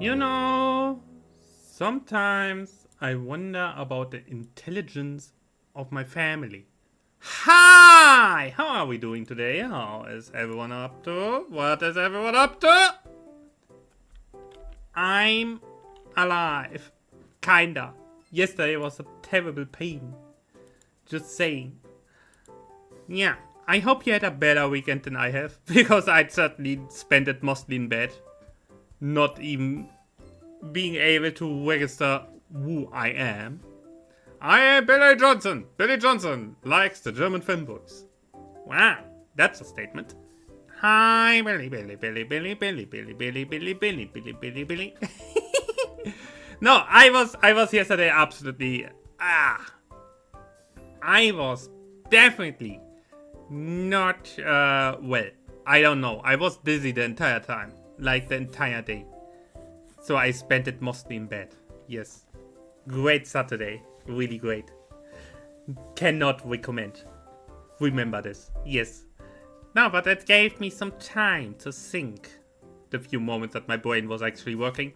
You know, sometimes I wonder about the intelligence of my family. Hi! How are we doing today? How is everyone up to? What is everyone up to? I'm alive. Kinda. Yesterday was a terrible pain. Just saying. Yeah, I hope you had a better weekend than I have, because I certainly spent it mostly in bed. Not even being able to register who I am. I am Billy Johnson. Billy Johnson likes the German film books. Wow, that's a statement. Hi, Billy, Billy, Billy, Billy, Billy, Billy, Billy, Billy, Billy, Billy, Billy, Billy. No, I was yesterday absolutely. I was definitely not well. I don't know. I was dizzy the entire time, like the entire day. So I spent it mostly in bed. Yes. Great Saturday. Really great. Cannot recommend. Remember this. Yes. No, but it gave me some time to think. The few moments that my brain was actually working.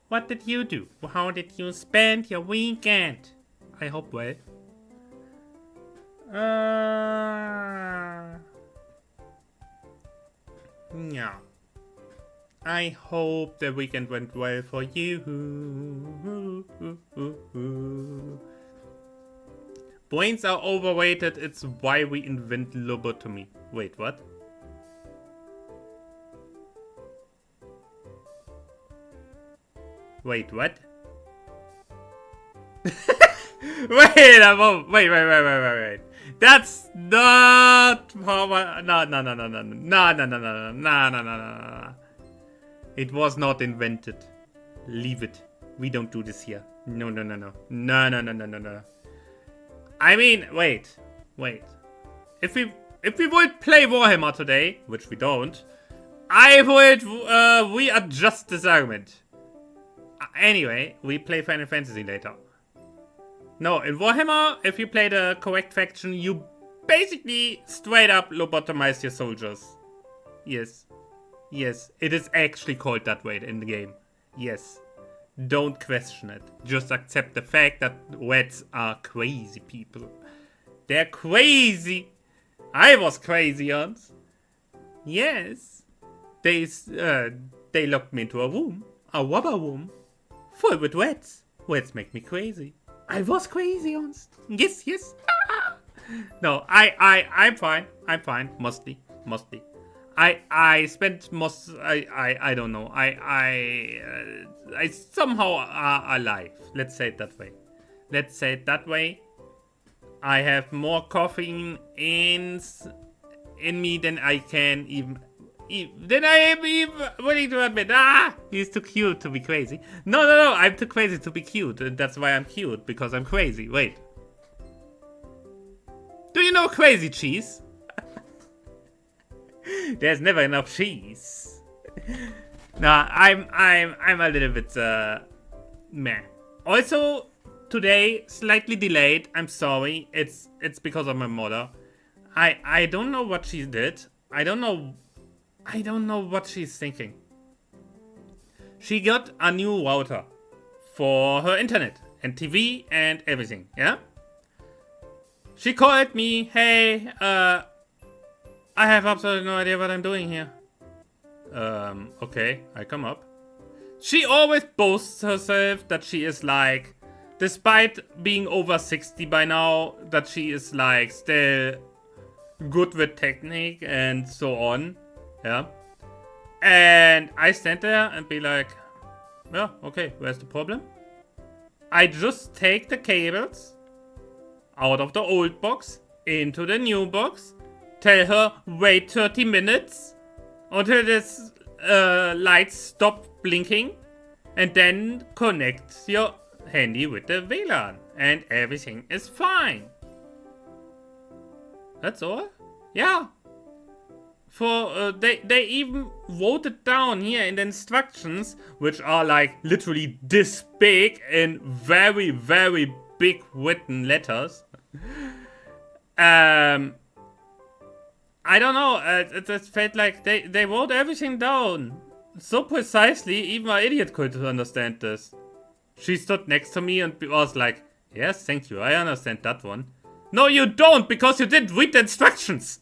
What did you do? How did you spend your weekend? I hope well. Yeah. I hope the weekend went well for you. Brains are overrated, it's why we invent lobotomy. Wait, what? Wait, what? Wait a moment. Wait. That's not how No. It was not invented. Leave it. We don't do this here. No. No. I mean, wait. If we would play Warhammer today, which we don't, I would readjust this argument. Anyway, we play Final Fantasy later. No, in Warhammer, if you play the correct faction, you basically straight up lobotomize your soldiers. Yes, it is actually called that way in the game. Yes. Don't question it. Just accept the fact that Reds are crazy people. They're crazy. I was crazy once. Yes. They locked me into a rubber room, full with Reds. Reds make me crazy. I was crazy once. Yes. No, I'm fine. Mostly. I spent most. I don't know. I somehow are alive. Let's say it that way. I have more caffeine in me than I can even. Then I am even willing to admit. He's too cute to be crazy. No. I'm too crazy to be cute, and that's why I'm cute, because I'm crazy. Wait. Do you know crazy cheese? There's never enough cheese. Nah, I'm a little bit meh. Also, today slightly delayed. I'm sorry. It's because of my mother. I don't know what she did. I don't know what she's thinking. She got a new router for her internet and TV and everything. Yeah. She called me. Hey, I have absolutely no idea what I'm doing here. Okay, I come up. She always boasts herself that she is like, despite being over 60 by now, that she is like still good with technique and so on. Yeah. And I stand there and be like, yeah, okay, where's the problem? I just take the cables out of the old box into the new box. Tell her, wait 30 minutes until this lights stop blinking, and then connect your handy with the WLAN, and everything is fine. That's all? Yeah. For they even wrote it down here in the instructions, which are like literally this big in very, very big written letters. I don't know. It felt like they wrote everything down. so precisely, even an idiot could understand this. She stood next to me and was like, yes, thank you, I understand that one. No, you don't, because you didn't read the instructions.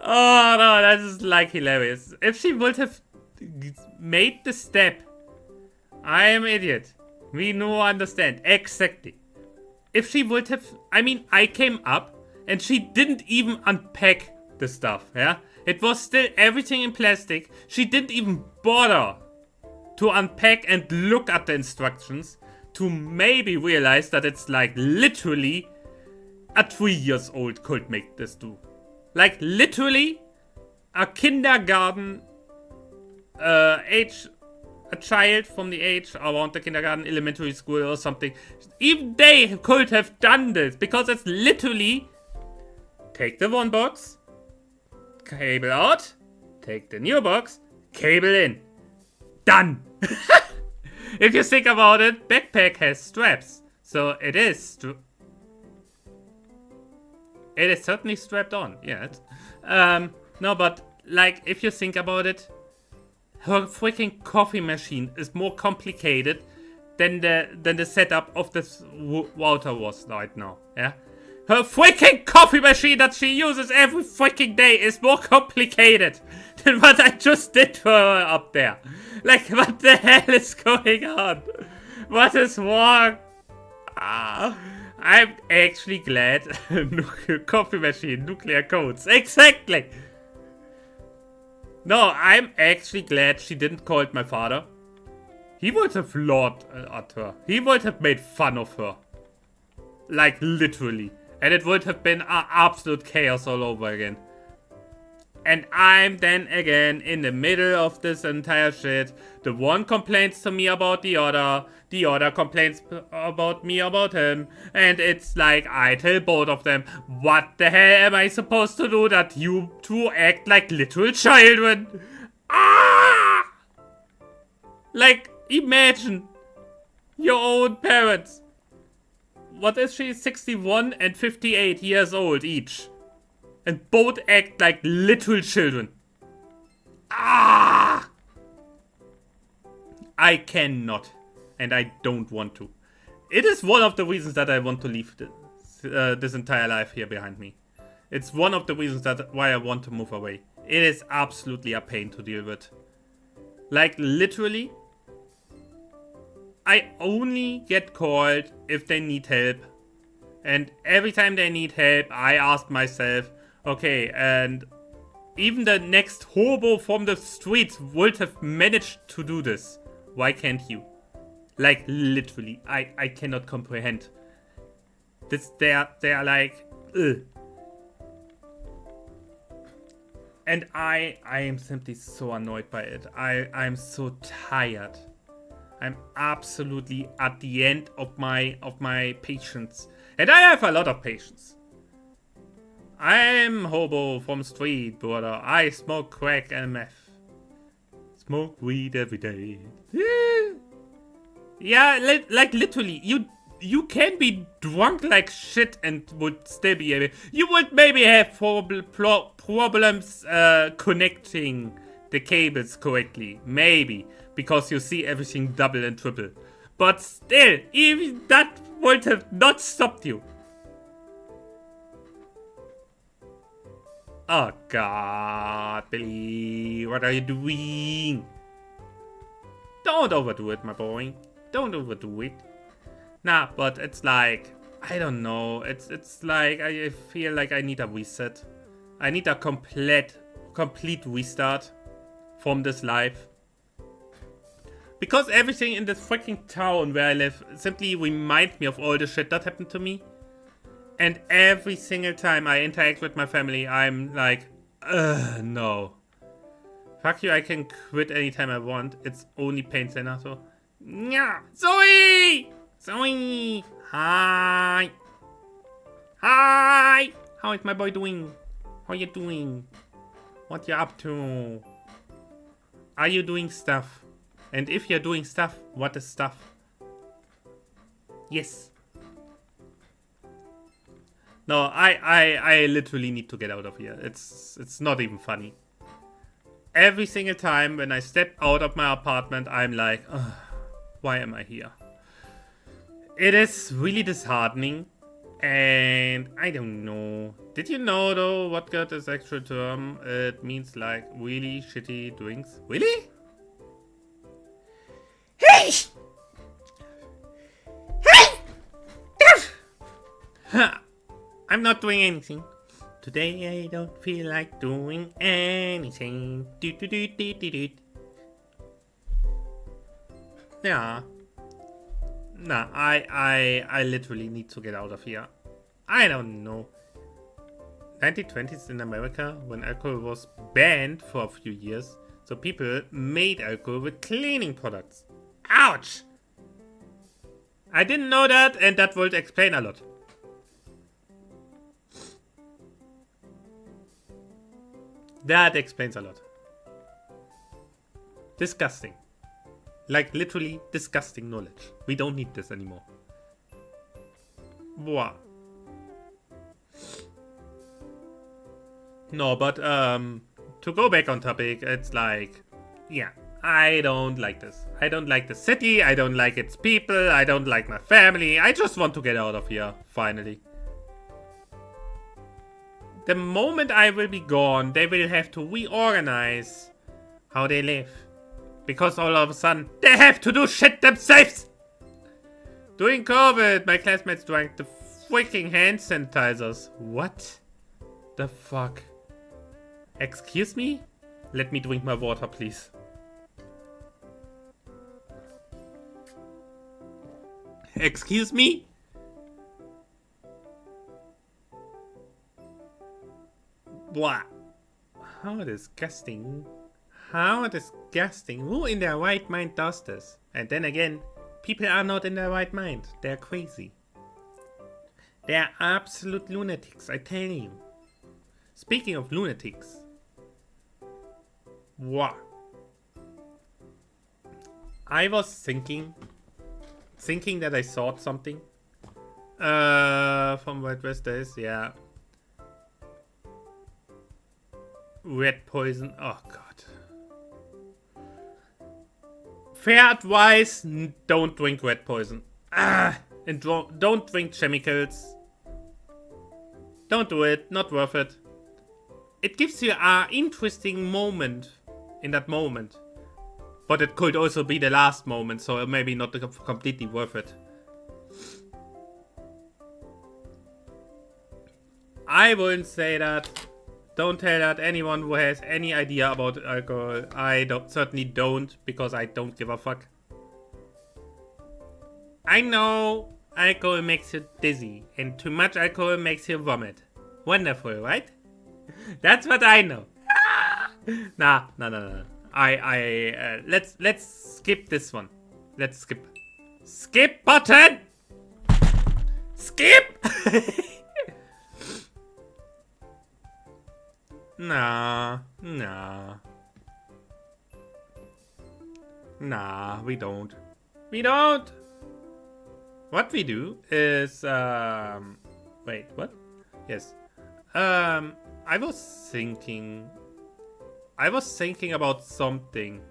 Oh no, that is like hilarious. If she would have made the step, I am idiot. We no understand. Exactly. If she would have, I mean, I came up and she didn't even unpack the stuff, yeah? It was still everything in plastic. She didn't even bother to unpack and look at the instructions to maybe realize that it's like literally a 3-year-old could make this do. Like literally a kindergarten age, a child from the age around the kindergarten, elementary school or something. Even they could have done this because it's literally take the one box, cable out, take the new box, cable in. Done! If you think about it, backpack has straps. So it is it is certainly strapped on, yes. No, but like if you think about it, her freaking coffee machine is more complicated than the setup of this router was right now, yeah? Her freaking coffee machine that she uses every freaking day is more complicated than what I just did for her up there. Like, what the hell is going on? What is wrong? I'm actually glad. Coffee machine, nuclear codes. Exactly! No, I'm actually glad she didn't call it my father. He would have laughed at her. He would have made fun of her. Like, literally. And it would have been absolute chaos all over again. And I'm then again in the middle of this entire shit. The one complains to me about the other complains about me about him. And it's like I tell both of them, what the hell am I supposed to do that you two act like little children? Ah! Like, imagine your own parents. What is she? 61 and 58 years old each. And both act like little children. Ah! I cannot. And I don't want to. It is one of the reasons that I want to leave this entire life here behind me. It's one of the reasons that why I want to move away. It is absolutely a pain to deal with. Like, literally, I only get called if they need help. And every time they need help, I ask myself, okay, and even the next hobo from the streets would have managed to do this. Why can't you? Like, literally, I cannot comprehend. They are like, ugh. And I am simply so annoyed by it. I'm so tired. I'm absolutely at the end of my patience. And I have a lot of patience. I'm hobo from street, brother. I smoke crack and meth. Smoke weed every day. Yeah, like literally, you can be drunk like shit and would still be able. You would maybe have problems connecting the cables correctly, maybe because you see everything double and triple. But still, even that would have not stopped you. Oh God, Billy, what are you doing? Don't overdo it, my boy. Don't overdo it. Nah, but it's like, I don't know. It's like I feel like I need a reset. I need a complete restart from this life. Because everything in this freaking town where I live simply reminds me of all the shit that happened to me. And every single time I interact with my family, I'm like, no. Fuck you, I can quit anytime I want. It's only pain Senator. Yeah. Zoe! Zoe! Hi! Hi! How is my boy doing? How you doing? What you up to? Are you doing stuff? And if you're doing stuff, what is stuff? Yes. No, I literally need to get out of here. It's not even funny. every single time when I step out of my apartment, I'm like, "Ugh, why am I here?" It is really disheartening. And I don't know. Did you know though what got this actual term? It means like really shitty drinks. Really? Hey! Hey! I'm not doing anything. Today I don't feel like doing anything. Yeah. Nah, I literally need to get out of here. I don't know. 1920s in America, when alcohol was banned for a few years, so people made alcohol with cleaning products. Ouch! I didn't know that, and that would explain a lot. That explains a lot. Disgusting. Like, literally disgusting knowledge. We don't need this anymore. Boah. No, but, to go back on topic, it's like, yeah, I don't like this. I don't like the city, I don't like its people, I don't like my family. I just want to get out of here, finally. The moment I will be gone, they will have to reorganize how they live. Because all of a sudden, they have to do shit themselves! During COVID, my classmates drank the freaking hand sanitizers. What the fuck? Excuse me? Let me drink my water, please. Excuse me? Blah. How disgusting. How disgusting. Who in their right mind does this? And then again, people are not in their right mind. They're crazy. They're absolute lunatics, I tell you. Speaking of lunatics. Wow. I was thinking that I saw something. From Red West days, yeah. Red poison, oh god. Fair advice, don't drink red poison. And don't drink chemicals. Don't do it, not worth it. It gives you an interesting moment in that moment. But it could also be the last moment, so maybe not completely worth it. I wouldn't say that. Don't tell that anyone who has any idea about alcohol. I certainly don't, because I don't give a fuck. I know alcohol makes you dizzy, and too much alcohol makes you vomit. Wonderful, right? That's what I know. Nah. Let's skip this one. Let's skip. Skip button! Skip! Nah, we don't. What we do is, wait, what? Yes. I was thinking about something.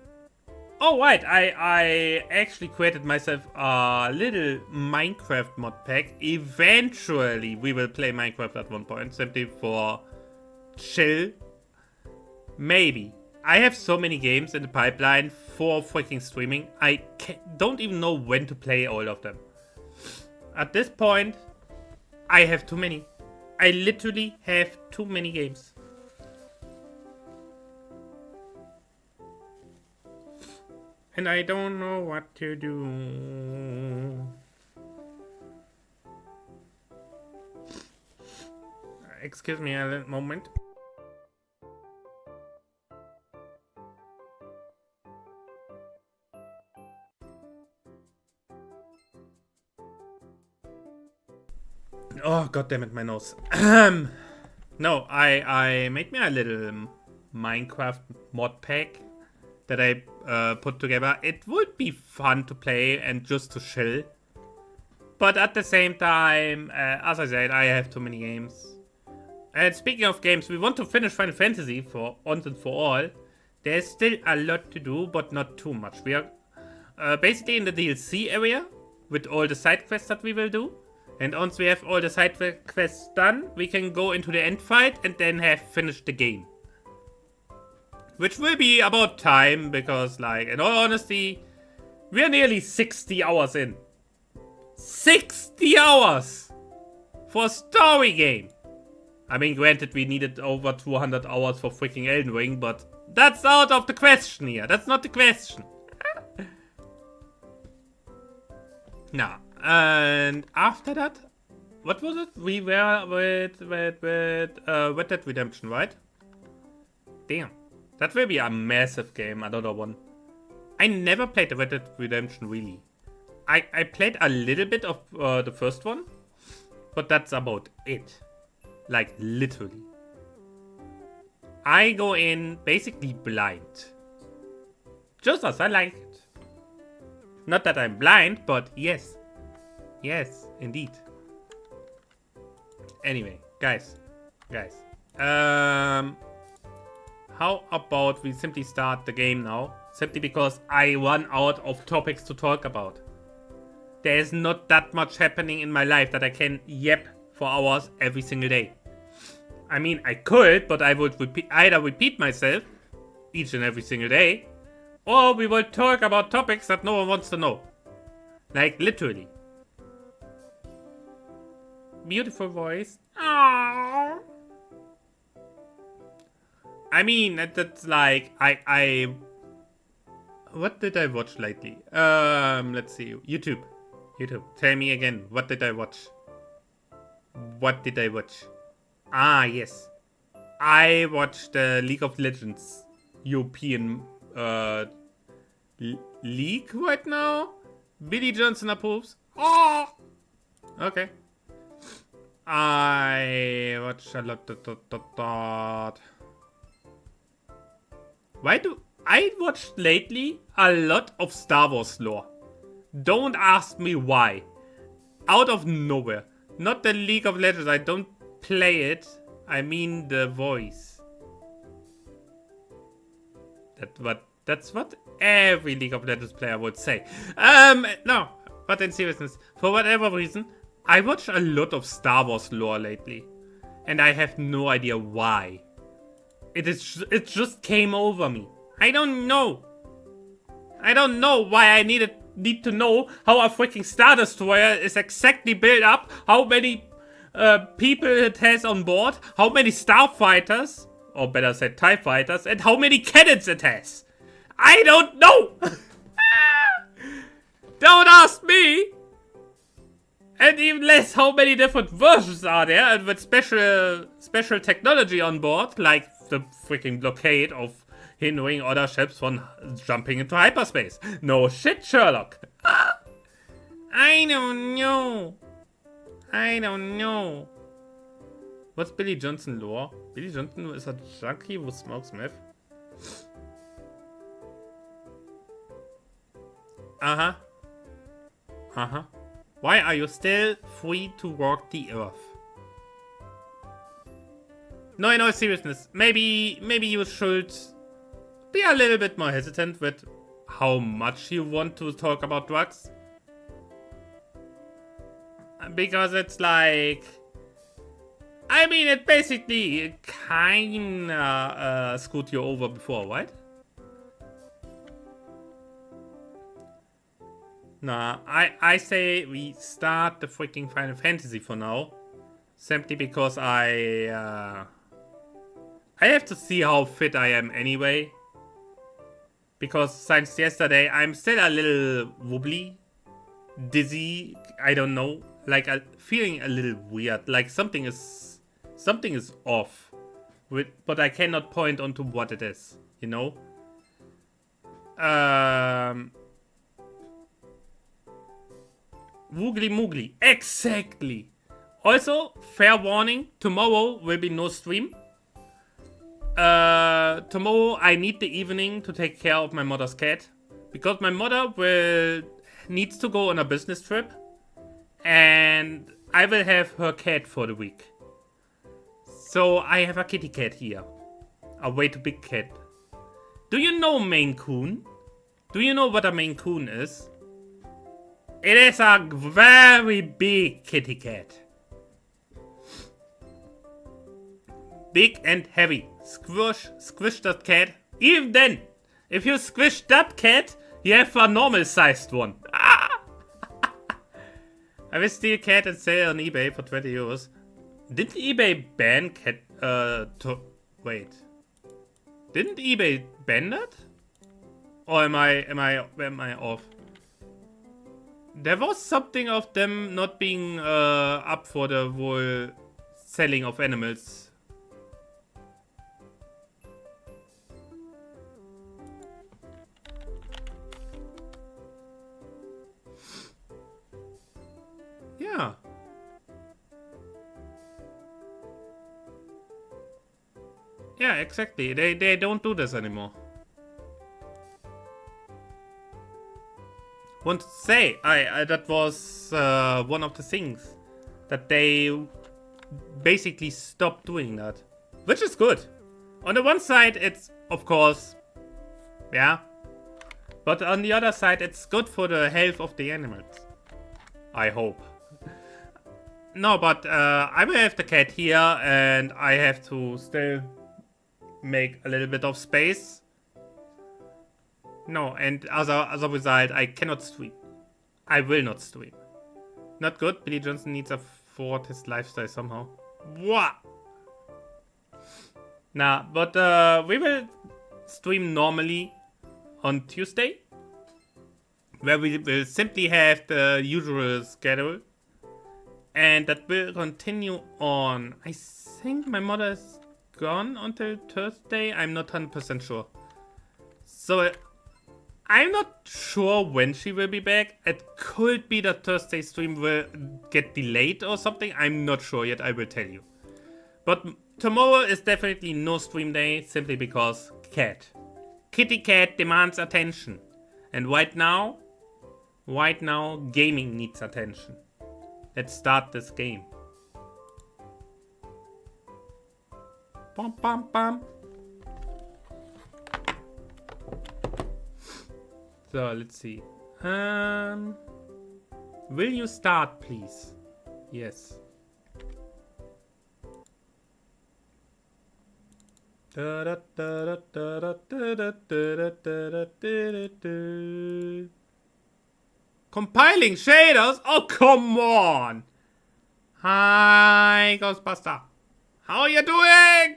Oh, right, I actually created myself a little Minecraft mod pack. Eventually, we will play Minecraft at one point, simply for chill. Maybe. I have so many games in the pipeline for freaking streaming. I don't even know when to play all of them. At this point, I have too many. I literally have too many games. And I don't know what to do. Excuse me a little moment. Oh, goddammit, my nose. No, I made me a little Minecraft mod pack that I put together. It would be fun to play and just to chill. But at the same time, as I said, I have too many games. And speaking of games, we want to finish Final Fantasy for once and for all. There's still a lot to do, but not too much. We are basically in the DLC area with all the side quests that we will do. And once we have all the side quests done, we can go into the end fight and then have finished the game. Which will be about time, because, like, in all honesty, we are nearly 60 hours in. 60 hours! For a story game! I mean, granted, we needed over 200 hours for freaking Elden Ring, but that's out of the question here. That's not the question. Nah. And after that, what was it? We were with Red Dead Redemption, right? Damn. That will be a massive game, another one. I never played the Red Dead Redemption, really. I played a little bit of the first one, but that's about it. Like, literally. I go in basically blind. Just as I like it. Not that I'm blind, but yes. Yes, indeed. Anyway, guys. How about we simply start the game now? Simply because I run out of topics to talk about. There is not that much happening in my life that I can yap for hours every single day. I mean, I could, but I would either repeat myself each and every single day, or we will talk about topics that no one wants to know. Like, literally. Beautiful voice. Aww. I mean, that's like, what did I watch lately? Let's see. YouTube. Tell me again, what did I watch? Ah, yes. I watched the League of Legends European League right now. Billy Johnson approves. Oh! Okay. I watch a lot of that. I watched lately a lot of Star Wars lore. Don't ask me why. Out of nowhere. Not the League of Legends. I don't play it. I mean the voice. That's what every League of Legends player would say. No. But in seriousness, for whatever reason, I watched a lot of Star Wars lore lately. And I have no idea why. It just came over me. I don't know. I don't know why I need to know how a freaking Star Destroyer is exactly built up, how many people it has on board, how many starfighters, or better said TIE fighters, and how many cannons it has. I don't know! Don't ask me! And even less how many different versions are there, and with special technology on board, like the freaking blockade of hindering other ships from jumping into hyperspace. No shit, Sherlock. I don't know. What's Billy Johnson lore? Billy Johnson is a junkie who smokes meth. Uh-huh. Why are you still free to walk the earth? No, in all seriousness, maybe you should be a little bit more hesitant with how much you want to talk about drugs. Because it's like, I mean, it basically kinda screwed you over before, right? Nah, I say we start the freaking Final Fantasy for now. Simply because I have to see how fit I am anyway. Because since yesterday, I'm still a little wobbly, dizzy, I don't know. Like, feeling a little weird, like something is off. But I cannot point onto what it is, you know? Woogly moogly, exactly! Also, fair warning, tomorrow will be no stream. Tomorrow I need the evening to take care of my mother's cat. Because my mother needs to go on a business trip. And I will have her cat for the week. So I have a kitty cat here. A way too big cat. Do you know Maine Coon? Do you know what a Maine Coon is? It is a very big kitty cat. Big and heavy. Squish that cat. Even then, if you squish that cat, you have a normal sized one. Ah! I will steal cat and sell it on eBay for 20 euros. Didn't eBay ban cat, wait. Didn't eBay ban that? Or am I off? There was something of them not being up for the whole selling of animals. Yeah. Yeah, exactly. They don't do this anymore. Want to say, that was one of the things that they basically stopped doing that, which is good. On the one side, it's of course, yeah, but on the other side, it's good for the health of the animals. I hope. No, but I will have the cat here, and I have to still make a little bit of space. No, and as a result, I cannot stream. I will not stream. Not good. Billy Johnson needs to afford his lifestyle somehow. What? Nah, but we will stream normally on Tuesday, where we will simply have the usual schedule, and that will continue on. I think my mother is gone until Thursday. I'm not 100% sure. So I'm not sure when she will be back. It could be that Thursday stream will get delayed or something. I'm not sure yet. I will tell you. But tomorrow is definitely no stream day, simply because cat. Kitty cat demands attention. And right now, gaming needs attention. Let's start this game. Bum, bum, bum. So, let's see. Will you start, please? Yes. Compiling shaders? Oh, come on! Hi, Ghostbuster. How are you doing?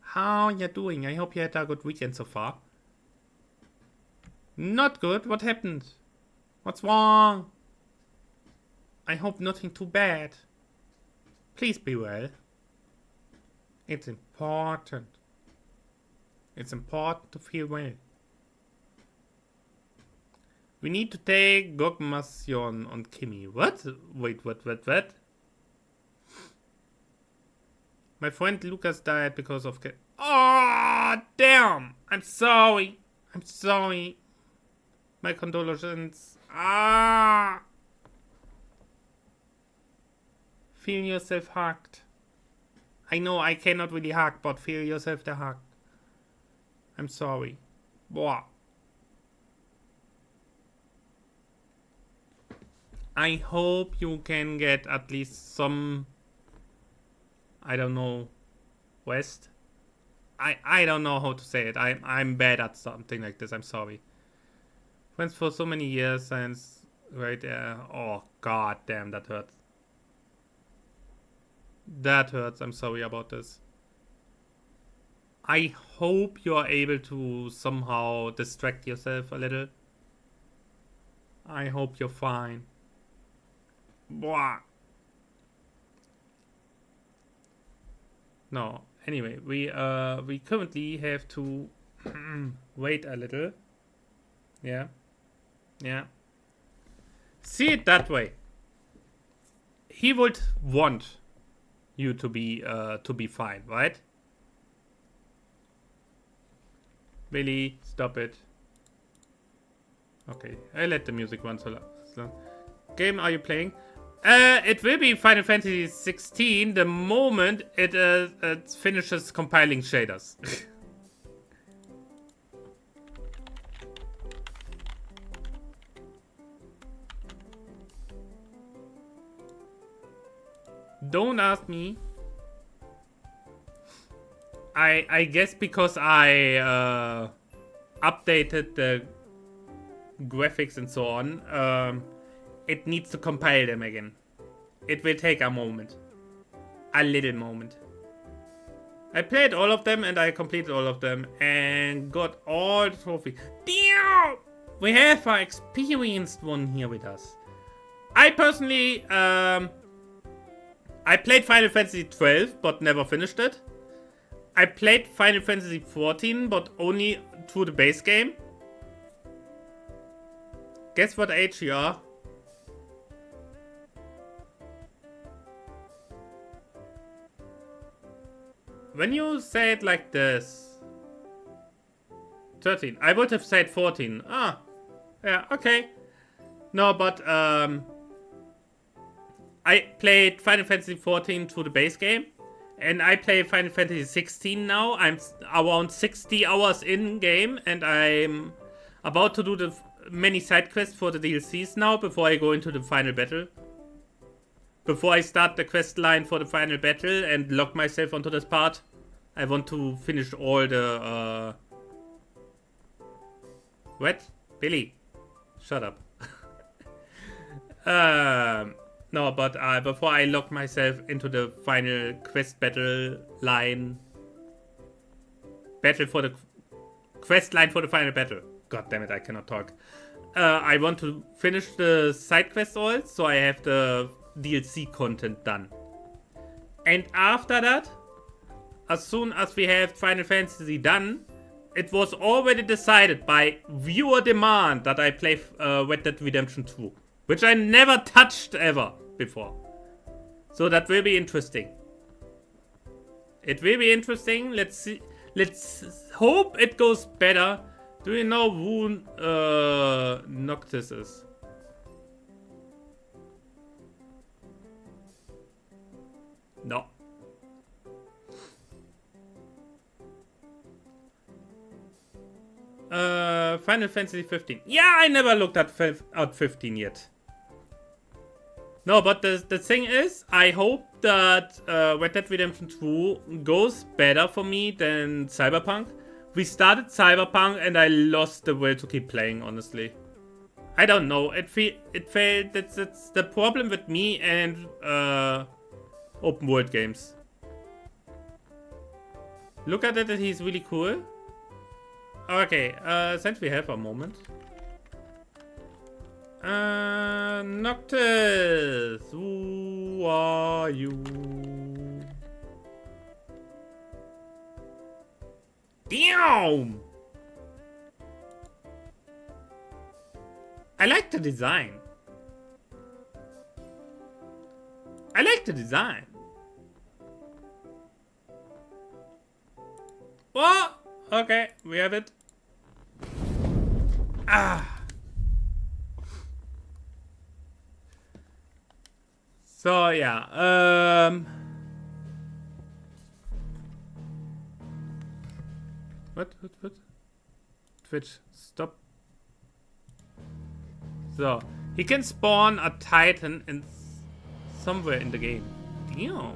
How are you doing? I hope you had a good weekend so far. Not good? What happened? What's wrong? I hope nothing too bad. Please be well. It's important. It's important to feel well. We need to take Gogmation on Kimi. What? Wait, what? My friend Lucas died because of... Oh, damn! I'm sorry. My condolences. Ah! Feel yourself hugged. I know I cannot really hug, but feel yourself the hug. I'm sorry. Boah. I hope you can get at least some... I don't know, West. I don't know how to say it. I'm bad at something like this. I'm sorry. Friends for so many years, since right there. Oh god damn, that hurts. That hurts. I'm sorry about this. I hope you are able to somehow distract yourself a little. I hope you're fine. Blah. No. Anyway, we currently have to wait a little. Yeah. See it that way. He would want you to be fine, right? Billy, stop it. Okay, I let the music run so long. Game are you playing? It will be Final Fantasy 16 the moment it finishes compiling shaders. Don't ask me. I guess because I updated the graphics and so on, it needs to compile them again. It will take a moment. A little moment. I played all of them and I completed all of them and got all the trophies. Damn! We have an experienced one here with us. I personally, I played Final Fantasy 12 but never finished it. I played Final Fantasy 14 but only through the base game. Guess what age you are? When you say it like this... 13. I would have said 14. Ah. Yeah, okay. No, but I played Final Fantasy 14 through the base game. And I play Final Fantasy 16 now. I'm around 60 hours in game. And I'm about to do the many side quests for the DLCs now before I go into the final battle. Before I start the quest line for the final battle and lock myself onto this part, I want to finish all the What? Billy, shut up. No, but before I lock myself into the final quest battle line, quest line for the final battle. God damn it, I cannot talk. I want to finish the side quests all, so I have the DLC content done. And after that, as soon as we have Final Fantasy done, it was already decided by viewer demand that I play Red Dead Redemption 2. Which I never touched ever before. So that will be interesting. It will be interesting. Let's see. Let's hope it goes better. Do you know who Noctis is? No. Final Fantasy 15. Yeah, I never looked at 15 yet. No, but the thing is, I hope that Red Dead Redemption 2 goes better for me than Cyberpunk. We started Cyberpunk and I lost the will to keep playing, honestly. I don't know. It failed. That's the problem with me and open world games. Look at it, he's really cool. Okay, since we have a moment. Noctis, who are you? Damn! I like the design. I like the design. What? Okay, we have it. Ah. So yeah, What? Twitch, stop. So, he can spawn a Titan in somewhere in the game. Damn.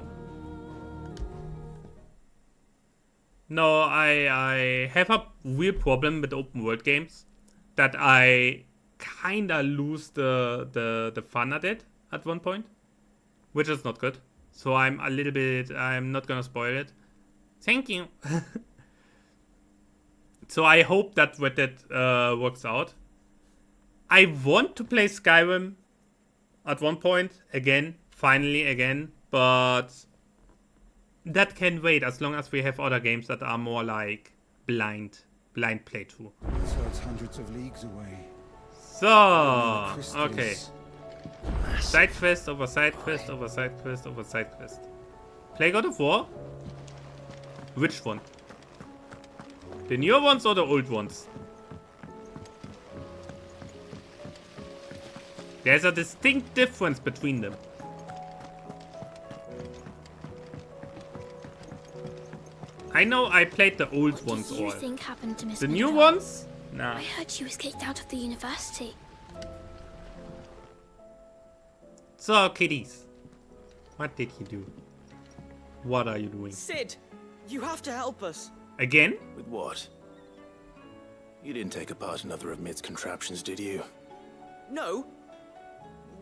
No, I have a real problem with open world games. That I kinda lose the fun at it at one point. Which is not good. So I'm a little bit, I'm not gonna spoil it. Thank you. So I hope that Red Dead works out. I want to play Skyrim at one point again, finally again, but that can wait as long as we have other games that are more like blind playthrough. So it's hundreds of leagues away. So, okay. Side quest over side quest over side quest over side quest. Play God of War? Which one? The newer ones or the old ones? There's a distinct difference between them. I know I played the old What ones do you all. think happened to Miss The new Middledore? ones? Nah. I heard she was kicked out of the university. So, kiddies. What did you do? What are you doing? Sid, you have to help us. Again? With what? You didn't take apart another of Mid's contraptions, did you? No.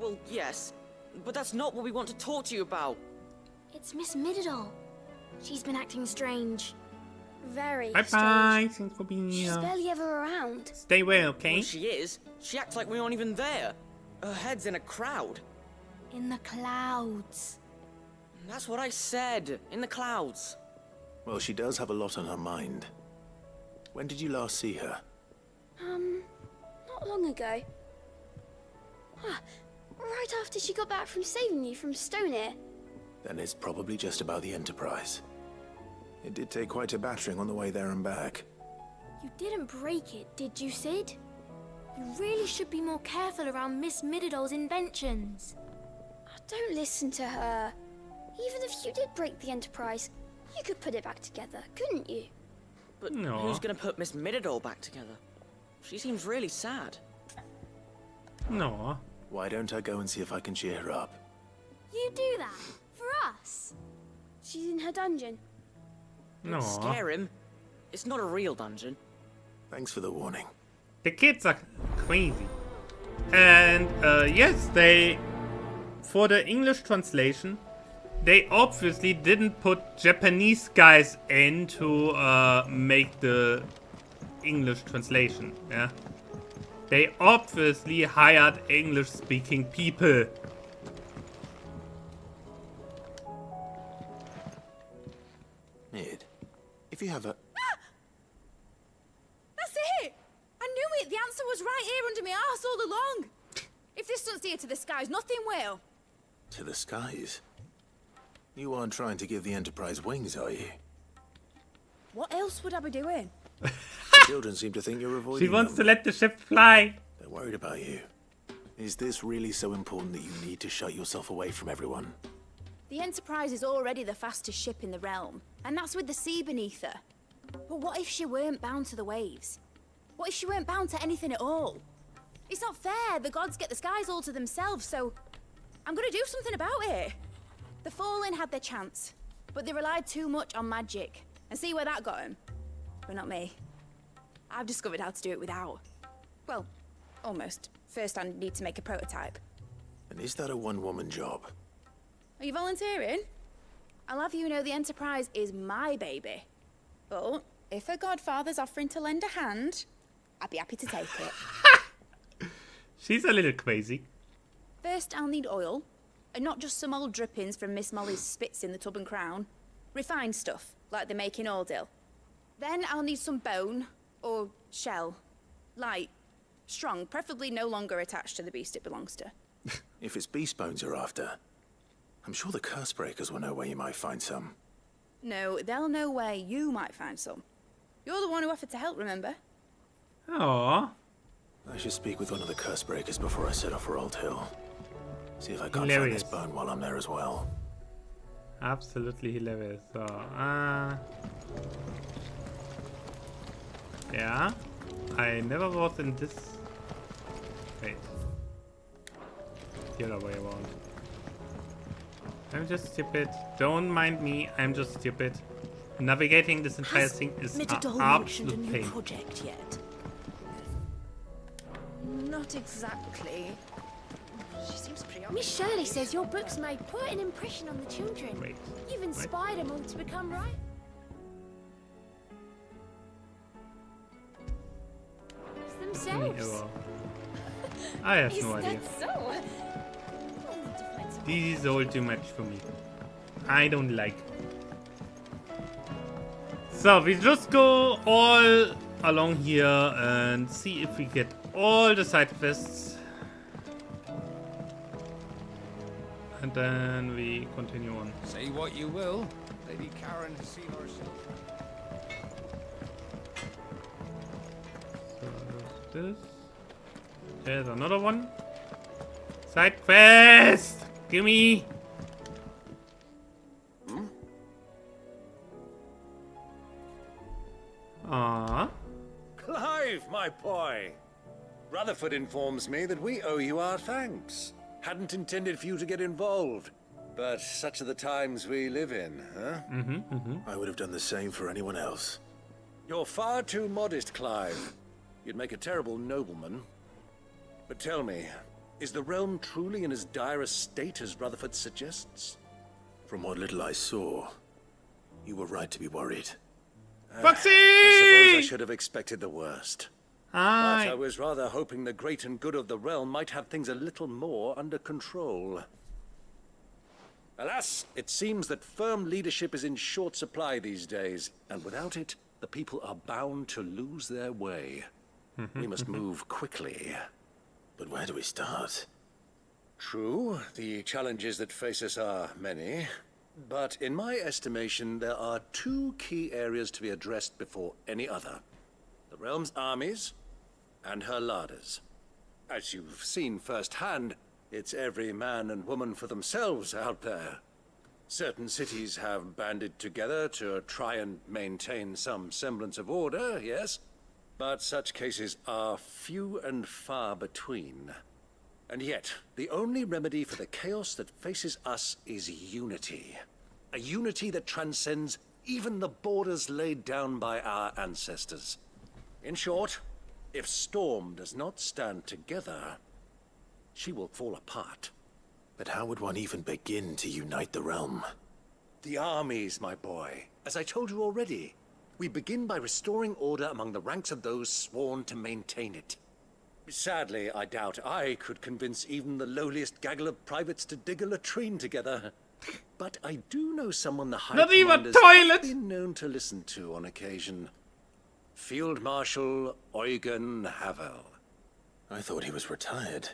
Well, yes. But that's not what we want to talk to you about. It's Miss Middledore. She's been acting strange. Very Bye strange. bye. Thanks for being She's here. barely ever around. Stay well, okay? When she is, she acts like we aren't even there. Her head's in a crowd. In the clouds. That's what I said. In the clouds. Well, she does have a lot on her mind. When did you last see her? Not long ago. Right after she got back from saving you from Stonehenge. Then it's probably just about the Enterprise. It did take quite a battering on the way there and back. You didn't break it, did you, Sid? You really should be more careful around Miss Middledore's inventions. Don't listen to her. Even if you did break the Enterprise, you could put it back together, couldn't you? But No. who's gonna put Miss Middledore back together? She seems really sad. No. Why don't I go and see if I can cheer her up? You do that? For us? She's in her dungeon. No. Scare him. It's not a real dungeon. Thanks for the warning. The kids are crazy. And yes, they, for the English translation, they obviously didn't put Japanese guys in to make the English translation. Yeah, they obviously hired English-speaking people. Mid, if you have a... That's it! I knew it! The answer was right here under my arse all along! If this doesn't steer to the skies, nothing will. To the skies? You aren't trying to give the Enterprise wings, are you? What else would I be doing? The children seem to think you're avoiding She wants to them. let the ship fly. They're worried about you. Is this really so important that you need to shut yourself away from everyone? The Enterprise is already the fastest ship in the realm, and that's with the sea beneath her. But what if she weren't bound to the waves? What if she weren't bound to anything at all? It's not fair. The gods get the skies all to themselves, so I'm gonna do something about it. The Fallen had their chance, but they relied too much on magic. And see where that got them? But not me. I've discovered how to do it without. Well, almost. First I need to make a prototype. And is that a one-woman job? Are you volunteering? I'll have you know the Enterprise is my baby. But if her godfather's offering to lend a hand, I'd be happy to take it. She's a little crazy. First, I'll need oil, and not just some old drippings from Miss Molly's spits in the tub and crown. Refined stuff, like they make in Ordil. Then I'll need some bone, or shell. Light, strong, preferably no longer attached to the beast it belongs to. If it's beast bones you're after, I'm sure the curse breakers will know where you might find some. No, they'll know where you might find some. You're the one who offered to help, remember? Aww. I should speak with one of the curse breakers before I set off for Old Hill. See if I can't Hilarious. find this bone while I'm there as well. Absolutely hilarious. So, yeah. I never was in this. Wait. The other way around. I'm just stupid. Don't mind me. I'm just stupid. Navigating this entire thing is an absolute pain. project yet? Not exactly. She seems pretty Miss Shirley says your books made quite an impression on the children. Wait. You've inspired them all to become right. It's themselves. Error. I have Is no idea. that so? We'll need to find some- This is all too much for me. I don't like. So we just go all along here and see if we get all the side quests. And then we continue on. Say what you will, Lady Karen has seen herself. So there's this. There's another one. Side quest! Gimme! Ah. Clive, my boy! Rutherford informs me that we owe you our thanks. Hadn't intended for you to get involved, but such are the times we live in, huh? I would have done the same for anyone else. You're far too modest, Clive. You'd make a terrible nobleman. But tell me, is the realm truly in as dire a state as Rutherford suggests? From what little I saw, you were right to be worried. Foxy! I suppose I should have expected the worst. But I Hi. was rather hoping the great and good of the realm might have things a little more under control. Alas, it seems that firm leadership is in short supply these days, and without it, the people are bound to lose their way. We must move quickly. But where do we start? True, the challenges that face us are many, but in my estimation, there are two key areas to be addressed before any other. The realm's armies and her larders. As you've seen firsthand, it's every man and woman for themselves out there. Certain cities have banded together to try and maintain some semblance of order, yes, but such cases are few and far between. And yet, the only remedy for the chaos that faces us is unity. A unity that transcends even the borders laid down by our ancestors. In short, if Storm does not stand together, she will fall apart. But how would one even begin to unite the realm? The armies, my boy. As I told you already, we begin by restoring order among the ranks of those sworn to maintain it. Sadly, I doubt I could convince even the lowliest gaggle of privates to dig a latrine together. But I do know someone the High Not even Commanders toilet! have been known to listen to on occasion. Field Marshal Eugen Havel. I thought he was retired.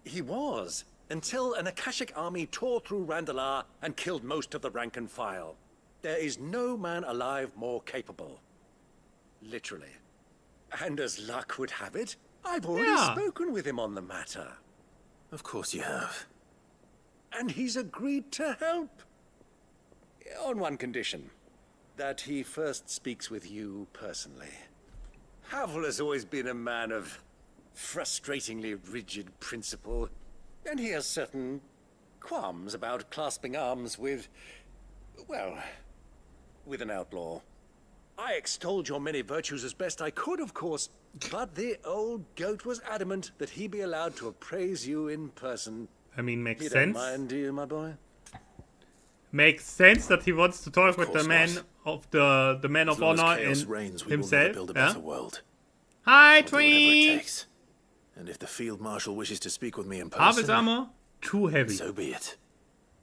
He was, until an Akashic army tore through Randalar and killed most of the rank and file. There is no man alive more capable. Literally. And as luck would have it, I've already Yeah. spoken with him on the matter. Of course you have. And he's agreed to help. On one condition. That he first speaks with you personally. Havel has always been a man of frustratingly rigid principle, and he has certain qualms about clasping arms with, well, with an outlaw. I extolled your many virtues as best I could, of course, but the old goat was adamant that he be allowed to appraise you in person. I mean, makes You don't sense. mind, do you, my boy? Makes sense that he wants to talk with the course man not. of the man As of long as honor chaos and reigns, we will never himself. build a Yeah? better world. Hi, I'll do whatever it Tree. takes. And if the field marshal wishes to speak with me in Half his person, armor, too heavy. so be it.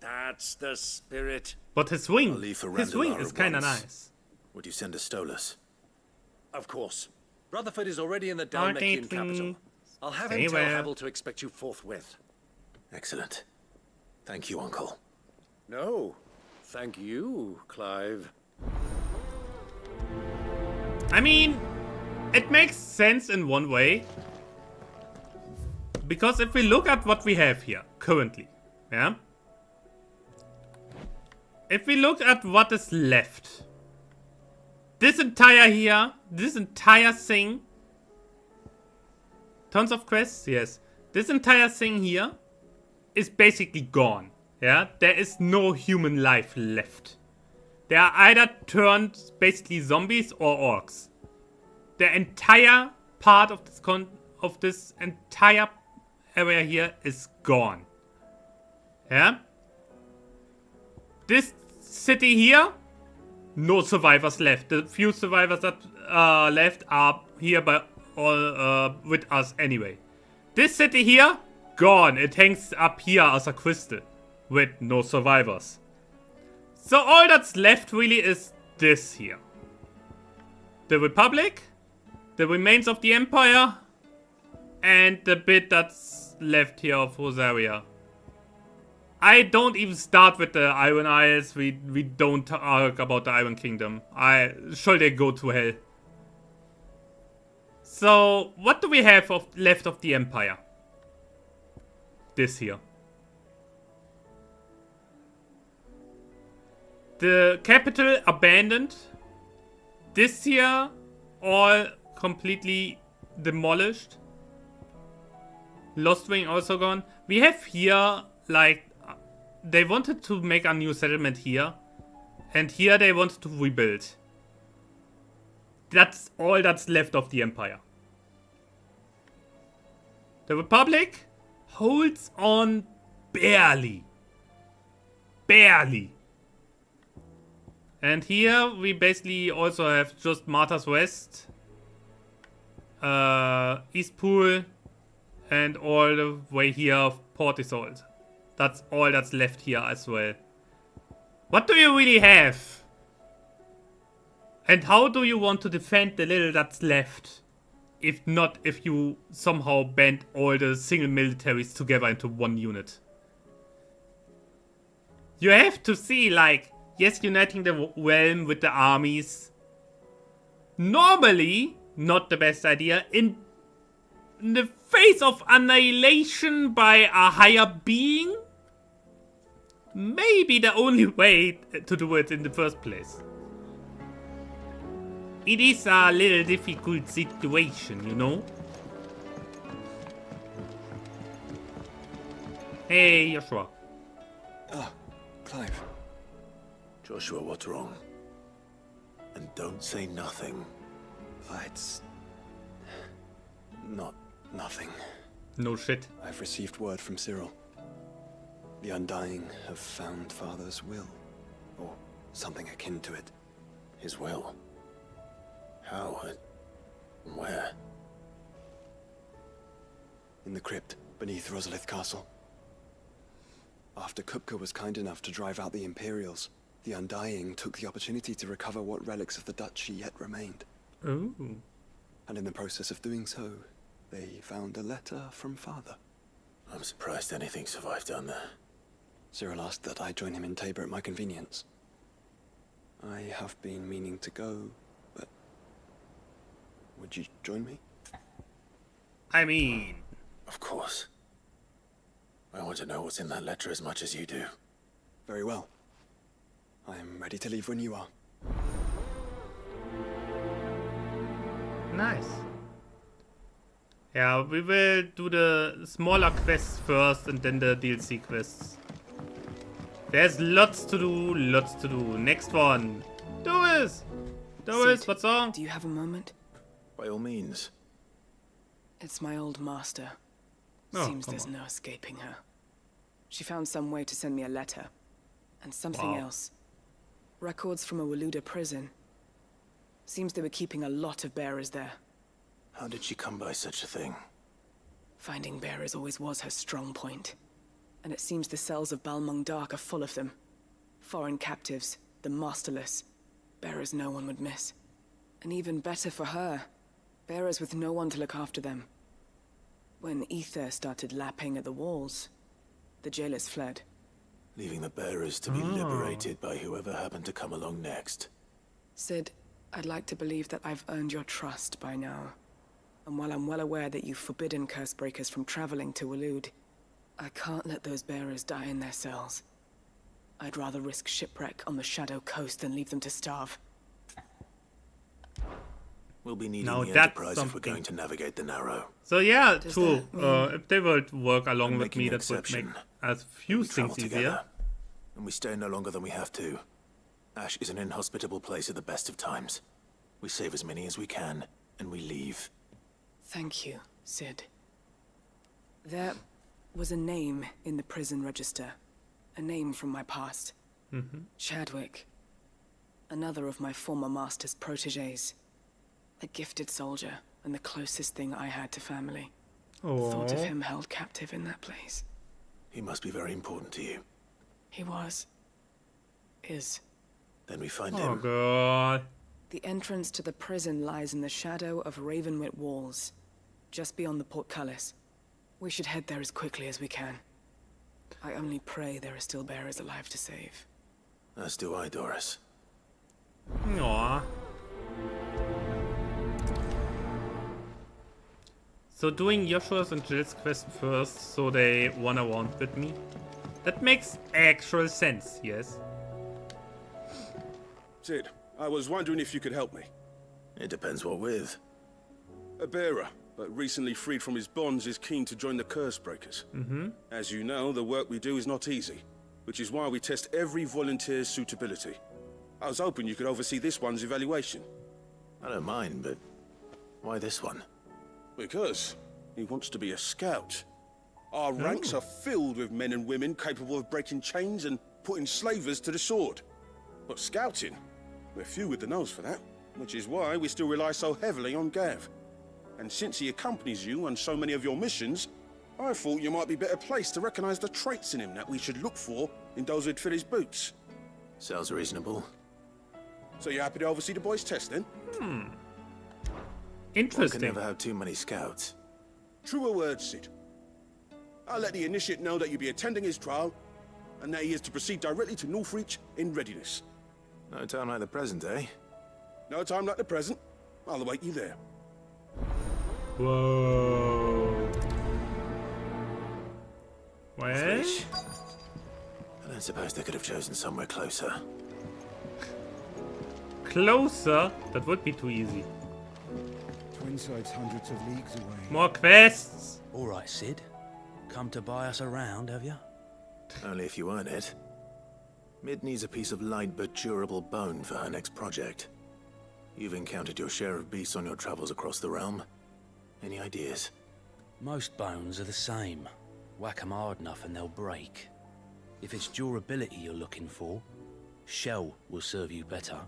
That's the spirit. But his wing, I'll leave for his wing Randalar is at kind of once. nice. Would you send a Stolas? Of course. Rutherford is already in the Okay, Dalmekian capital. I'll have him Stay tell well. Havel to expect you forthwith. Excellent. Thank you, Uncle. No, thank you, Clive. I mean, it makes sense in one way. Because if we look at what we have here, currently, yeah? If we look at what is left, this entire thing, tons of quests, yes. This entire thing here is basically gone, yeah? There is no human life left. They are either turned basically zombies or orcs. The entire part of this entire area here is gone. Yeah? This city here, no survivors left. The few survivors that are left are here by all with us anyway. This city here, gone. It hangs up here as a crystal with no survivors. So all that's left really is this here. The Republic, the remains of the Empire, and the bit that's left here of Rosaria. I don't even start with the Iron Isles. We don't talk about the Iron Kingdom. Shall they go to hell? So, what do we have left of the Empire? This here. The capital abandoned. This here all completely demolished. Lost Wing also gone. We have here, like, they wanted to make a new settlement here. And here they wanted to rebuild. That's all that's left of the Empire. The Republic holds on barely. Barely. And here we basically also have just Martha's West, Eastpool, and all the way here of Port Isolde. That's all that's left here as well. What do you really have? And how do you want to defend the little that's left? If not, if you somehow band all the single militaries together into one unit. You have to see, like, yes, uniting the realm with the armies. Normally, not the best idea. In the face of annihilation by a higher being, maybe the only way to do it in the first place. It is a little difficult situation, you know? Hey, Joshua. Ah, Clive. Joshua, what's wrong? And don't say nothing. It's not nothing. No shit. I've received word from Cyril. The Undying have found Father's will, or something akin to it. His will? How? Where? In the crypt beneath Rosalith Castle. After Kupka was kind enough to drive out the Imperials, the Undying took the opportunity to recover what relics of the Duchy yet remained. Ooh. And in the process of doing so, they found a letter from Father. I'm surprised anything survived down there. Cyril asked that I join him in Tabor at my convenience. I have been meaning to go, but... would you join me? I mean... Of course. I want to know what's in that letter as much as you do. Very well. I am ready to leave when you are. Nice. Yeah, we will do the smaller quests first and then the DLC quests. There's lots to do, lots to do. Next one. Doris! Doris, Sid, what's wrong? Do you have a moment? By all means. It's my old master. Oh, Seems come there's on. no escaping her. She found some way to send me a letter. And something Wow. else. Records from a Waluda prison. Seems they were keeping a lot of bearers there. How did she come by such a thing? Finding bearers always was her strong point. And it seems the cells of Balmung Dark are full of them. Foreign captives, the masterless. Bearers no one would miss. And even better for her, bearers with no one to look after them. When ether started lapping at the walls, the jailers fled. Leaving the bearers to be liberated by whoever happened to come along next. Sid, I'd like to believe that I've earned your trust by now. And while I'm well aware that you've forbidden Cursebreakers from traveling to Waloed, I can't let those bearers die in their cells. I'd rather risk shipwreck on the Shadow Coast than leave them to starve. We'll be needing Now the that's Enterprise if we're something. going to navigate the Narrow. So yeah, Does true. that mean- If they would work along I'm with me, making an that would make exception. a few We travel things easier. together, and we stay no longer than we have to. Ash is an inhospitable place at the best of times. We save as many as we can, and we leave. Thank you, Sid. There was a name in the prison register. A name from my past. Chadwick. Another of my former master's protégés. A gifted soldier, and the closest thing I had to family. Thought of Oh, him held captive in that place. He must be very important to you. He was. Is. Then we find oh him. god. The entrance to the prison lies in the shadow of Ravenwit Walls, just beyond the portcullis. We should head there as quickly as we can. I only pray there are still bearers alive to save. As do I, Doris. Aw. So doing Joshua's and Jill's quest first, so they run around with me. That makes actual sense, yes. Sid, I was wondering if you could help me. It depends what with. A bearer, but recently freed from his bonds, is keen to join the Curse Breakers. As you know, the work we do is not easy, which is why we test every volunteer's suitability. I was hoping you could oversee this one's evaluation. I don't mind, but why this one? Because he wants to be a scout. Our ranks are filled with men and women capable of breaking chains and putting slavers to the sword. But scouting, we're few with the nose for that, which is why we still rely so heavily on Gav. And since he accompanies you on so many of your missions, I thought you might be better placed to recognize the traits in him that we should look for in those who'd fill his boots. Sounds reasonable. So you're happy to oversee the boys' test, then? One Interesting. can never have too many scouts. Truer words, Sid. I'll let the initiate know that you'll be attending his trial, and that he is to proceed directly to Northreach in readiness. No time like the present, eh? No time like the present. I'll await you there. Whoa. Well, Fish. I don't suppose they could have chosen somewhere closer. closer? That would be too easy. Twinside's hundreds of leagues away. More quests. All right, Sid. Come to buy us around, have you? Only if you earn it. Mid needs a piece of light but durable bone for her next project. You've encountered your share of beasts on your travels across the realm. Any ideas? Most bones are the same. Whack 'em hard enough and they'll break. If it's durability you're looking for, shell will serve you better.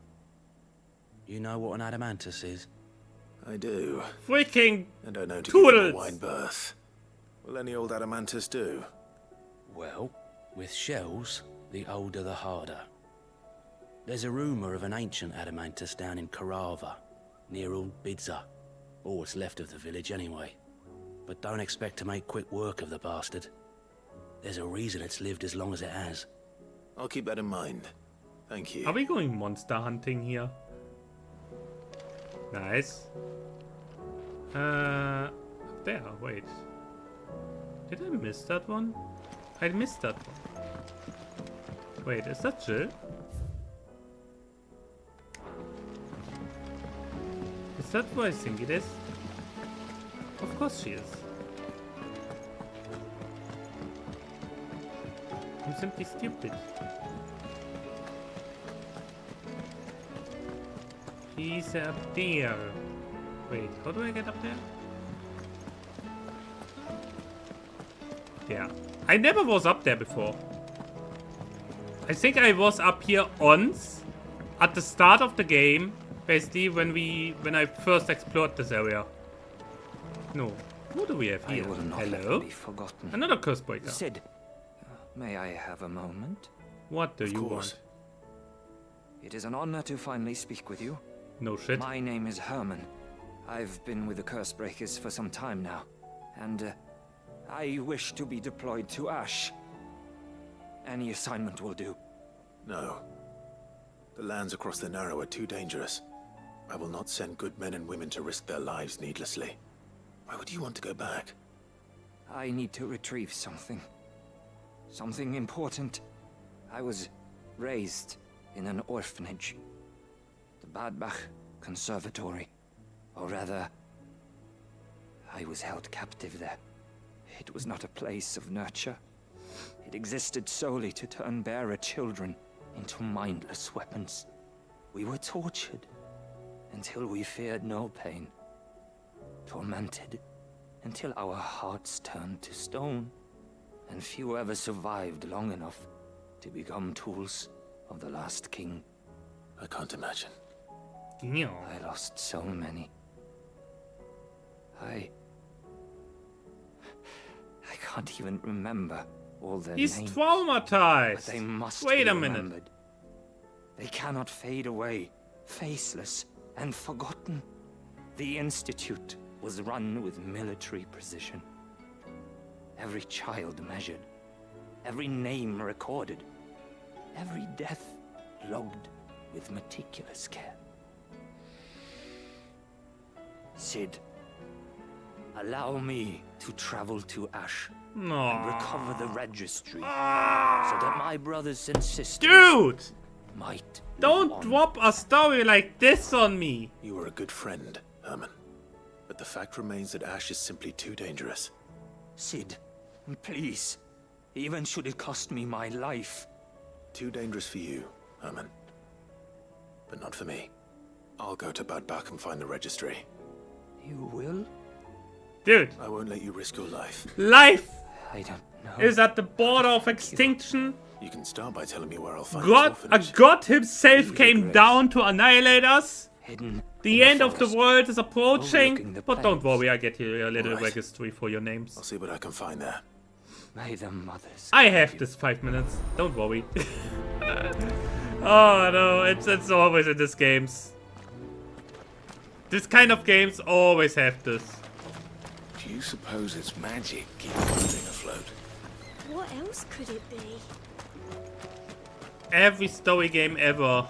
You know what an adamantus is? I do. Freaking I don't know to give them a Toodles. wide berth. Will any old adamantus do? Well, with shells, the older the harder. There's a rumour of an ancient adamantus down in Karava, near Old Bidza. Or what's left of the village anyway. But don't expect to make quick work of the bastard. There's a reason it's lived as long as it has. I'll keep that in mind. Thank you. Are we going monster hunting here? Nice. Up there, wait. Did I miss that one? I missed that one. Wait, is that Jill? Is that what I think it is? Of course she is. I'm simply stupid. He's up there. Wait, how do I get up there? Yeah. I never was up there before. I think I was up here once at the start of the game, basically when I first explored this area. No. What do we have here? I will not let Hello? them be forgotten. Another curse breaker. Sid, may I have a moment? What do you course. want? It is an honor to finally speak with you. No shit. My name is Herman. I've been with the Curse Breakers for some time now, and I wish to be deployed to Ash. Any assignment will do. No. The lands across the Narrow are too dangerous. I will not send good men and women to risk their lives needlessly. Why would you want to go back? I need to retrieve something. Something important. I was raised in an orphanage. The Badbach Conservatory. Or rather, I was held captive there. It was not a place of nurture. It existed solely to turn bearer children into mindless weapons. We were tortured until we feared no pain. Tormented until our hearts turned to stone, and few ever survived long enough to become tools of the last king. I can't imagine. Yeah. I lost so many. I can't even remember all their He's names. traumatized. But they must Wait be a minute. remembered. They cannot fade away, faceless and forgotten. The Institute was run with military precision. Every child measured, every name recorded, every death logged with meticulous care. Sid, allow me to travel to Ash and recover the registry so that my brothers and sisters Dude! might. Don't drop a story like this on me. You were a good friend, Herman. But the fact remains that Ash is simply too dangerous. Sid, please. Even should it cost me my life. Too dangerous for you, Herman. But not for me. I'll go to Bad Bach and find the registry. You will? Dude. I won't let you risk your life. Life I don't know. is at the border of extinction. You can start by telling me where I'll find A god himself came down to annihilate us. Hidden. The end of the world is approaching. the But don't plains. worry, I get you a little Alright. registry for your names. I'll see what I can find there. May the mothers. I have this 5 minutes. Don't worry. Oh no, it's always in these games. This kind of games always have this. Do you suppose it's magic keeping the thing afloat? What else could it be? Every story game ever.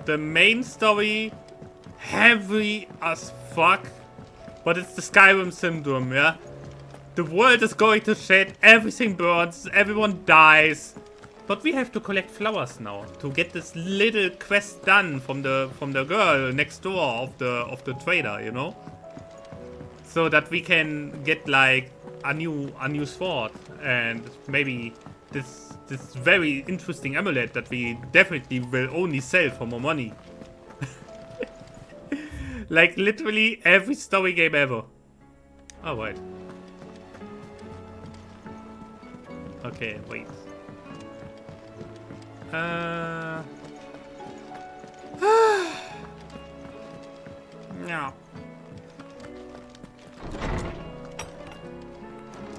The main story, heavy as fuck. But it's the Skyrim syndrome, yeah? The world is going to shit, everything burns, everyone dies. But we have to collect flowers now to get this little quest done from the girl next door of the trader, you know? So that we can get like a new sword and maybe this very interesting amulet that we definitely will only sell for more money. Like literally every story game ever. Oh wait. Okay, wait. No.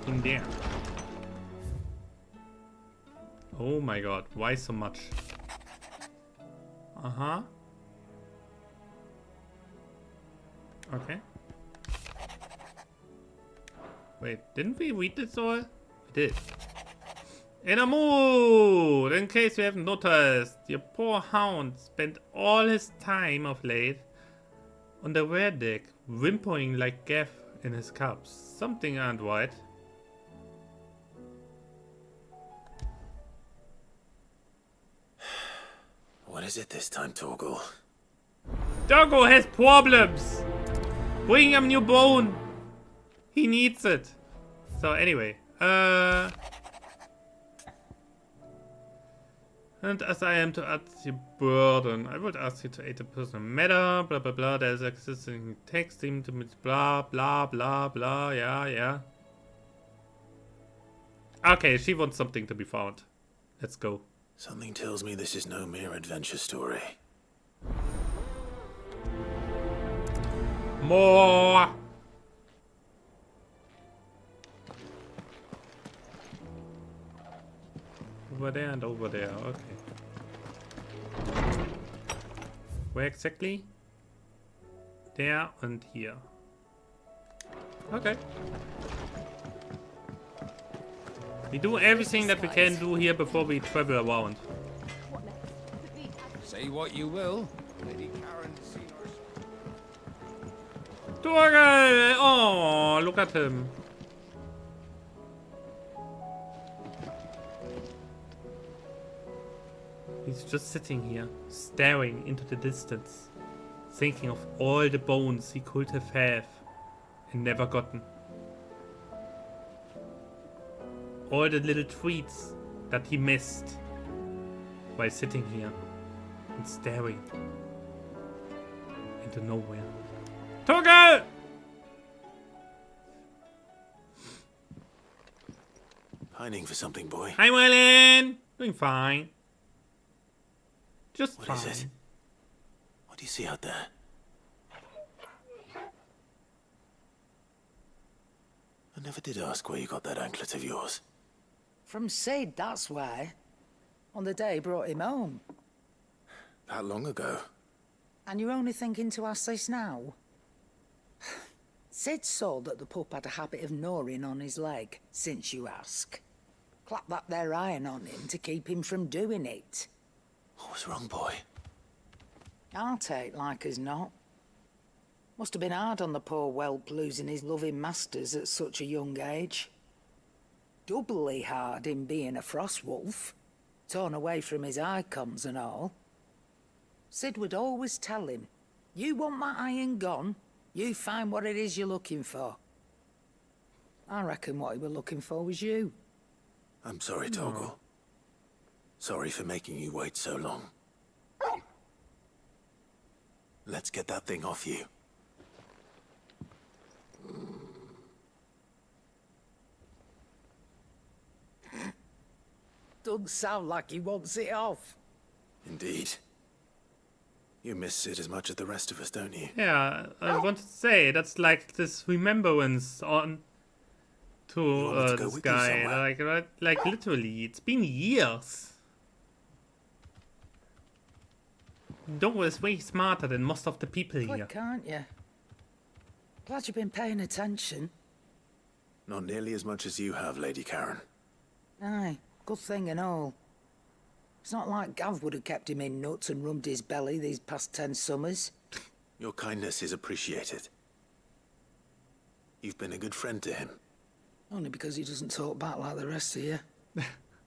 In there. Oh my god, why so much? Uh-huh. Okay. Wait, didn't we read this all? We did. In a mood! In case you haven't noticed, your poor hound spent all his time of late on the rear deck, whimpering like Gaff in his cups. Something ain't right. What is it this time, Torgal? Doggo has problems! Bring him new bone! He needs it. So anyway, and as I am to add the burden, I would ask you to aid a personal matter, blah blah blah, there is existing text, to blah blah blah blah, yeah. Okay, she wants something to be found. Let's go. Something tells me this is no mere adventure story. More! Over there and over there, okay. Where exactly? There and here. Okay. We do everything that we can do here before we travel around. Say what you will. Lady Karen's seen our... Torgal! Oh, look at him. He's just sitting here, staring into the distance, thinking of all the bones he could have had and never gotten. All the little treats that he missed while sitting here and staring into nowhere. Torgal! Pining for something, boy. Hi, Wellen! Doing fine. Just What fine. is it? What do you see out there? I never did ask where you got that anklet of yours. From Sid, that's why. On the day he brought him home. That long ago? And you're only thinking to ask this now? Sid saw that the pup had a habit of gnawing on his leg, since you ask. Clap that there iron on him to keep him from doing it. What was wrong, boy? I'll take like as not. Must have been hard on the poor whelp losing his loving masters at such a young age. Doubly hard in being a frost wolf, torn away from his icons and all. Sid would always tell him, you want that iron gone, you find what it is you're looking for. I reckon what he was looking for was you. I'm sorry, Torgal. Sorry for making you wait so long. Let's get that thing off you. Doesn't sound like he wants it off. Indeed. You miss Sid as much as the rest of us, don't you? Yeah, I wanted to say, that's like this remembrance on to this guy. Like literally, it's been years. Doggo is way smarter than most of the people here. Quick, can't you? Glad you've been paying attention. Not nearly as much as you have, Lady Karen. Aye, good thing and all. It's not like Gav would have kept him in nuts and rubbed his belly these past 10 summers. Your kindness is appreciated. You've been a good friend to him. Only because he doesn't talk back like the rest of you.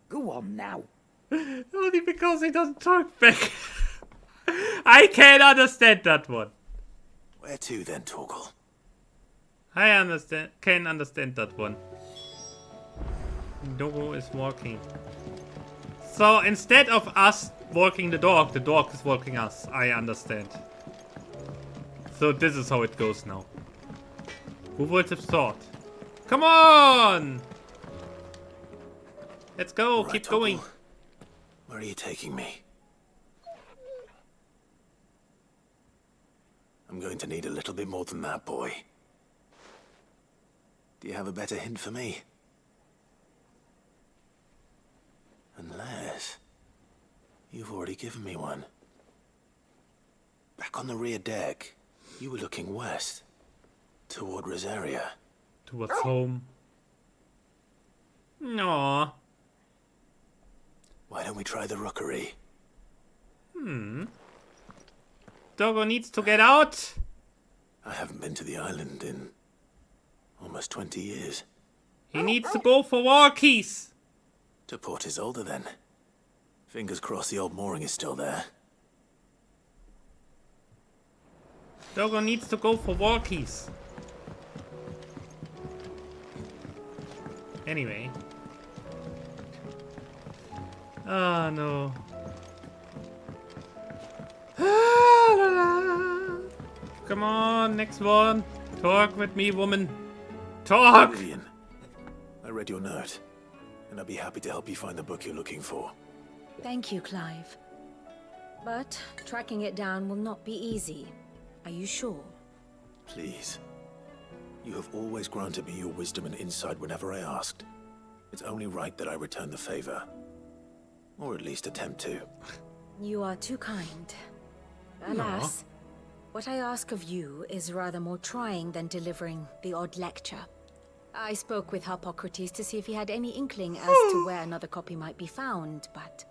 Go on now. Only because he doesn't talk back. I can't understand that one. Where to then, Torgal? I can understand that one. Doggo is walking. So instead of us walking the dog is walking us. I understand. So this is how it goes now. Who would have thought? Come on! Let's go, Right, keep Torgal. going. Where are you taking me? I'm going to need a little bit more than that, boy. Do you have a better hint for me? Unless... you've already given me one. Back on the rear deck, you were looking west. Toward Rosaria. Towards home. No. Why don't we try the rookery? Doggo needs to get out. I haven't been to the island in almost 20 years. He needs to go for walkies. To Port Isolde, then. Fingers crossed the old mooring is still there. Doggo needs to go for walkies. Anyway. Ah, no. Come on, next one. Talk with me, woman. Talk! Lillian, I read your note, and I'd be happy to help you find the book you're looking for. Thank you, Clive. But tracking it down will not be easy. Are you sure? Please. You have always granted me your wisdom and insight whenever I asked. It's only right that I return the favor. Or at least attempt to. You are too kind. Alas, what I ask of you is rather more trying than delivering the odd lecture. I spoke with Harpocrates to see if he had any inkling as to where another copy might be found, but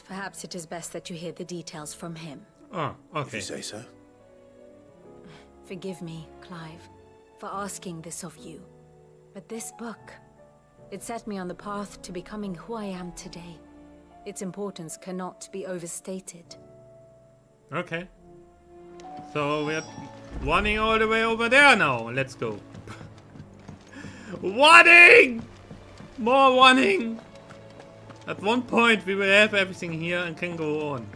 perhaps it is best that you hear the details from him. Oh, okay. If you say so. Forgive me, Clive, for asking this of you. But this book, it set me on the path to becoming who I am today. Its importance cannot be overstated. Okay. So we're running all the way over there now. Let's go. Running! More running! At one point we will have everything here and can go on.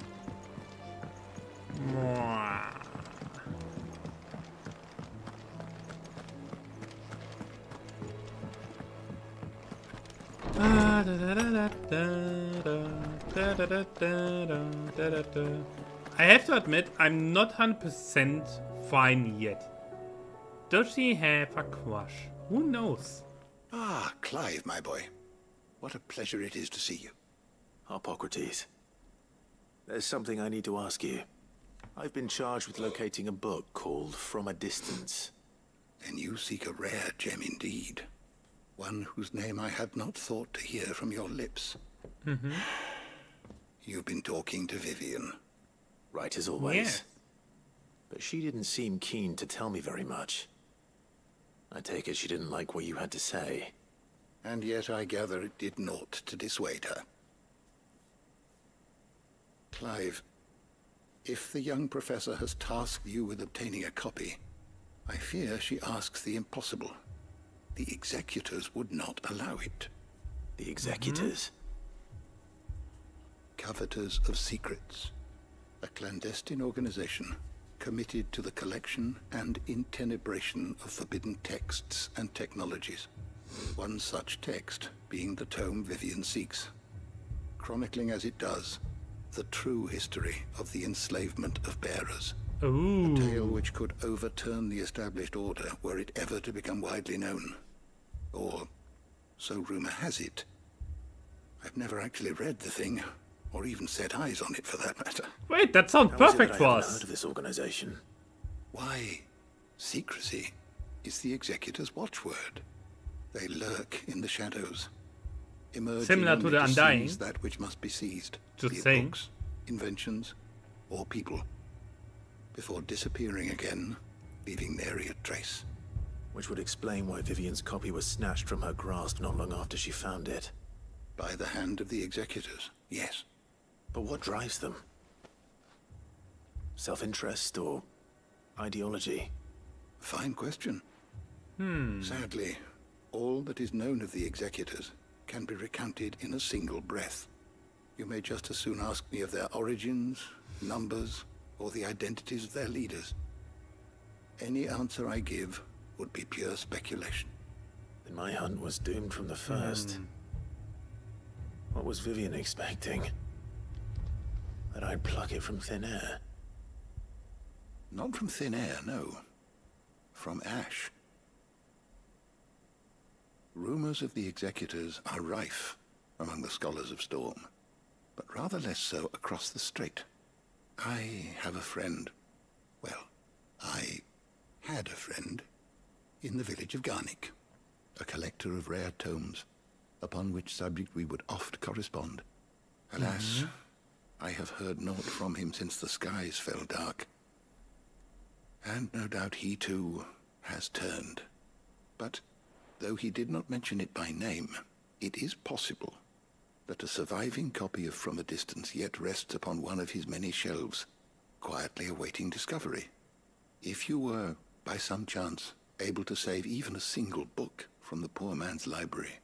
I have to admit, I'm not 100% fine yet. Does she have a crush? Who knows? Ah, Clive, my boy. What a pleasure it is to see you. Harpocrates. There's something I need to ask you. I've been charged with locating a book called From a Distance. Then you seek a rare gem indeed. One whose name I had not thought to hear from your lips. You've been talking to Vivian. Right as always. Yes. But she didn't seem keen to tell me very much. I take it she didn't like what you had to say. And yet I gather it did naught to dissuade her. Clive, If the young professor has tasked you with obtaining a copy, I fear she asks the impossible. The executors would not allow it. The executors? Coveters of secrets. A clandestine organization committed to the collection and intenebration of forbidden texts and technologies. One such text being the tome Vivian seeks, chronicling as it does the true history of the enslavement of bearers. Ooh. A tale which could overturn the established order were it ever to become widely known. Or, so rumor has it. I've never actually read the thing, or even set eyes on it for that matter. Wait, that sounds perfect for I haven't us. heard of this organization? Why, secrecy is the executor's watchword. They lurk in the shadows, emerging Similar to only the Undying. seize that which must be seized, Just be it saying. books, inventions, or people, before disappearing again, leaving nary a trace. Which would explain why Vivian's copy was snatched from her grasp not long after she found it. By the hand of the executors, yes. But what drives them? Self-interest or ideology? Fine question. Sadly, all that is known of the executors can be recounted in a single breath. You may just as soon ask me of their origins, numbers, or the identities of their leaders. Any answer I give would be pure speculation. Then my hunt was doomed from the first. What was Vivian expecting? That I'd pluck it from thin air? Not from thin air, no. From ash. Rumors of the executors are rife among the scholars of Storm, but rather less so across the strait. I have a friend. Well, I had a friend in the village of Garnick, a collector of rare tomes, upon which subject we would oft correspond. Alas, I have heard naught from him since the skies fell dark. And no doubt he too has turned. But though he did not mention it by name, it is possible that a surviving copy of From a Distance yet rests upon one of his many shelves, quietly awaiting discovery. If you were, by some chance, able to save even a single book from the poor man's library,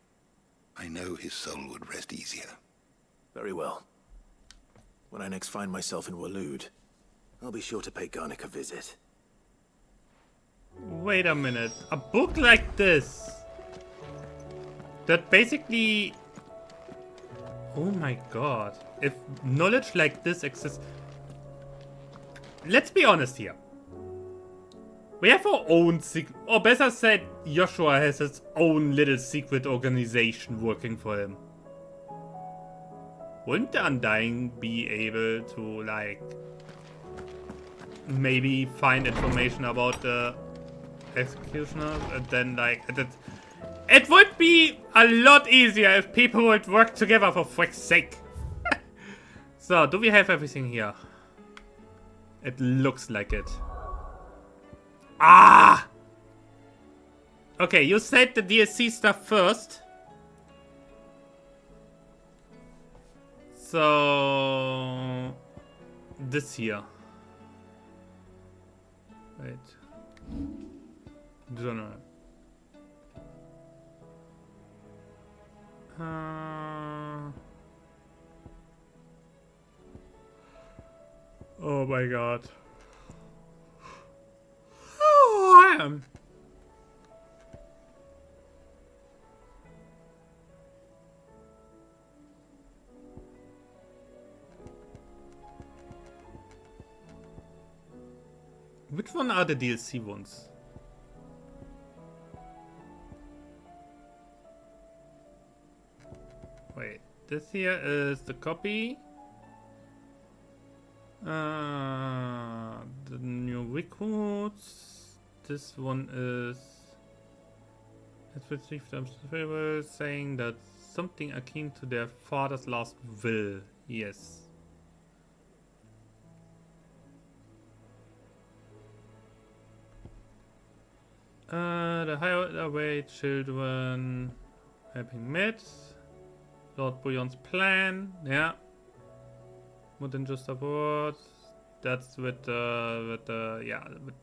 I know his soul would rest easier. Very well. When I next find myself in Waloed, I'll be sure to pay Garnick a visit. Wait a minute. A book like this that basically... Oh my god. If knowledge like this exists... Let's be honest here. We have our own secret... Or better said, Joshua has his own little secret organization working for him. Wouldn't the Undying be able to, like... maybe find information about the executioner? And then, like... It would be a lot easier if people would work together, for frick's sake. So, do we have everything here? It looks like it. Ah! Okay, you said the DLC stuff first. So... this here. Wait. Don't know. Oh my god. Oh, I am. Which one are the DLC ones? Wait, this here is the copy. The new recruits. This one is... It's received a favor saying that something akin to their father's last will. Yes. The higher away children helping met. Lord Bouillon's plan, yeah. More than just a word. That's with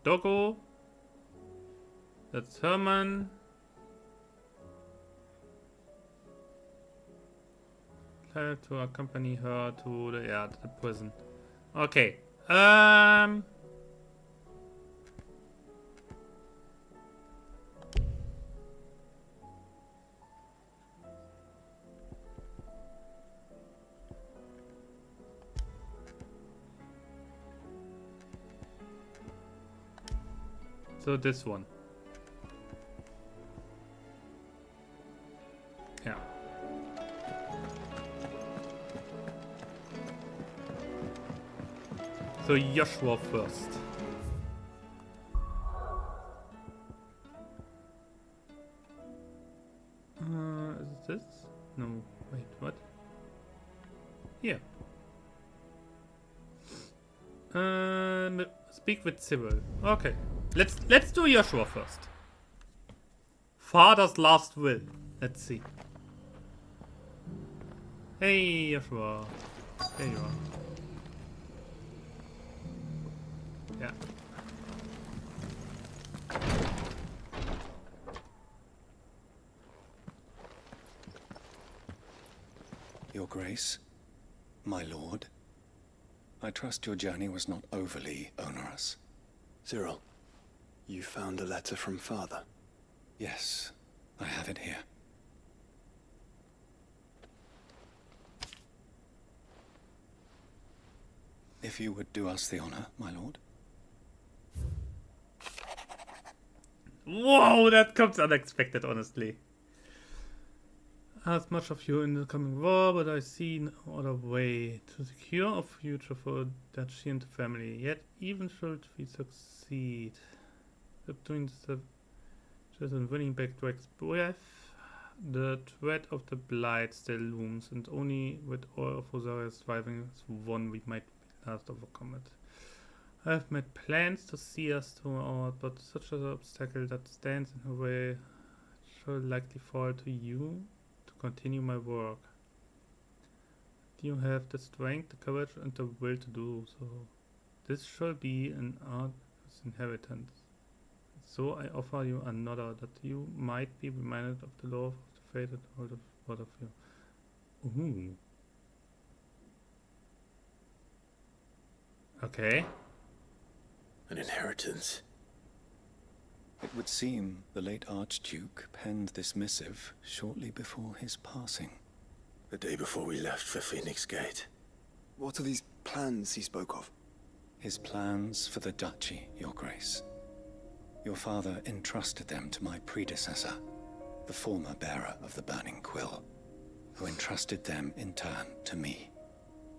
Dogo. That's Herman. Try to accompany her to the prison. Okay. So this one. Yeah. So Joshua first. Is it this? No, wait, what? Here. Speak with Cyril. Okay. Let's do Joshua first. Father's last will. Let's see. Hey Joshua. There you are. Yeah. Your Grace, my lord, I trust your journey was not overly onerous. Cyril, you found a letter from Father? Yes, I have it here. If you would do us the honor, my lord. Whoa, that comes unexpected, honestly. As much of you in the coming war, but I see no other way to secure a future for Duchy and the family. Yet, even should we succeed, between the and winning back Drake's breath, the threat of the Blight still looms, and only with all of Rosaria surviving as one we might be last overcome it. I have made plans to see us through out, but such an obstacle that stands in the way shall likely fall to you to continue my work. Do you have the strength, the courage, and the will to do so? This shall be an art's inheritance. So I offer you another, that you might be reminded of the law of the fate and hold of both of you. Ooh. Okay. An inheritance. It would seem the late Archduke penned this missive shortly before his passing. The day before we left for Phoenix Gate. What are these plans he spoke of? His plans for the Duchy, Your Grace. Your father entrusted them to my predecessor, the former bearer of the Burning Quill, who entrusted them in turn to me.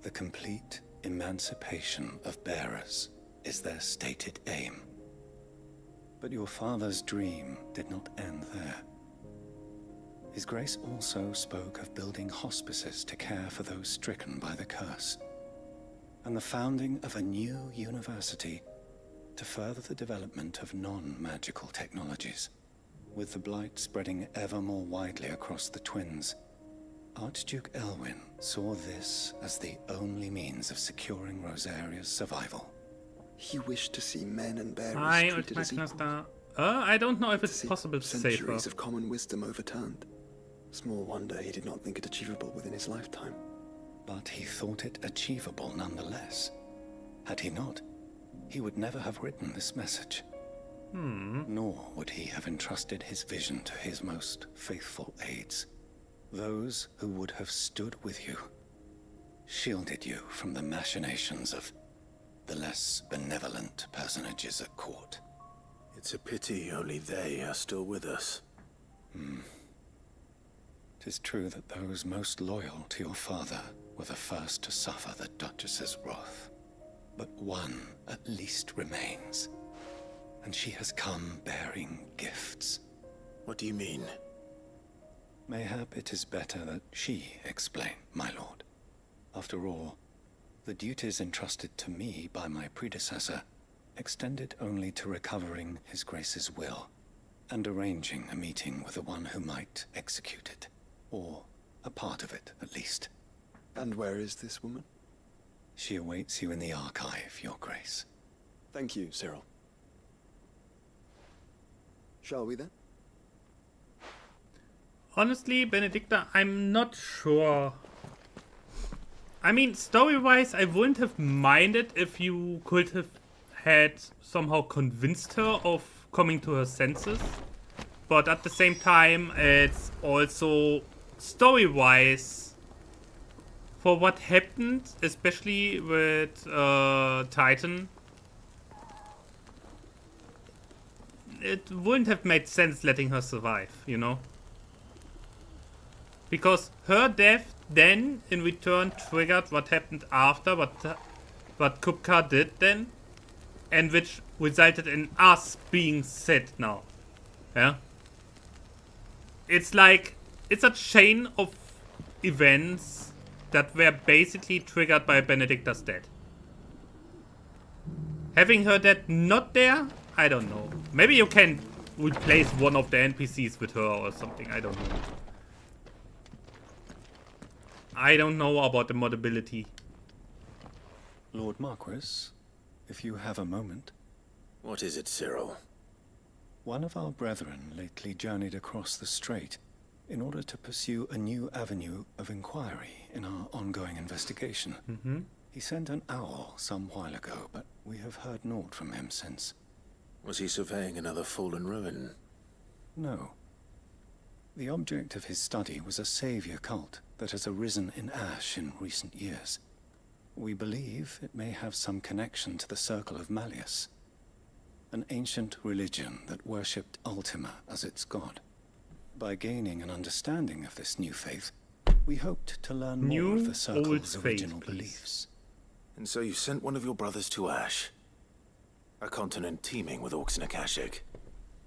The complete emancipation of bearers is their stated aim. But your father's dream did not end there. His Grace also spoke of building hospices to care for those stricken by the curse, and the founding of a new university to further the development of non-magical technologies. With the Blight spreading ever more widely across the Twins, Archduke Elwyn saw this as the only means of securing Rosaria's survival. He wished to see men and bearers Hi, treated as equals. I don't know if it's possible to save her. Centuries of common wisdom overturned. Small wonder he did not think it achievable within his lifetime. But he thought it achievable nonetheless. Had he not, he would never have written this message. Nor would he have entrusted his vision to his most faithful aides. Those who would have stood with you, shielded you from the machinations of the less benevolent personages at court. It's a pity only they are still with us. 'Tis true that those most loyal to your father were the first to suffer the Duchess's wrath. But one at least remains, and she has come bearing gifts. What do you mean? Mayhap it is better that she explain, my lord. After all, the duties entrusted to me by my predecessor extended only to recovering His Grace's will and arranging a meeting with the one who might execute it, or a part of it at least. And where is this woman? She awaits you in the archive, Your Grace. Thank you, Cyril. Shall we then? Honestly, Benedicta, I'm not sure. I mean, story-wise, I wouldn't have minded if you could have had somehow convinced her of coming to her senses. But at the same time, it's also story-wise, for what happened, especially with Titan, it wouldn't have made sense letting her survive, you know? Because her death then, in return, triggered what happened after, what Kupka did then, and which resulted in us being set now. Yeah? It's like, it's a chain of events that were basically triggered by Benedicta's death. Having her death not there, I don't know. Maybe you can replace one of the NPCs with her or something, I don't know. I don't know about the modability. Lord Marquis, if you have a moment. What is it, Cyril? One of our brethren lately journeyed across the strait in order to pursue a new avenue of inquiry in our ongoing investigation. He sent an owl some while ago, but we have heard naught from him since. Was he surveying another fallen ruin? No. The object of his study was a savior cult that has arisen in Ash in recent years. We believe it may have some connection to the Circle of Malleus, an ancient religion that worshipped Ultima as its god. By gaining an understanding of this new faith, we hoped to learn more of the Circle's original beliefs. And so you sent one of your brothers to Ash, a continent teeming with orcs and Akashic.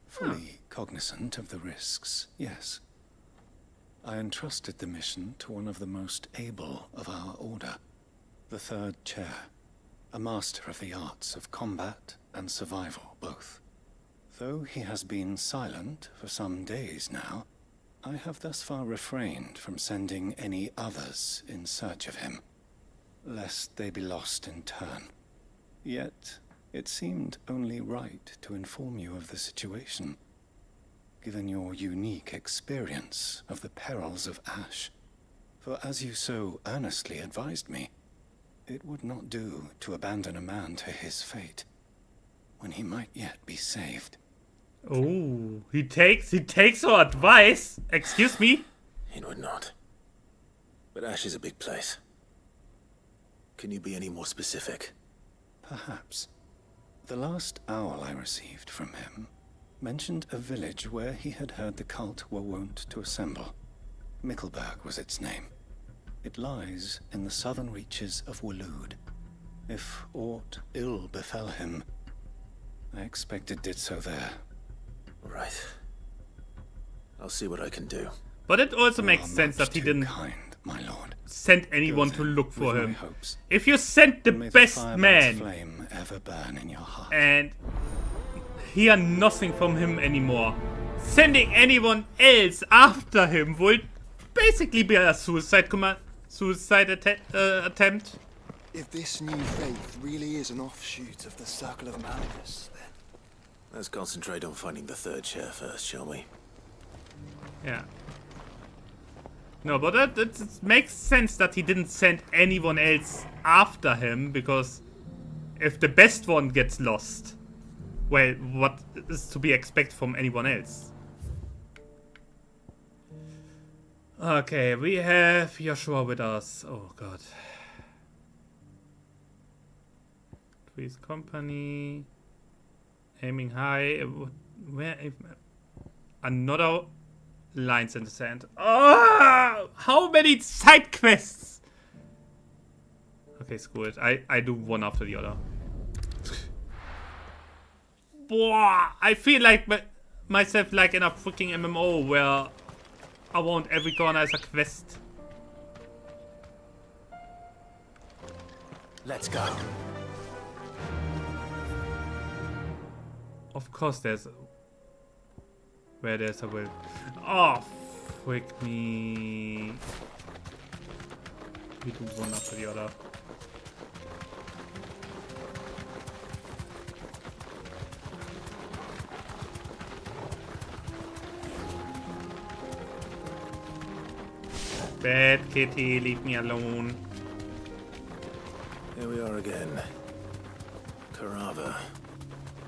Fully cognizant of the risks, yes. I entrusted the mission to one of the most able of our order, the Third Chair, a master of the arts of combat and survival both. Though he has been silent for some days now, I have thus far refrained from sending any others in search of him, lest they be lost in turn. Yet, it seemed only right to inform you of the situation, given your unique experience of the perils of Ash. For as you so earnestly advised me, it would not do to abandon a man to his fate, when he might yet be saved. Oh, he takes our advice. Excuse me? It would not. But Ash is a big place. Can you be any more specific? Perhaps. The last owl I received from him mentioned a village where he had heard the cult were wont to assemble. Mickleburg was its name. It lies in the southern reaches of Waloed. If aught ill befell him, I expect it did so there. Right. I'll see what I can do. But it also makes sense that he didn't send anyone to look for him. If you sent the best man flame ever burn in your heart. and hear nothing from him anymore, sending anyone else after him would basically be a suicide attempt. If this new faith really is an offshoot of the Circle of Malleus, then... Let's concentrate on finding the Third Chair first, shall we? Yeah. No, but it makes sense that he didn't send anyone else after him, because if the best one gets lost, well, what is to be expected from anyone else? Okay, we have Joshua with us. Oh god. Three's company. Aiming high. Where? Another lines in the sand. Oh! How many side quests? Okay, screw it. I do one after the other. Boah! I feel like myself like in a freaking MMO where I want every corner as a quest. Let's go. Of course there's... Where there's a will. Oh, frick me. We do one after the other. Bad kitty, leave me alone. Here we are again. Carava.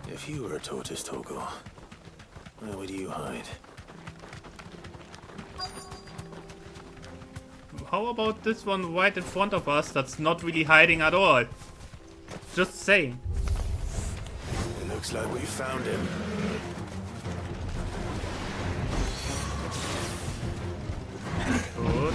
If you were a tortoise, Togo, where would you hide? How about this one right in front of us that's not really hiding at all? Just saying. It looks like we found him. Good.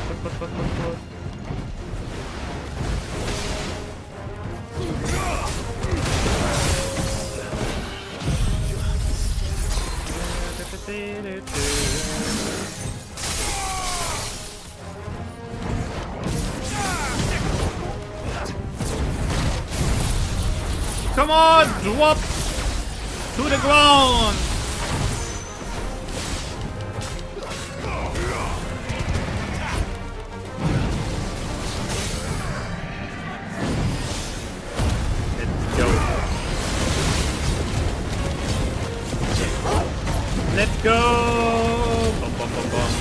Come on, drop to the ground. Let's go! Bum, bum, bum, bum.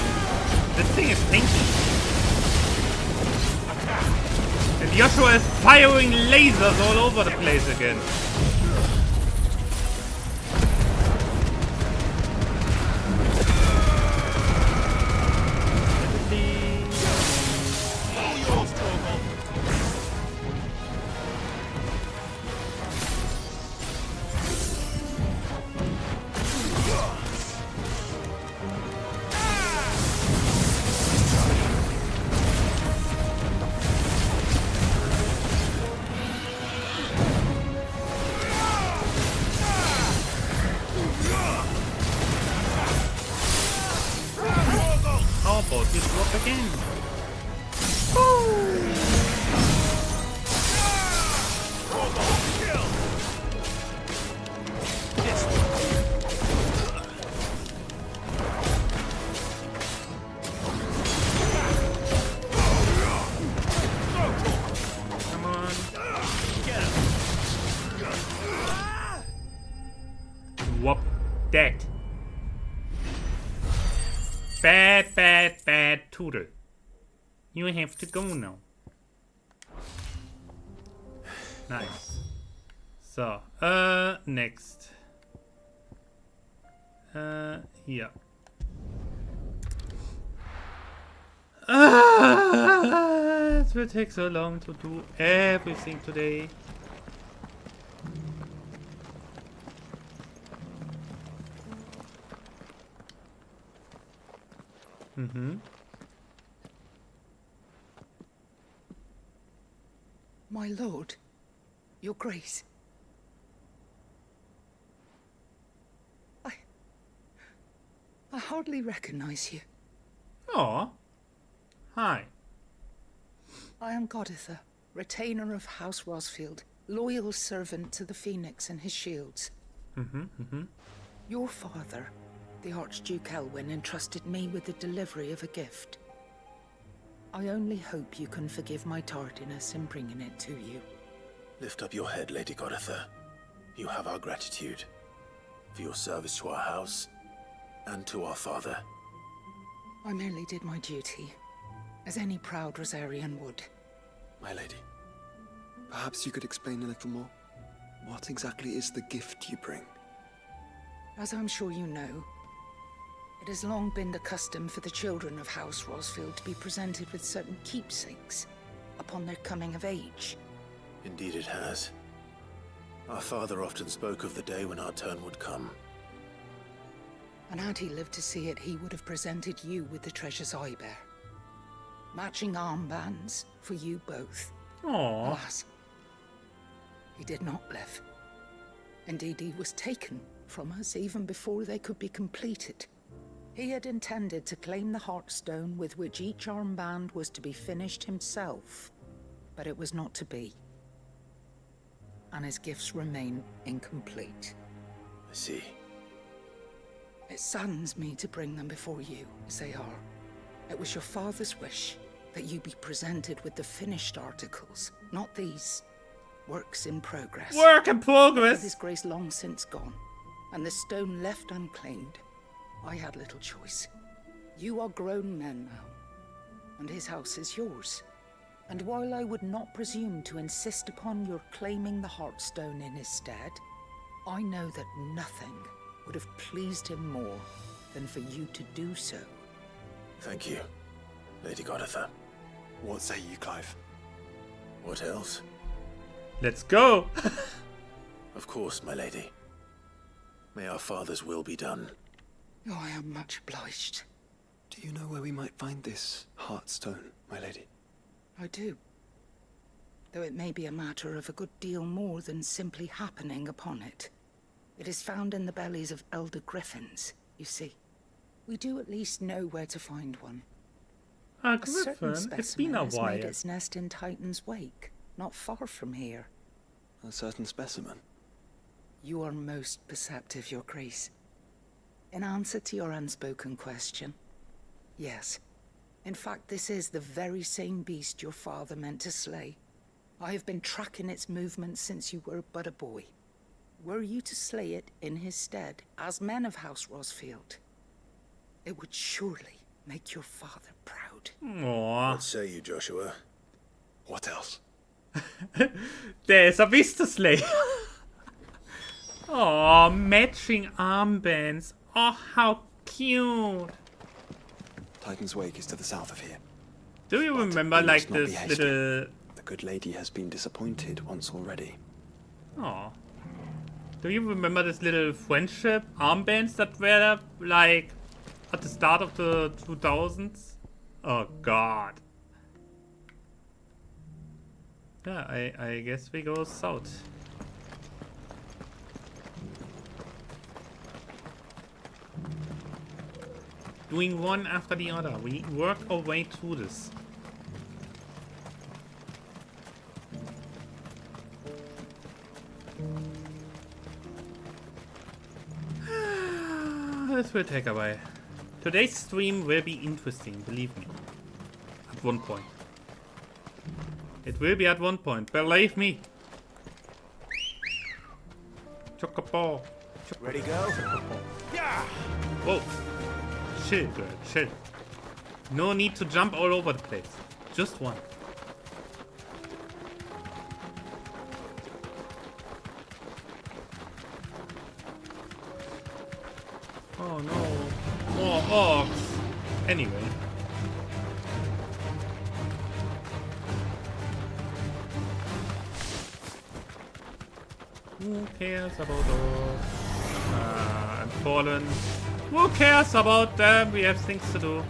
This thing is tanky. And Joshua is firing lasers all over the place again. Just drop again. Come on. Whoop that. Bad Toodle. You have to go now. Nice. So, next. Here. It will take so long to do everything today. My lord, your grace. I hardly recognize you. Oh, hi. I am Goditha, retainer of House Rosfield, loyal servant to the Phoenix and his shields. Your father, the Archduke Elwyn, entrusted me with the delivery of a gift. I only hope you can forgive my tardiness in bringing it to you. Lift up your head, Lady Goditha. You have our gratitude for your service to our house and to our father. I merely did my duty, as any proud Rosarian would. My lady, perhaps you could explain a little more? What exactly is the gift you bring? As I'm sure you know, it has long been the custom for the children of House Rosfield to be presented with certain keepsakes upon their coming of age. Indeed it has. Our father often spoke of the day when our turn would come. And had he lived to see it, he would have presented you with the treasures I bear. Matching armbands for you both. Aww. Alas, he did not live. Indeed, he was taken from us even before they could be completed. He had intended to claim the Heartstone with which each armband was to be finished himself, but it was not to be. And his gifts remain incomplete. I see. It saddens me to bring them before you, as they are. It was your father's wish that you be presented with the finished articles, not these works in progress. Work in progress! With his grace long since gone, and the stone left unclaimed, I had little choice. You are grown men now, and his house is yours. And while I would not presume to insist upon your claiming the Heartstone in his stead, I know that nothing would have pleased him more than for you to do so. Thank you, Lady Goditha. What say you, Clive? What else? Let's go! Of course, my lady. May our father's will be done. Oh, I am much obliged. Do you know where we might find this Heartstone, my lady? I do. Though it may be a matter of a good deal more than simply happening upon it. It is found in the bellies of elder griffins, you see. We do at least know where to find one. A A certain griffin? It's been specimen a has while. made its nest in Titan's Wake, not far from here. A certain specimen? You are most perceptive, Your Grace. In answer to your unspoken question, yes. In fact, this is the very same beast your father meant to slay. I have been tracking its movements since you were but a boy. Were you to slay it in his stead, as men of House Rosfield, it would surely make your father proud. Aww. What say you, Joshua? What else? There's a beast to slay. Oh, matching armbands. Oh, how cute. Titan's Wake is to the south of here. Do you remember we like must not be this hasty. little... The good lady has been disappointed once already. Oh. Do you remember this little friendship armbands that were like at the start of the 2000s? Oh god. Yeah, I guess we go south. Doing one after the other. We work our way through this. This will take a while. Today's stream will be interesting, believe me. At one point. It will be at one point, believe me. Chocobo. Ready, go? Yeah. Whoa. Chill, girl, chill. No need to jump all over the place. Just one. Oh no. More orcs. Anyway. Who cares about orcs? And fallen. Who cares about them? We have things to do.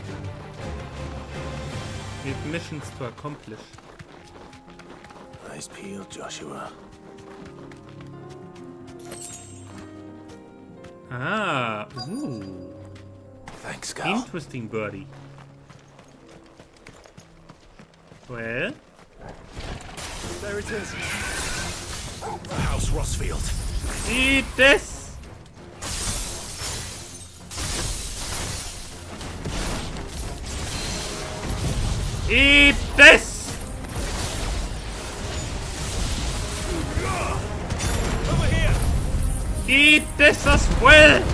We have missions to accomplish. Eyes peeled, Joshua. Ah, ooh. Thanks, Gal. Interesting, birdie. Well? There it is. House Rosfield. Eat this! Eat this! Over here. Eat this as well!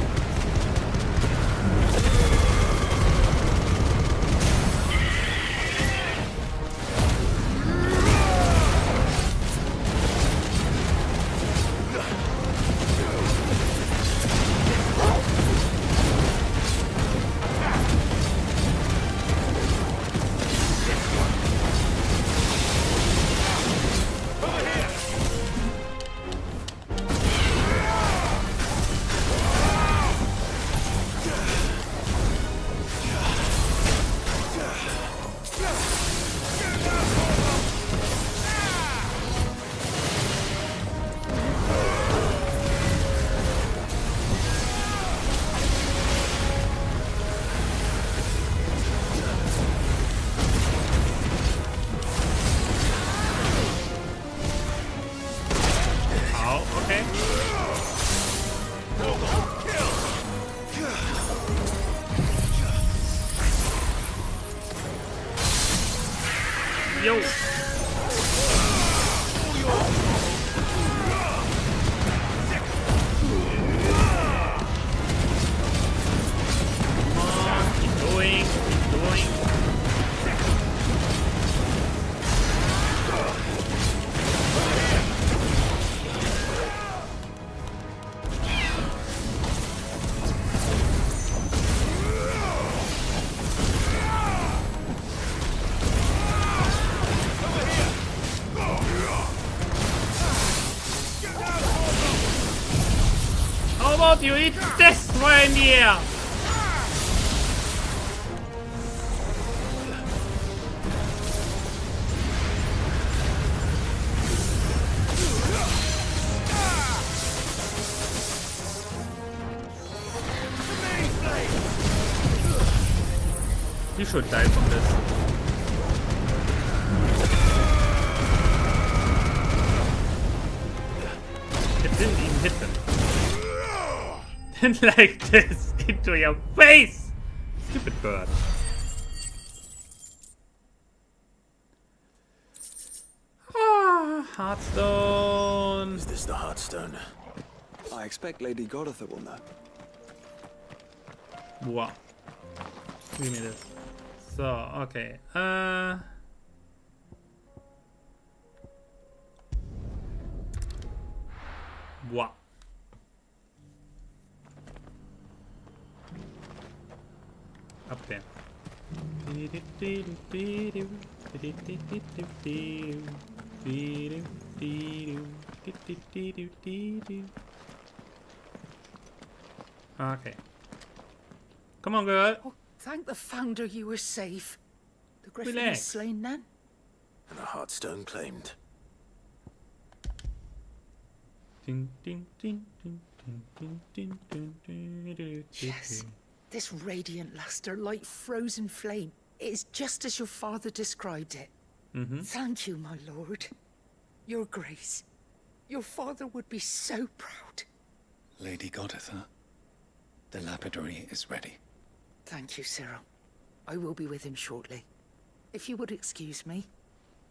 Yo! Keep going, keep going. about you? Eat this right in the air! You should die from this. It didn't even hit them. And like this into your face! Stupid bird. Ah, Heartstone. Is this the Heartstone? I expect Lady Goditha will know. Wow. Give me this. So, okay. Wow. Up there. Okay. Come on, girl. Oh, thank the Founder you were safe. The Griffin Relax. is slain then? And the Heartstone claimed. Ding, ding, ding, ding, ding, ding, ding, ding, Yes. This radiant luster, like frozen flame, it is just as your father described it. Thank you, my lord. Your Grace. Your father would be so proud. Lady Goditha, the lapidary is ready. Thank you, Cyril. I will be with him shortly. If you would excuse me,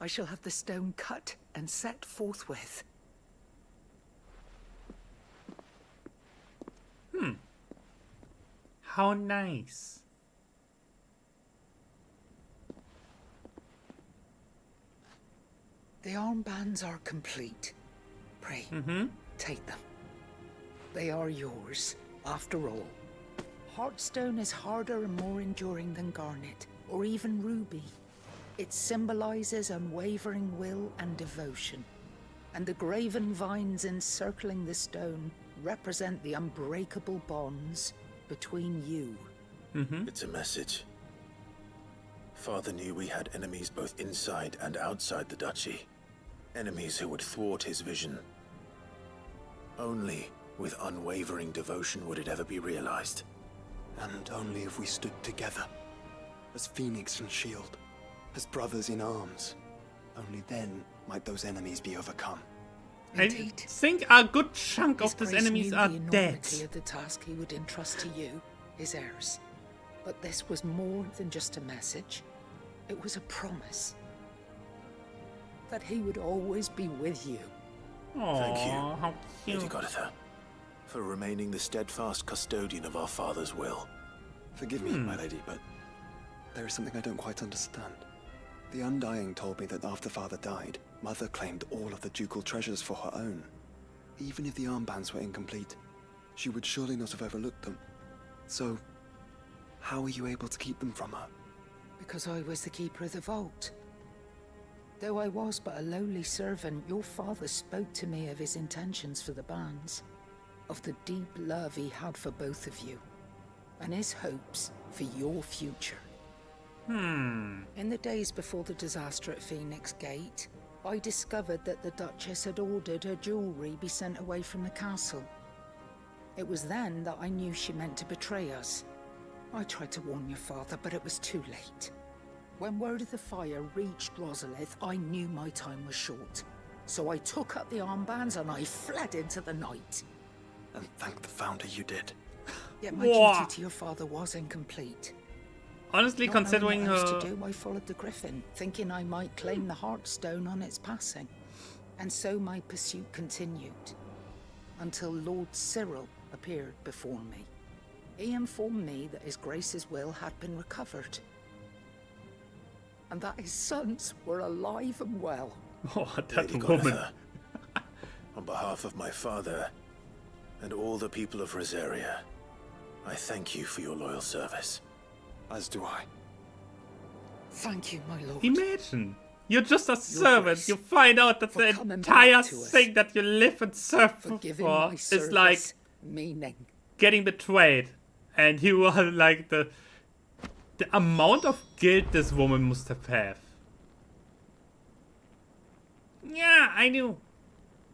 I shall have the stone cut and set forthwith. How nice. The armbands are complete. Pray, take them. They are yours, after all. Heartstone is harder and more enduring than garnet, or even ruby. It symbolizes unwavering will and devotion. And the graven vines encircling the stone represent the unbreakable bonds between you. It's a message. Father knew we had enemies both inside and outside the duchy. Enemies who would thwart his vision. Only with unwavering devotion would it ever be realized. And only if we stood together, as Phoenix and Shield, as brothers in arms. Only then might those enemies be overcome. I think a good chunk of these enemies are the dead. enormity of the task he would entrust to you, his heirs. But this was more than just a message. It was a promise. That he would always be with you. Thank you, How cute. Lady Goditha, for remaining the steadfast custodian of our father's will. Forgive me, my lady, but there is something I don't quite understand. The Undying told me that after Father died, Mother claimed all of the ducal treasures for her own. Even if the armbands were incomplete, she would surely not have overlooked them. So, how were you able to keep them from her? Because I was the keeper of the vault. Though I was but a lowly servant, your father spoke to me of his intentions for the bands, of the deep love he had for both of you, and his hopes for your future. In the days before the disaster at Phoenix Gate, I discovered that the Duchess had ordered her jewelry be sent away from the castle. It was then that I knew she meant to betray us. I tried to warn your father, but it was too late. When word of the fire reached Rosalith, I knew my time was short. So I took up the armbands and I fled into the night. And thank the Founder you did. Yet my duty to your father was incomplete. Honestly, Not considering knowing what else her... to do, I followed the Griffin, thinking I might claim the Heartstone on its passing. And so my pursuit continued, until Lord Cyril appeared before me. He informed me that His Grace's will had been recovered, and that his sons were alive and well. Oh, that Lady woman. Goditha, on behalf of my father and all the people of Rosaria, I thank you for your loyal service. As do I. Thank you, my lord. Imagine. You're just a servant. You find out that the coming entire back to us. thing that you live and serve For giving for my is like service Meaning? Getting betrayed. And you are like the amount of guilt this woman must have. Yeah, I knew.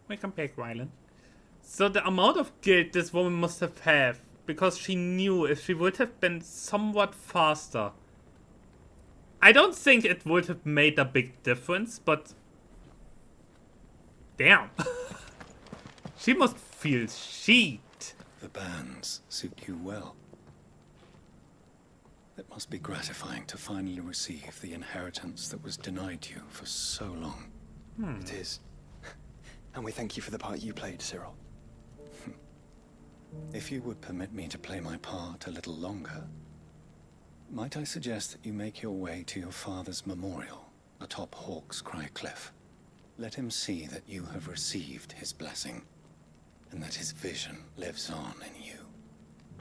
Welcome back, Rylan. So the amount of guilt this woman must have because she knew if she would have been somewhat faster, I don't think it would have made a big difference, but damn. She must feel shit. The bands suit you well. It must be gratifying to finally receive the inheritance that was denied you for so long. It is. And we thank you for the part you played, Cyril. If you would permit me to play my part a little longer, might I suggest that you make your way to your father's memorial atop Hawk's Cry Cliff? Let him see that you have received his blessing, and that his vision lives on in you.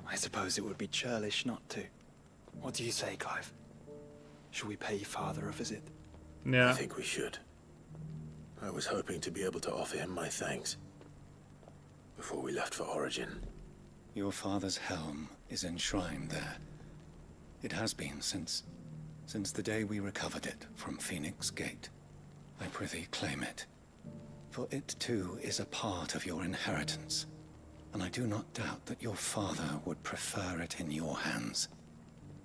I suppose it would be churlish not to. What do you say, Clive? Shall we pay Father a visit? Yeah. I think we should. I was hoping to be able to offer him my thanks before we left for Origin. Your father's helm is enshrined there. It has been since the day we recovered it from Phoenix Gate. I prithee claim it. For it too is a part of your inheritance, and I do not doubt that your father would prefer it in your hands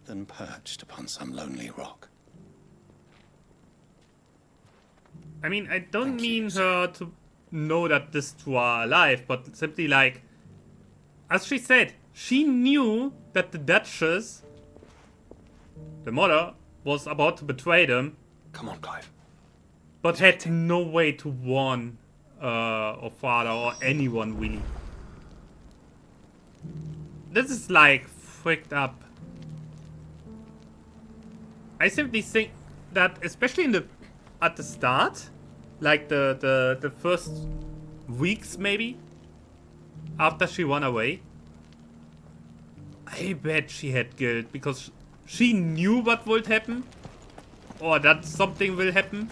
than perched upon some lonely rock. I mean, I don't mean her to know that this two are alive, but simply like, as she said, she knew that the Duchess, the mother, was about to betray them. Come on, Clive. But had no way to warn her father or anyone really. This is like freaked up. I simply think that, especially at the start, like the first weeks maybe, after she went away, I bet she had guilt because she knew what would happen, or that something will happen,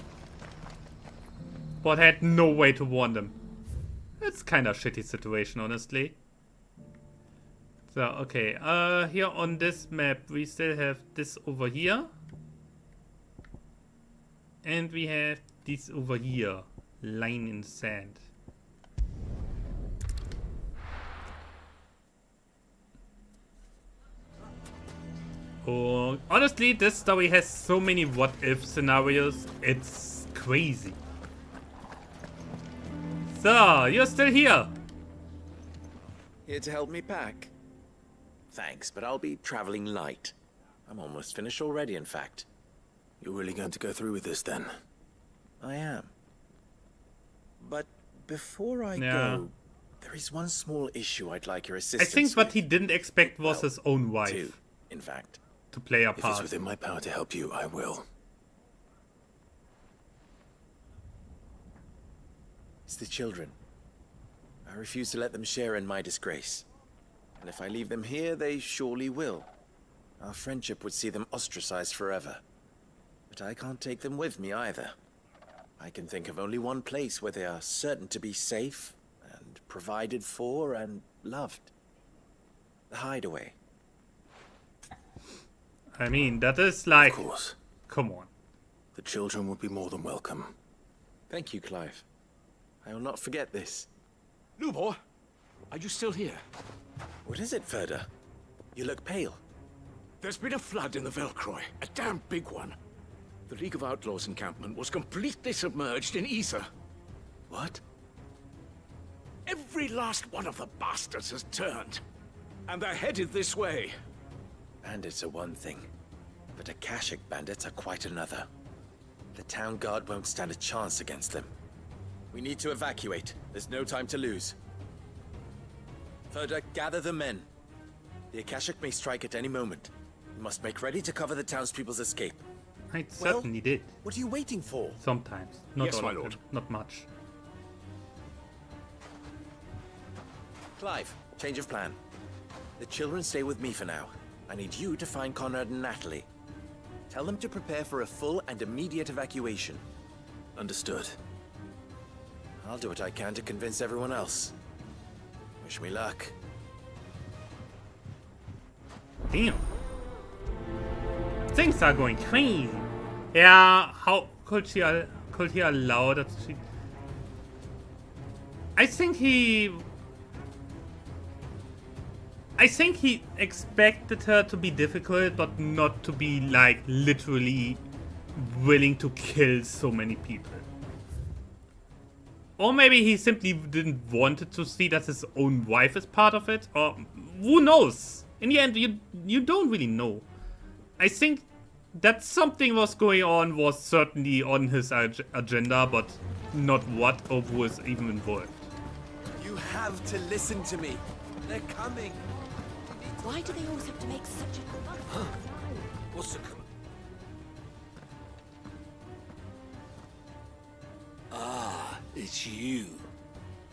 but had no way to warn them. It's kind of a shitty situation, honestly. So, okay, here on this map we still have this over here. And we have this over here, line in sand. Oh, honestly, this story has so many what-if scenarios, it's crazy. So, you're still here. Here to help me pack? Thanks, but I'll be traveling light. I'm almost finished already, in fact. You're really going to go through with this then? I am. But before I Yeah. go, there is one small issue I'd like your assistance I think what with. he didn't expect was his own wife. Two, in fact. To play a If it's part. within my power to help you, I will. It's the children. I refuse to let them share in my disgrace. And if I leave them here, they surely will. Our friendship would see them ostracized forever. But I can't take them with me either. I can think of only one place where they are certain to be safe, and provided for, and loved. The Hideaway. I mean, that is like... Of course. Come on. The children would be more than welcome. Thank you, Clive. I will not forget this. Lubor, are you still here? What is it, Ferda? You look pale. There's been a flood in the Velcroy, a damn big one. The League of Outlaws encampment was completely submerged in ether. What? Every last one of the bastards has turned. And they're headed this way. Bandits are one thing, but Akashic bandits are quite another. The town guard won't stand a chance against them. We need to evacuate. There's no time to lose. Ferda, gather the men. The Akashic may strike at any moment. We must make ready to cover the townspeople's escape. I certainly did. What are you waiting for? Sometimes. Not Yes, all my of lord. them. Not much. Clive, change of plan. The children stay with me for now. I need you to find Conrad and Natalie. Tell them to prepare for a full and immediate evacuation. Understood. I'll do what I can to convince everyone else. Wish me luck. Damn. Things are going crazy. Yeah, how could he allow that she... I think he expected her to be difficult, but not to be, like, literally willing to kill so many people. Or maybe he simply didn't want it to see that his own wife is part of it, or who knows? In the end, you don't really know. I think that something was going on was certainly on his agenda, but not what or who is even involved. You have to listen to me. They're coming. Why do they always have to make such a... What's the... Ah, it's you.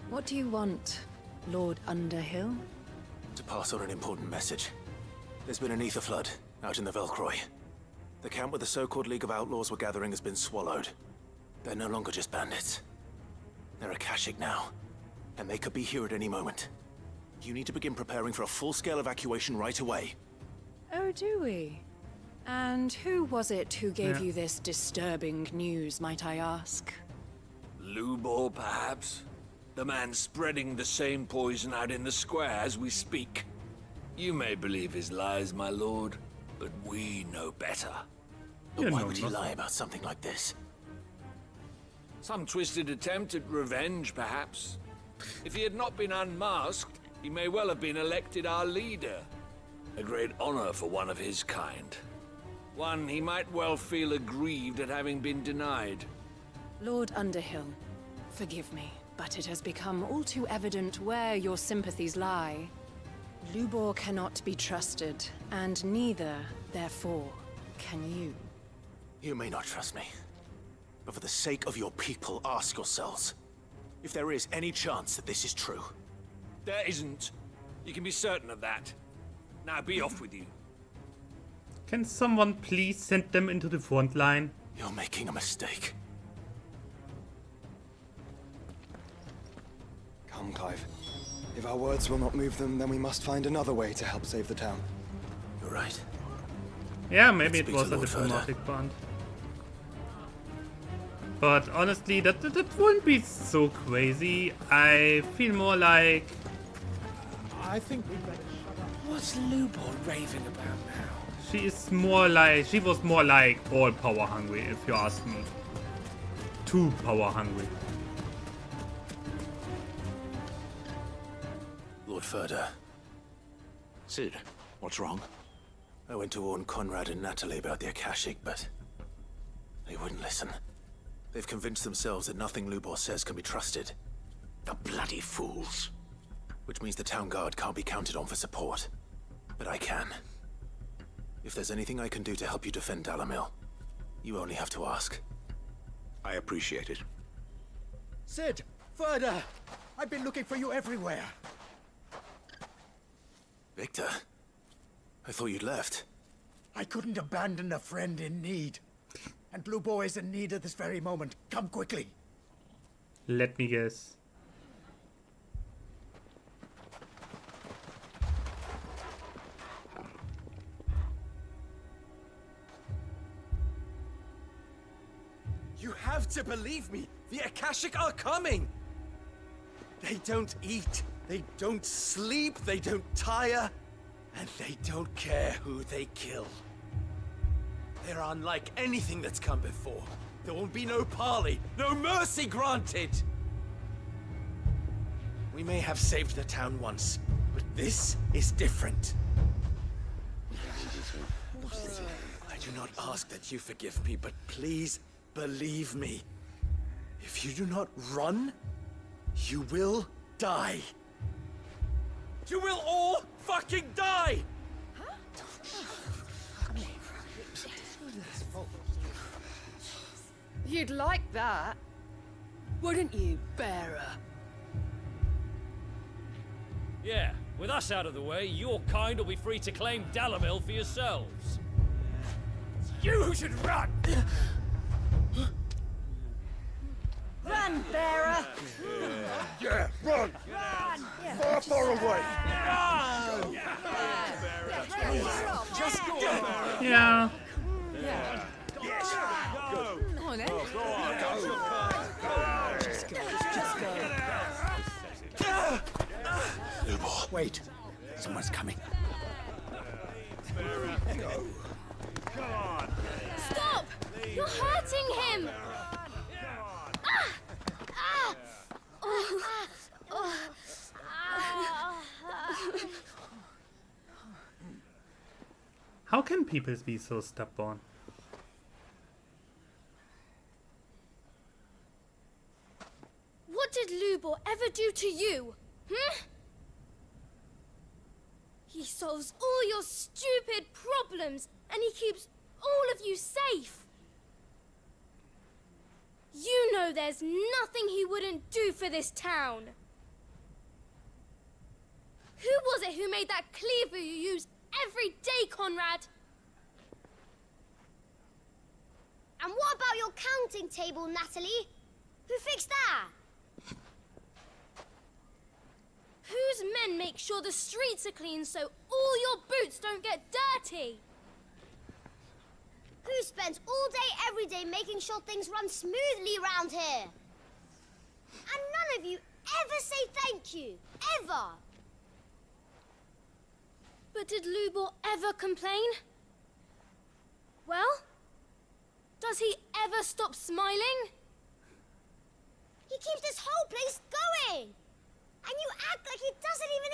What do you want, Lord Underhill? To pass on an important message. There's been an ether flood out in the Velcroy. The camp where the so-called League of Outlaws were gathering has been swallowed. They're no longer just bandits. They're Akashic now, and they could be here at any moment. You need to begin preparing for a full-scale evacuation right away. Oh, do we? And who was it who gave you this disturbing news, might I ask? Lubor, perhaps? The man spreading the same poison out in the square as we speak. You may believe his lies, my lord, but we know better. But why would he lie about something like this? Some twisted attempt at revenge, perhaps. If he had not been unmasked, he may well have been elected our leader. A great honor for one of his kind. One he might well feel aggrieved at having been denied. Lord Underhill, forgive me, but it has become all too evident where your sympathies lie. Lubor cannot be trusted, and neither, therefore, can you. You may not trust me, but for the sake of your people, ask yourselves if there is any chance that this is true. There isn't. You can be certain of that. Now be off with you. Can someone please send them into the front line? You're making a mistake. Come, Clive. If our words will not move them, then we must find another way to help save the town. You're right. Yeah, maybe it was a diplomatic bond. But honestly, that wouldn't be so crazy. I feel more like... I think we better shut up. What's Lubor raving about now? She is more like... She was more like all power hungry, if you ask me. Too power hungry. Lord Furder. Sid, what's wrong? I went to warn Conrad and Natalie about the Akashic, but they wouldn't listen. They've convinced themselves that nothing Lubor says can be trusted. The bloody fools. Which means the town guard can't be counted on for support. But I can. If there's anything I can do to help you defend Dalamil, you only have to ask. I appreciate it. Sid! Further! I've been looking for you everywhere. Victor? I thought you'd left. I couldn't abandon a friend in need. And Lubor is in need at this very moment. Come quickly. Let me guess. You have to believe me! The Akashic are coming! They don't eat, they don't sleep, they don't tire, and they don't care who they kill. They're unlike anything that's come before. There will be no parley, no mercy granted! We may have saved the town once, but this is different. I do not ask that you forgive me, but please believe me. If you do not run, you will die. You will all fucking die! You'd like that, wouldn't you, bearer? Yeah, with us out of the way, your kind will be free to claim Dalamil for yourselves. You should run! Run! Run, bearer! Yeah, run! Far, far away! Just go! Yeah. Yes! Go! Come on, then. Go on, go! Wait. Someone's coming. Stop! You're hurting him! Ah! Ah! Oh. Oh. How can people be so stubborn? What did Lubor ever do to you? Hmm? He solves all your stupid problems, and he keeps all of you safe. You know there's nothing he wouldn't do for this town. Who was it who made that cleaver you use every day, Conrad? And what about your counting table, Natalie? Who fixed that? Whose men make sure the streets are clean so all your boots don't get dirty? Who spends all day, every day making sure things run smoothly around here? And none of you ever say thank you. Ever. But did Lubor ever complain? Well, does he ever stop smiling? He keeps this whole place going. And you act like it doesn't even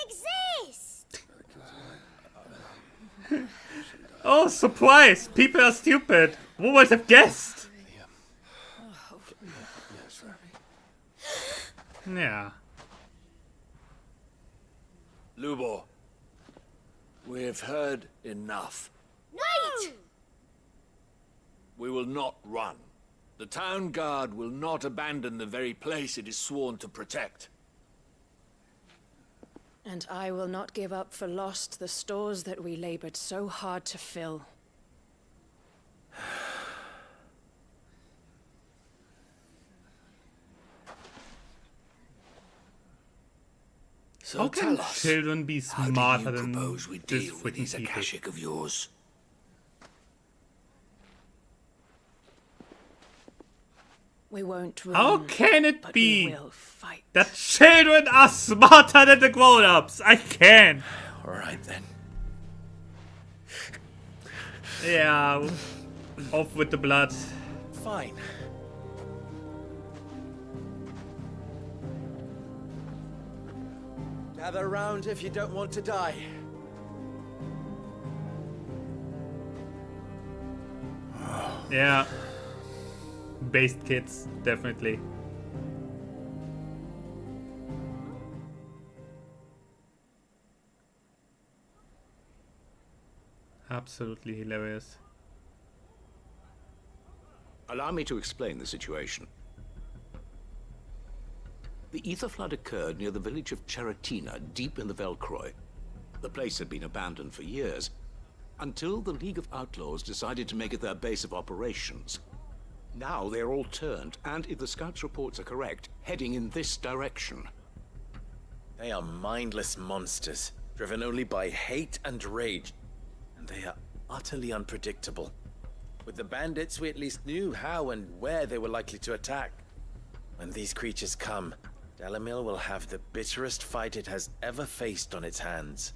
exist. Oh, surprise! People are stupid. Who would have guessed? Yeah. Lubor, we've heard enough. Wait! We will not run. The town guard will not abandon the very place it is sworn to protect. And I will not give up for lost the stores that we labored so hard to fill. So How can tell us, children be how do smarter you than propose we this deal with freaking these people? Akashic of yours? We won't run. How can it but be we will fight. that children are smarter than the grown-ups? I can. All right then. Yeah. Off with the blood. Fine. Gather round if you don't want to die. Yeah. Based kids, definitely. Absolutely hilarious. Allow me to explain the situation. The ether flood occurred near the village of Cheratina, deep in the Velcroy. The place had been abandoned for years, until the League of Outlaws decided to make it their base of operations. Now they're all turned, and if the scouts' reports are correct, heading in this direction. They are mindless monsters, driven only by hate and rage. And they are utterly unpredictable. With the bandits, we at least knew how and where they were likely to attack. When these creatures come, Dalamil will have the bitterest fight it has ever faced on its hands.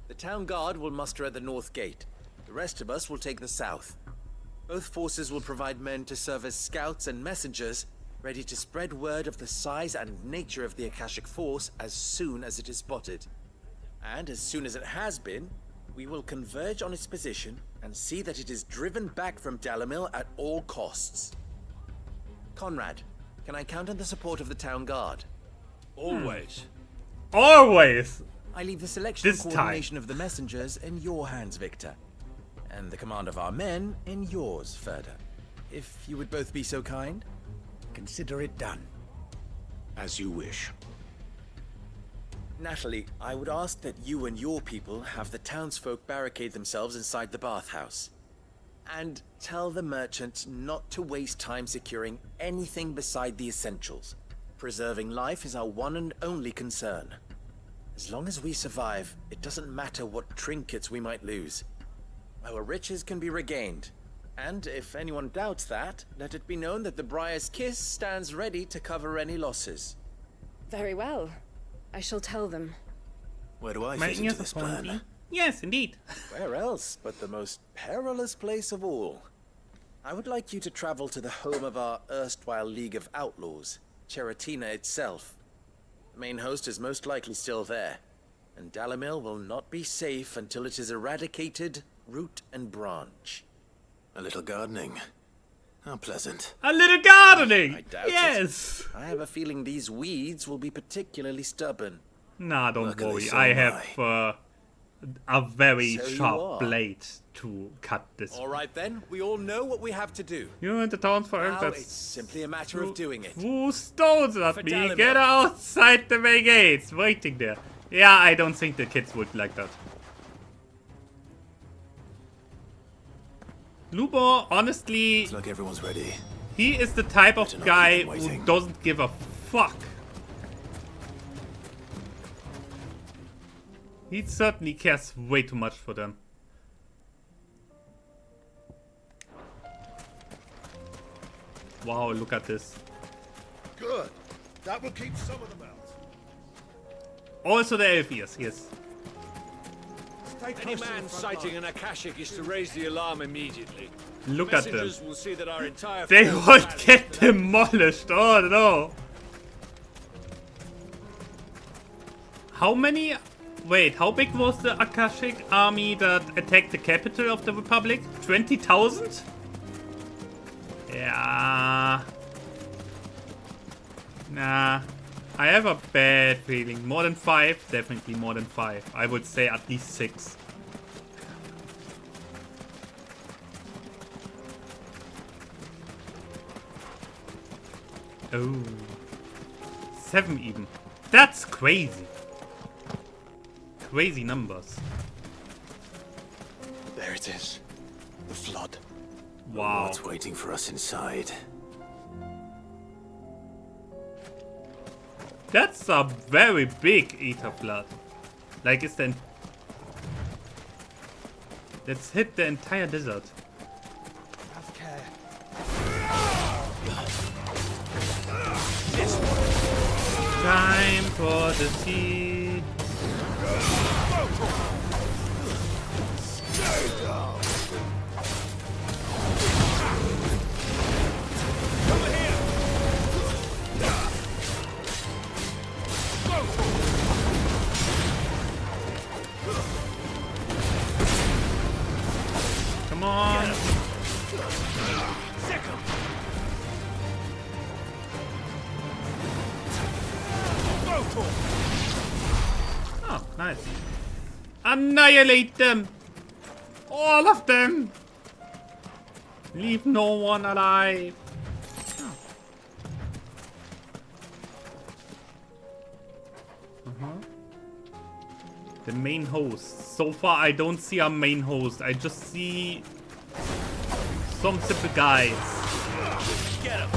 The town guard will muster at the north gate. The rest of us will take the south. Both forces will provide men to serve as scouts and messengers, ready to spread word of the size and nature of the Akashic force as soon as it is spotted. And as soon as it has been, we will converge on its position and see that it is driven back from Dalamil at all costs. Conrad, can I count on the support of the town guard? Always. Always! I leave the selection and This time. coordination of the messengers in your hands, Victor. And the command of our men in yours, Ferda. If you would both be so kind. Consider it done. As you wish. Natalie, I would ask that you and your people have the townsfolk barricade themselves inside the bathhouse. And tell the merchants not to waste time securing anything beside the essentials. Preserving life is our one and only concern. As long as we survive, it doesn't matter what trinkets we might lose. Our riches can be regained. And if anyone doubts that, let it be known that the Briar's Kiss stands ready to cover any losses. Very well. I shall tell them. Where do I fit Making into us a this plan? point. Yes, indeed. Where else but the most perilous place of all? I would like you to travel to the home of our erstwhile League of Outlaws, Cheratina itself. The main host is most likely still there, and Dalimil will not be safe until it is eradicated, root and branch. A little gardening. How pleasant. A little gardening! I doubt Yes! it. I have a feeling these weeds will be particularly stubborn. Nah, don't Luckily, worry. so I am have a very So you sharp are. blade to cut this. All right then, we all know what we have to do. You're in the town for Now that's it's simply a matter of doing it. Who stones at For me? Dalimil. Get outside the main gates. Waiting there. Yeah, I don't think the kids would like that. Lubo, honestly, Looks like everyone's ready. he is the type of Better not guy keep them who waiting. doesn't give a fuck. He certainly cares way too much for them. Wow, look at this. Good. That will keep some of them out. Also the elf ears, yes. Any man sighting an Akashic is to raise the alarm immediately. Look at them. Messengers will see that our entire They field would has get collapsed. demolished. Oh no. How many... Wait, how big was the Akashic army that attacked the capital of the Republic? 20,000? Yeah. Nah. I have a bad feeling. More than 5? Definitely more than 5. I would say at least 6. Oh. 7 even. That's crazy. Crazy numbers. There it is. The flood. Wow. What's waiting for us inside? That's a very big ether flood. Like it's then. Let's hit the entire desert. Have care. Time for the seed. Come on. Oh, nice. Annihilate them! All of them! Leave no one alive. Oh. The main host. So far, I don't see a main host. I just see some simple guys. Get him.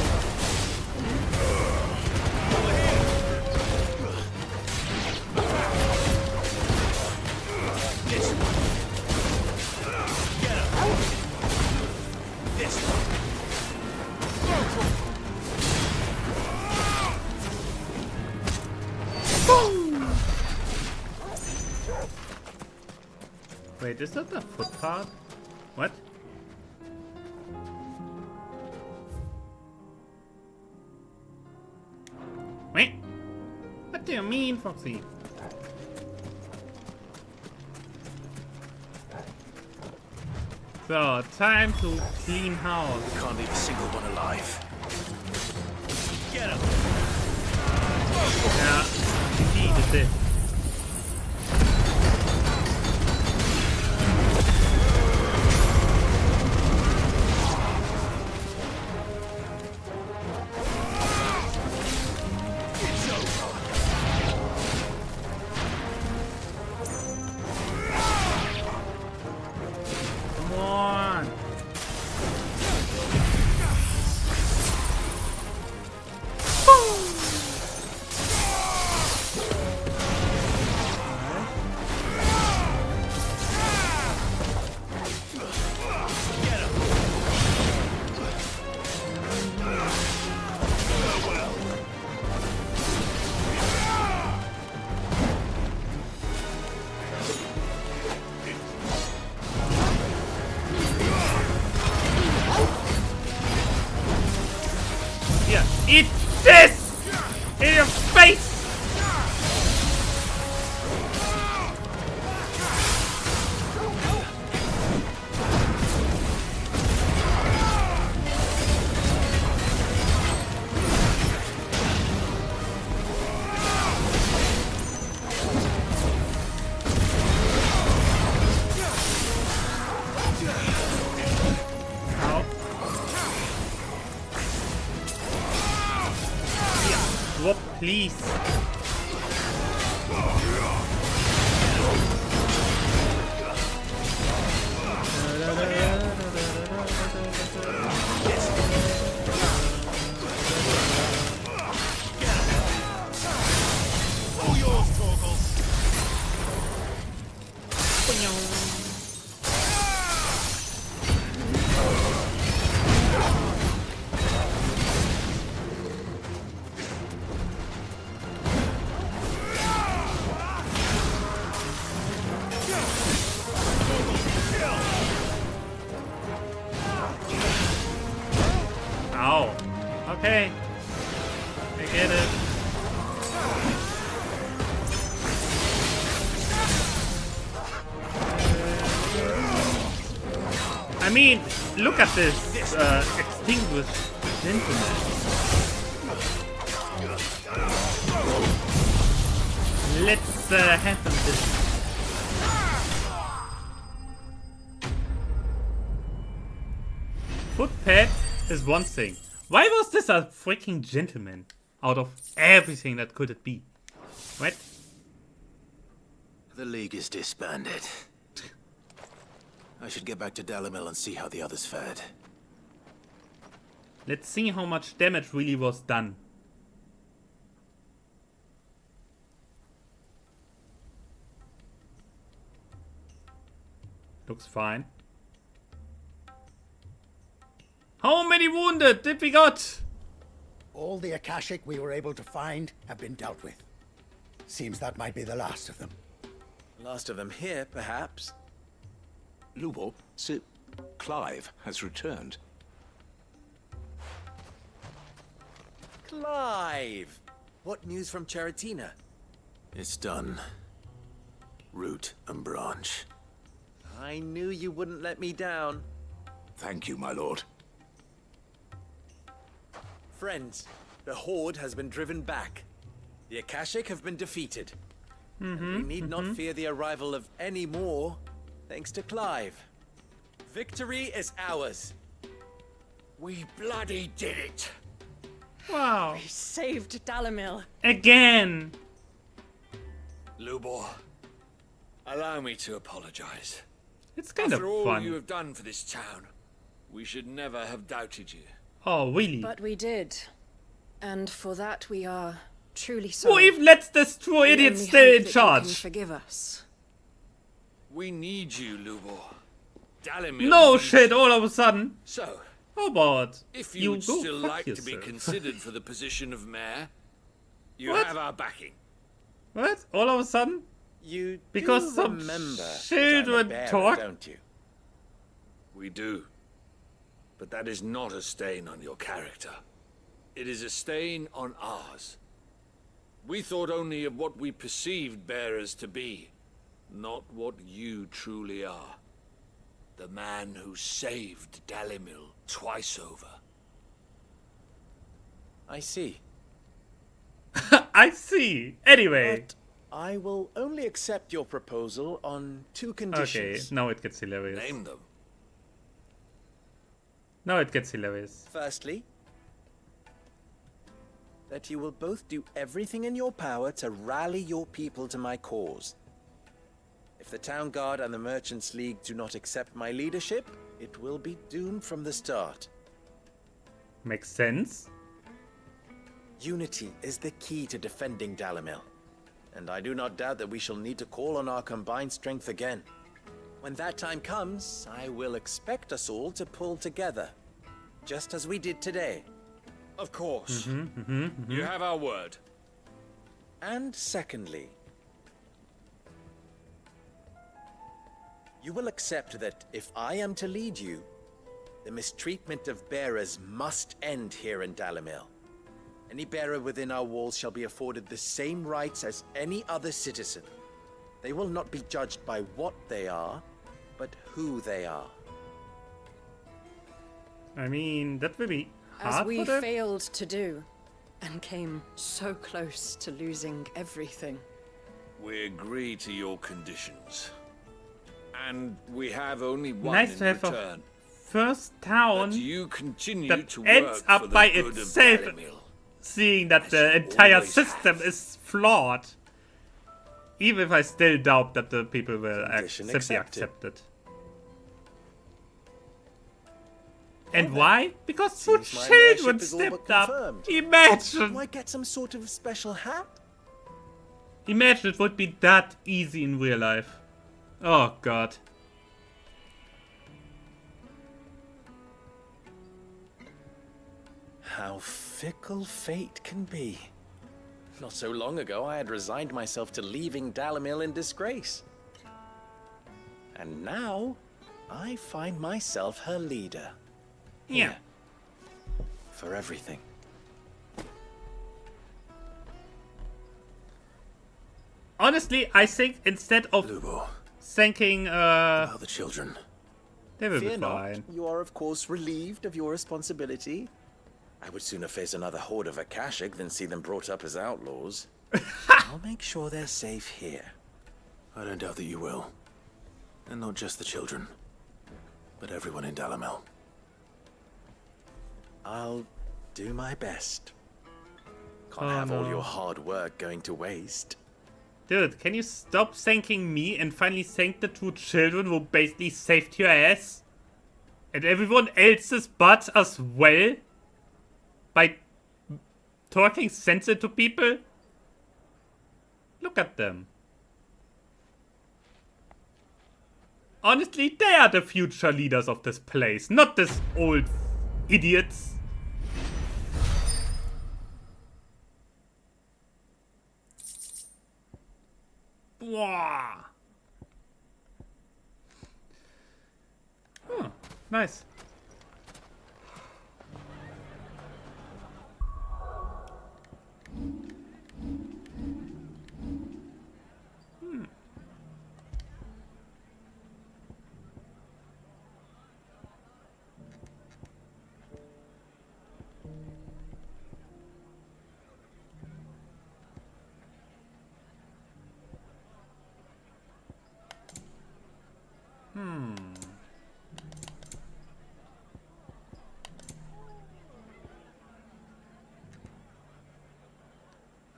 Wait, is that the footpath? What? Wait. What do you mean, Foxy? So, time to clean house. We can't leave a single one alive. Get him. Yeah, indeed it is. Come on. please. All yours, Torgal. Ow. Okay. I get it. I mean, look at this extinguished gentleman. Let's have him this. Footpad is one thing. Why was this a freaking gentleman? Out of everything that could it be? What? The League is disbanded. I should get back to Dalimil and see how the others fared. Let's see how much damage really was done. Looks fine. How many wounded did we got? All the Akashic we were able to find have been dealt with. Seems that might be the last of them. Last of them here, perhaps. Lubor, Sir Clive has returned. Clive! What news from Charatina? It's done. Root and branch. I knew you wouldn't let me down. Thank you, my lord. Friends, the Horde has been driven back. The Akashic have been defeated. And we need not fear the arrival of any more, thanks to Clive. Victory is ours. We bloody did it. Wow. We saved Dalimil. Again. Lubor, allow me to apologize. It's kind After of all fun. you have done for this town, we should never have doubted you. Oh, really? But we did. And for that we are truly Who sorry. even lets this two idiots We only stay hope in that you charge? can forgive us. We need you, Lubor. Dalimil No needs shit, you. all of a sudden. So, How about if you would go still fuck like to be yourself? considered for the position of mayor, you What? have our backing. What? All of a sudden? You Because do some remember that I'm a children bearer, talk? don't you? We do. But that is not a stain on your character. It is a stain on ours. We thought only of what we perceived bearers to be, not what you truly are. The man who saved Dalimil twice over. I see. I see. Anyway. But I will only accept your proposal on two Okay, conditions. now it gets hilarious. Name them. Now it gets hilarious. Firstly, that you will both do everything in your power to rally your people to my cause. If the Town Guard and the Merchants League do not accept my leadership, it will be doomed from the start. Makes sense. Unity is the key to defending Dalimil, and I do not doubt that we shall need to call on our combined strength again. When that time comes, I will expect us all to pull together, just as we did today. Of course. You have our word. And secondly, you will accept that if I am to lead you, the mistreatment of bearers must end here in Dalimil. Any bearer within our walls shall be afforded the same rights as any other citizen. They will not be judged by what they are, but who they are. I mean, that will be As hard we for them. failed to do, and came so close to losing everything. We agree to your conditions. And we have only one Nice in to have return. a first town That you continue that to ends work up for the by good of itself. Dalimil. seeing that the entire system is flawed. Even if I still doubt that the people will simply accept it. And why? Because two children stepped up. Imagine! Might get some sort of special hat? Imagine it would be that easy in real life. Oh god. How fickle fate can be. Not so long ago, I had resigned myself to leaving Dalamil in disgrace. And now, I find myself her leader. Yeah. For everything. Honestly, I think instead of thanking the children. They will be Fear not, fine. you are of course relieved of your responsibility. I would sooner face another horde of Akashic than see them brought up as outlaws. I'll make sure they're safe here. I don't doubt that you will. And not just the children, but everyone in Dalamel. I'll do my best. Can't have all your hard work going to waste. Dude, can you stop thanking me and finally thank the two children who basically saved your ass? And everyone else's butt as well? By talking sense into people? Look at them. Honestly, they are the future leaders of this place, not this old idiots. Wow. Oh, nice.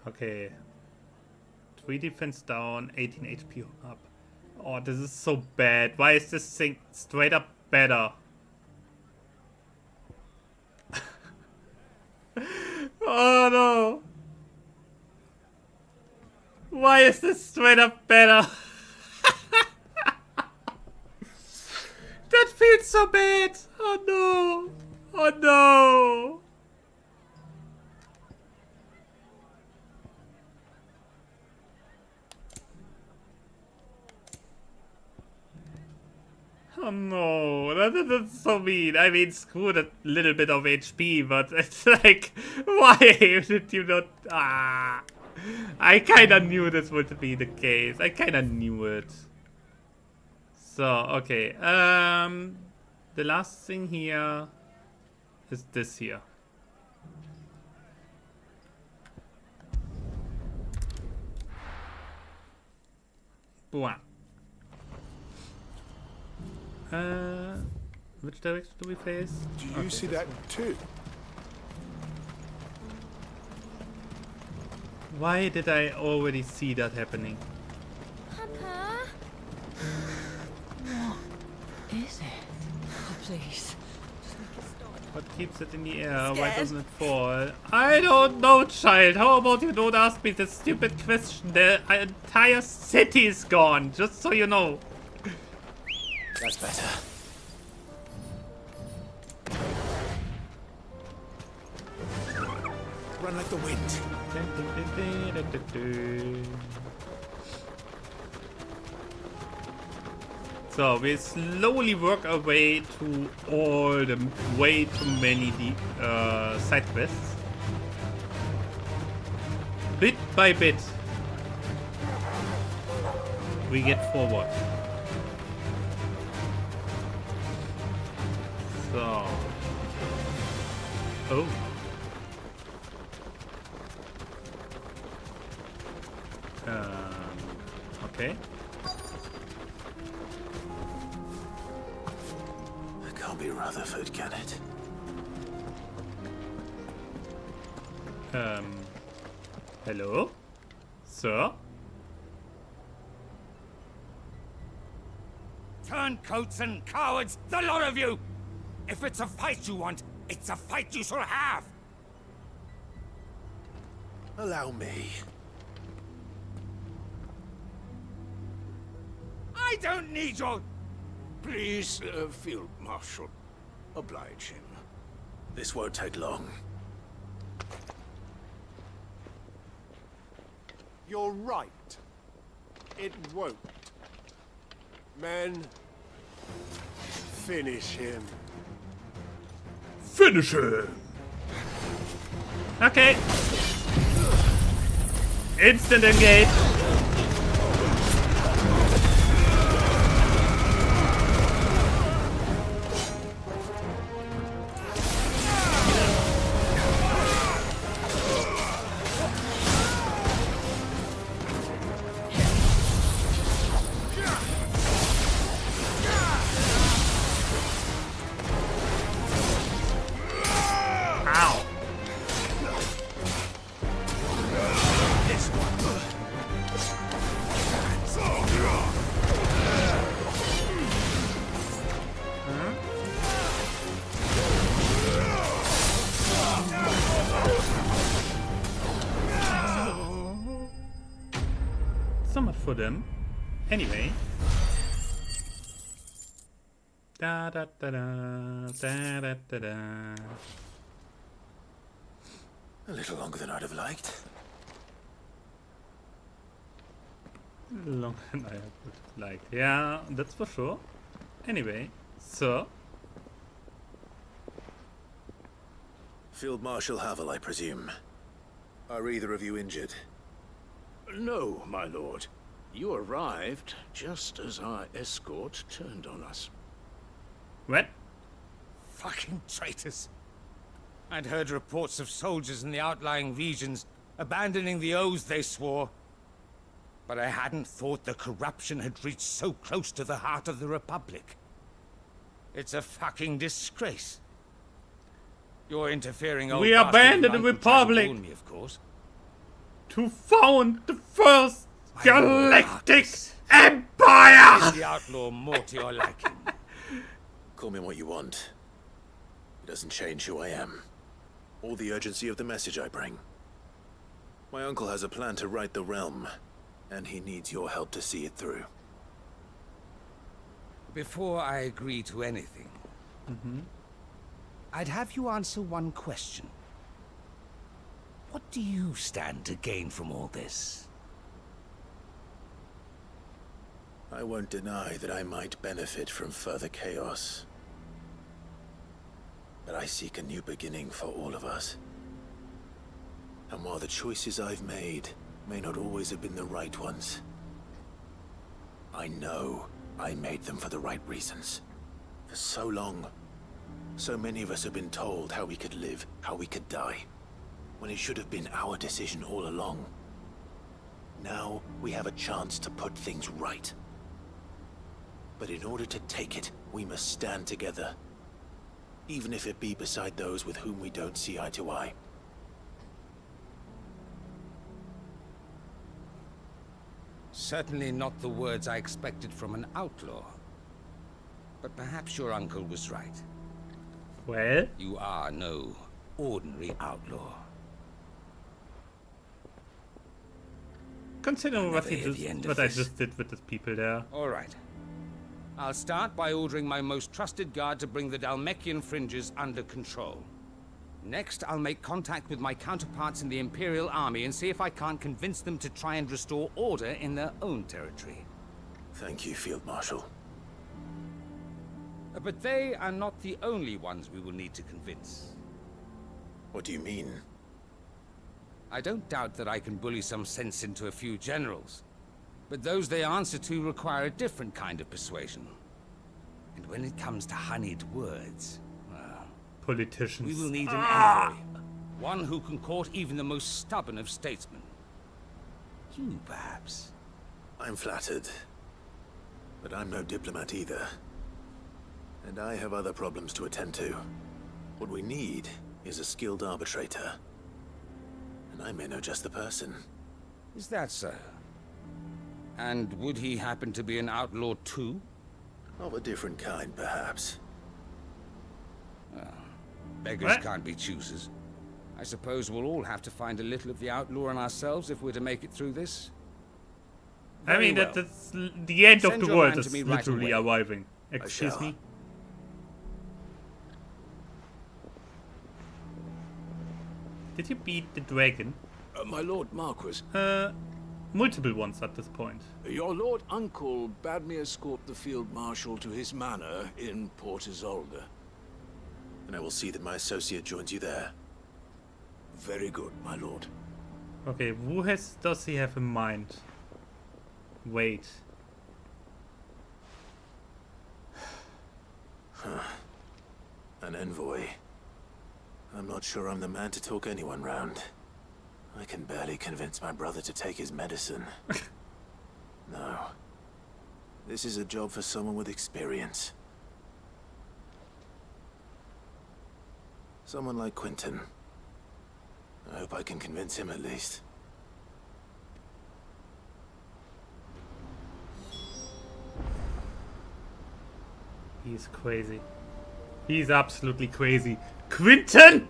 Okay. 3 defense down, 18 HP up. Oh, this is so bad. Why is this thing straight up better? Oh no. Why is this straight up better? That feels so bad. Oh no. Oh no. Oh no, that's so mean. I mean, screw that little bit of HP, but it's like, why did you not? Ah, I kinda knew this would be the case. I kinda knew it. So, okay, the last thing here is this here. Boom. Which direction do we face? Do you see that too? Why did I already see that happening? Papa? What is it? Oh, please. What keeps it in the air? Why doesn't it fall? I don't know, child. How about you don't ask me this stupid question? The entire city is gone, just so you know. That's better. Run like the wind. So we slowly work our way to all the way too many side quests. Bit by bit, we get forward. So, oh. Okay. It can't be Rutherford, can it? Hello? Sir? Turncoats and cowards, the lot of you! If it's a fight you want, it's a fight you shall have! Allow me. I don't need your... Please, Field Marshal, oblige him. This won't take long. You're right. It won't. Men, finish him. Finish him! Okay. Instant engage. So much for them. Anyway. Da da da da da da da da. A little longer than I'd have liked. Longer than I would like. Yeah, that's for sure. Anyway, so. Field Marshal Havel, I presume. Are either of you injured? No, my lord. You arrived just as our escort turned on us. What? Fucking traitors. I'd heard reports of soldiers in the outlying regions abandoning the oaths they swore. But I hadn't thought the corruption had reached so close to the heart of the Republic. It's a fucking disgrace. You're interfering. We abandoned the Republic me, of course. To found the first galactic empire. The outlaw more to your liking. Call me what you want. It doesn't change who I am, or the urgency of the message I bring. My uncle has a plan to right the realm, and he needs your help to see it through. Before I agree to anything, I'd have you answer one question. What do you stand to gain from all this? I won't deny that I might benefit from further chaos. But I seek a new beginning for all of us. And while the choices I've made may not always have been the right ones, I know I made them for the right reasons. For so long, so many of us have been told how we could live, how we could die, when it should have been our decision all along. Now we have a chance to put things right. But in order to take it, we must stand together. Even if it be beside those with whom we don't see eye to eye. Certainly not the words I expected from an outlaw. But perhaps your uncle was right. Well? You are no ordinary outlaw. Consider what I just did with the people there. All right. I'll start by ordering my most trusted guard to bring the Dhalmekian fringes under control. Next, I'll make contact with my counterparts in the Imperial Army and see if I can't convince them to try and restore order in their own territory. Thank you, Field Marshal. But they are not the only ones we will need to convince. What do you mean? I don't doubt that I can bully some sense into a few generals. But those they answer to require a different kind of persuasion. And when it comes to honeyed words, well, politicians. We will need an envoy. One who can court even the most stubborn of statesmen. You, perhaps. I'm flattered. But I'm no diplomat either. And I have other problems to attend to. What we need is a skilled arbitrator. And I may know just the person. Is that so? And would he happen to be an outlaw too? Of a different kind, perhaps. Beggars can't be choosers. I suppose we'll all have to find a little of the outlaw in ourselves if we're to make it through this. I mean, Very well. that's the end Send of the your world man is to me right literally away. arriving. Excuse me? Did you beat the dragon? My Lord Marquis, Multiple ones at this point. your Lord Uncle bade me escort the Field Marshal to his manor in Port Isolde. And I will see that my associate joins you there. Very good, my lord. Okay, who does he have in mind? Wait. An envoy. I'm not sure I'm the man to talk anyone round. I can barely convince my brother to take his medicine. No. This is a job for someone with experience. Someone like Quentin. I hope I can convince him at least. He's crazy. He's absolutely crazy. Quentin!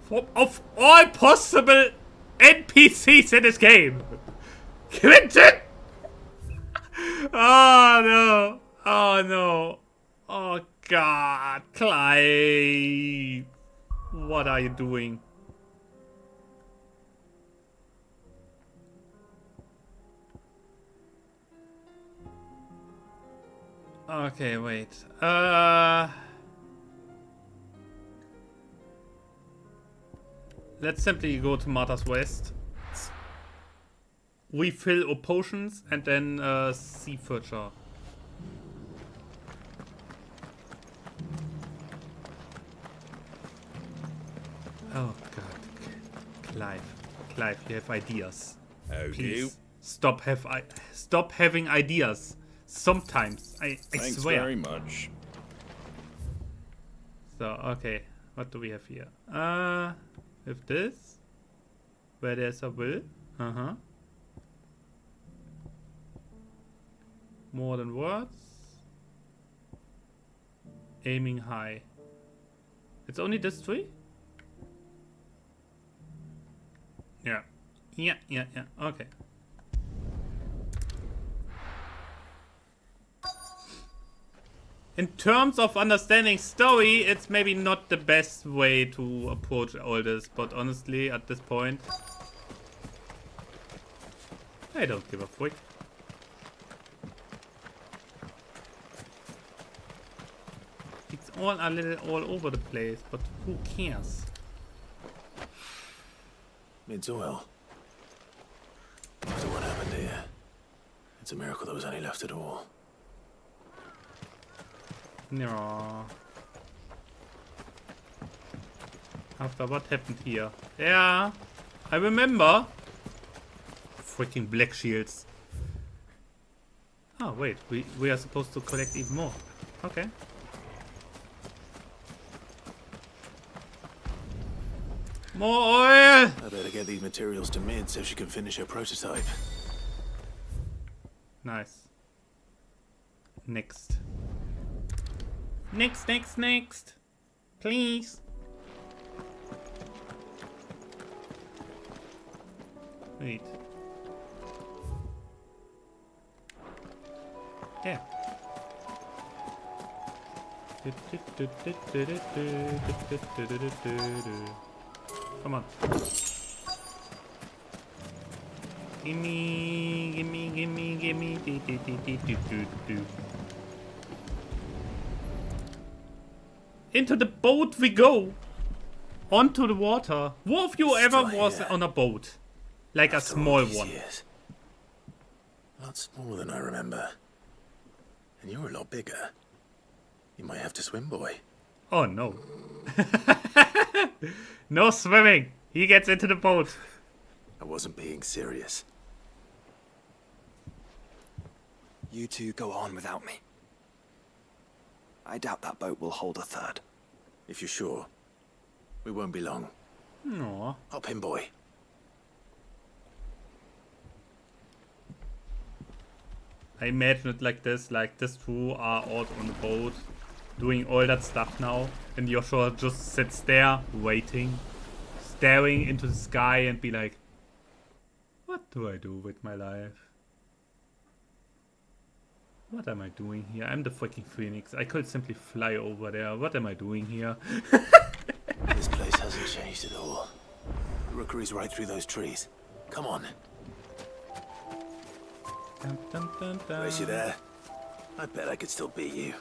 Of all possible NPCs in this game! Quentin! Oh no! Oh no! Oh god! Clive! What are you doing? Okay, wait. Let's simply go to Martha's West. Refill our potions and then sea furniture. Oh god. Clive, you have ideas. Please stop having ideas. Sometimes, I Thanks swear. very much. So, okay. What do we have here? With this. Where there's a will. More than words. Aiming high. It's only this three? Yeah. Yeah. Okay. In terms of understanding story, it's maybe not the best way to approach all this, but honestly, at this point, I don't give a frick. It's all a little all over the place, but who cares? It's oil. After what happened here, it's a miracle there was any left at all. No. After what happened here? Yeah, I remember. Freaking black shields. Oh wait, we are supposed to collect even more. Okay. More oil! I better get these materials to Mid so she can finish her prototype. Nice. Next. Next. Please. Wait. Yeah. Come on. Gimme. Into the boat we go. Onto the water. Who of you ever was on a boat? Like a small one. A lot smaller than I remember. And you're a lot bigger. You might have to swim, boy. Oh no. No swimming. He gets into the boat. I wasn't being serious. You two go on without me. I doubt that boat will hold a third. If you're sure, we won't be long. No. Hop in, boy. I imagine it like this two are out on the boat, doing all that stuff now, and Joshua just sits there, waiting, staring into the sky and be like, what do I do with my life? What am I doing here? I'm the freaking Phoenix. I could simply fly over there. What am I doing here? This place hasn't changed at all. The rookery's right through those trees. Come on. Dun, dun, dun, dun. Race you there? I bet I could still beat you.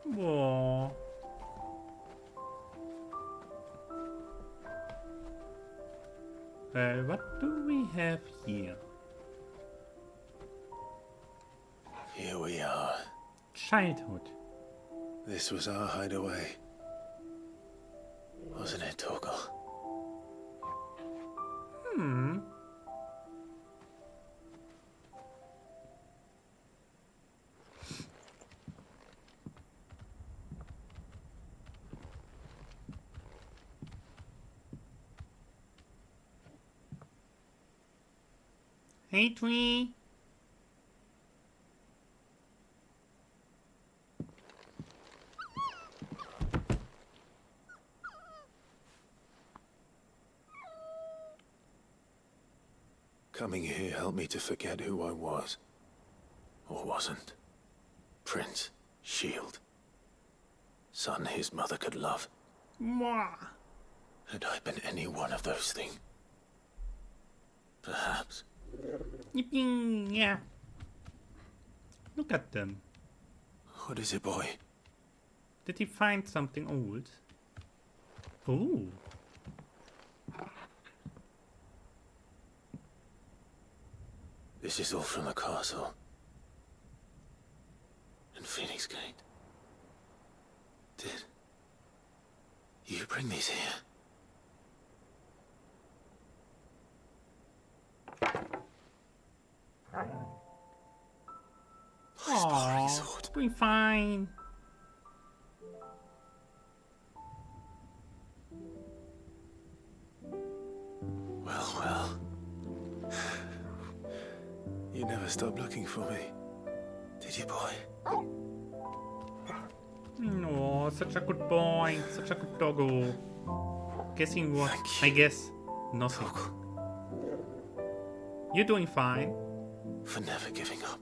Whoa. What do we have here? Here we are. Childhood. This was our hideaway. Wasn't it, Torgal? Hmm. Hey, Twee. Coming here helped me to forget who I was. Or wasn't. Prince, shield. Son his mother could love. Mwah. Had I been any one of those things? Perhaps. Yipping, yeah. Look at them. What is it, boy? Did he find something old? Ooh. This is all from the castle. And Phoenix Gate. Did you bring these here? Aww, doing fine. Well, well. You never stopped looking for me, did you, boy? No, such a good boy, such a good doggo. Guessing what? I guess nothing. You're doing fine. For never giving up.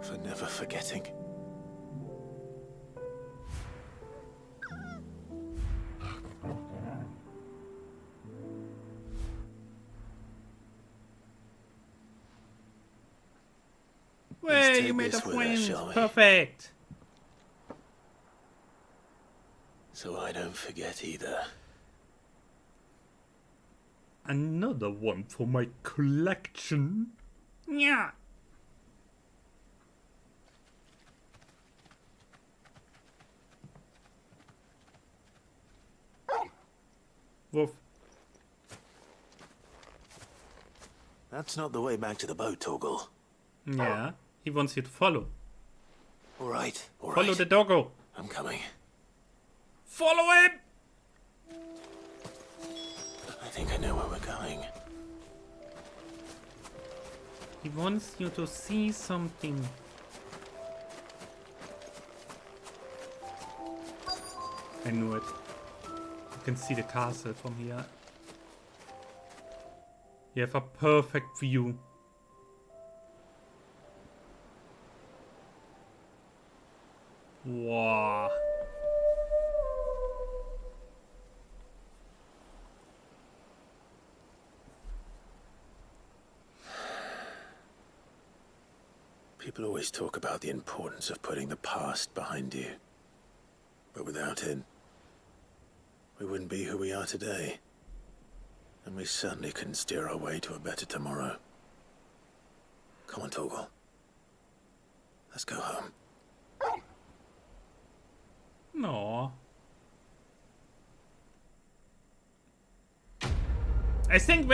For never forgetting. Well, you made a friend. Perfect. So I don't forget either. Another one for my collection. Yeah. Woof. That's not the way back to the boat, Torgal. Yeah, he wants you to follow. All right, all right. Follow the doggo. I'm coming. Follow him! I think I know where we're going. He wants you to see something. I knew it. You can see the castle from here. You have a perfect view. Wow. People always talk about the importance of putting the past behind you. But without it, we wouldn't be who we are today. And we certainly couldn't steer our way to a better tomorrow. Come on, Torgal. Let's go home. No. I think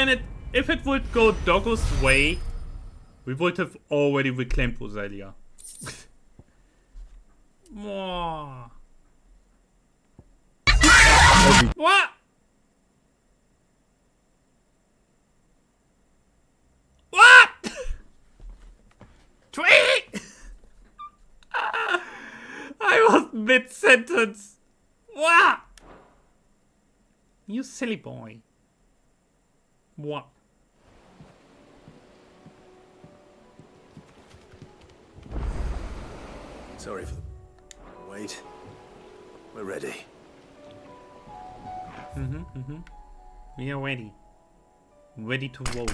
if it would go Doggo's way, we would have already reclaimed Rosalia. What? Mid-sentence. What? You silly boy. What? Sorry for the wait. We're ready. We are ready. Ready to roll.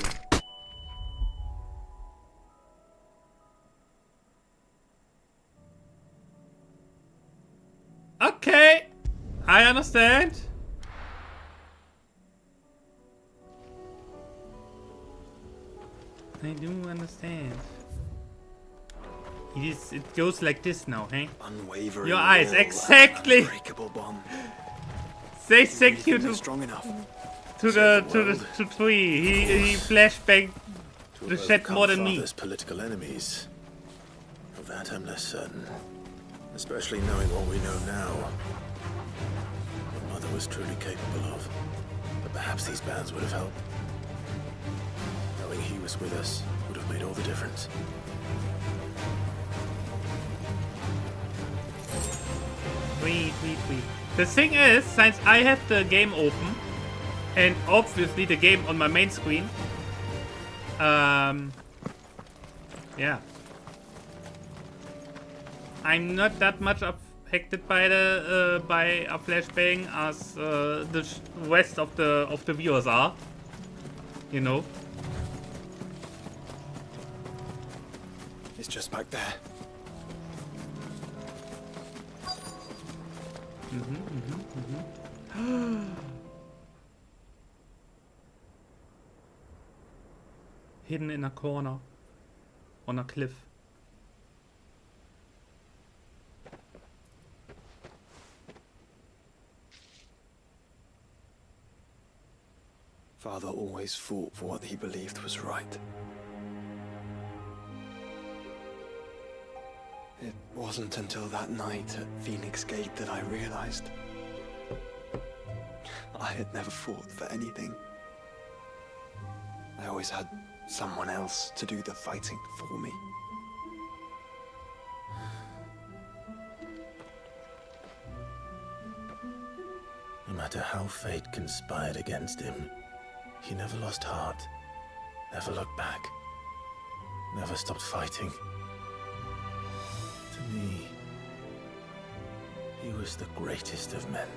Okay, I understand. I do understand. It goes like this now, hey? Unwavering Your eyes, will, exactly. unbreakable bond. Say thank you to Strong enough. to Tree. He flashbanged the shit more than me. Father's political enemies. Of that I'm less certain. Especially knowing what we know now. What Mother was truly capable of. But perhaps these bands would have helped. Knowing he was with us would have made all the difference. Tweet. The thing is, since I have the game open, and obviously the game on my main screen, yeah. I'm not that much affected by the by a flashbang as the rest of the viewers are. You know. It's just back there. Hidden in a corner on a cliff. Father always fought for what he believed was right. It wasn't until that night at Phoenix Gate that I realized I had never fought for anything. I always had someone else to do the fighting for me. No matter how fate conspired against him, he never lost heart, never looked back, never stopped fighting. To me, he was the greatest of men.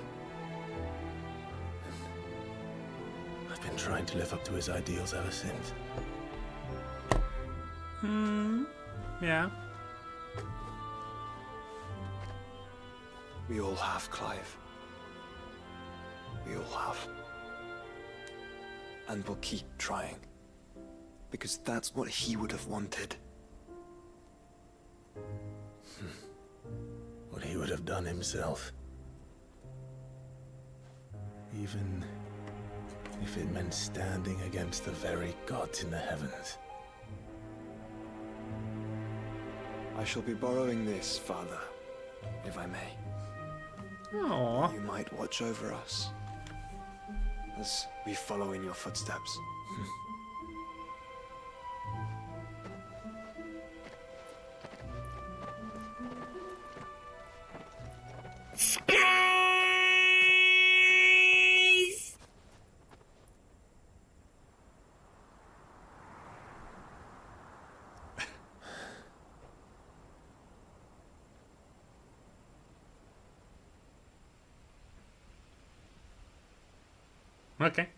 And I've been trying to live up to his ideals ever since. Yeah. We all have, Clive. We all have. And we'll keep trying. Because that's what he would have wanted. What he would have done himself. Even if it meant standing against the very gods in the heavens. I shall be borrowing this, Father, if I may. Aww. You might watch over us as we follow in your footsteps. Okay.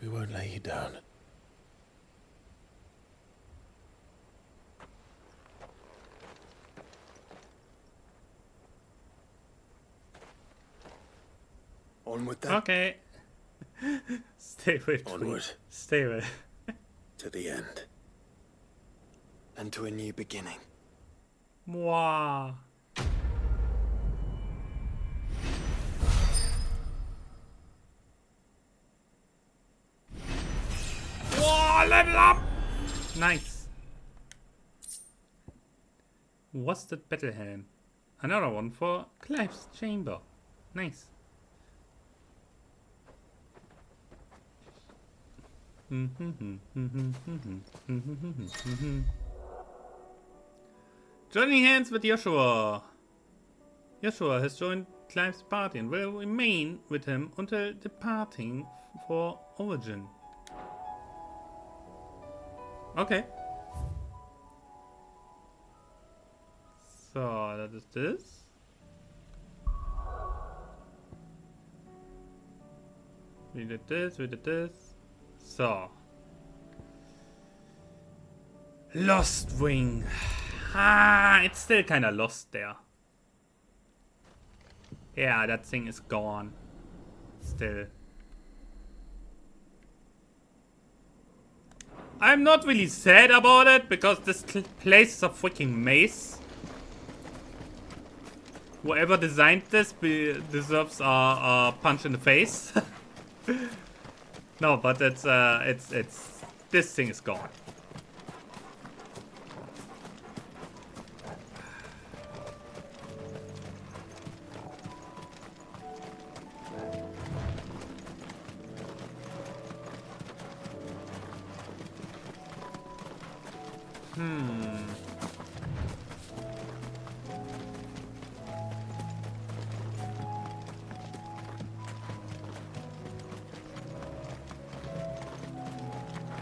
We won't lay you down. Onward then. Okay. Stay with me. Onward. Stay with. To the end. And to a new beginning. Wow. Whoa, level up! Nice. What's that battle helm? Another one for Clive's chamber. Nice. Joining hands with Joshua. Joshua has joined Clive's party and will remain with him until departing for Origin. Okay. So, that is this. We did this, we did this. So. Lost Wing. Ah, it's still kind of lost there. Yeah, that thing is gone. Still. I'm not really sad about it, because this place is a freaking maze. Whoever designed this deserves a punch in the face. No, but it's this thing is gone.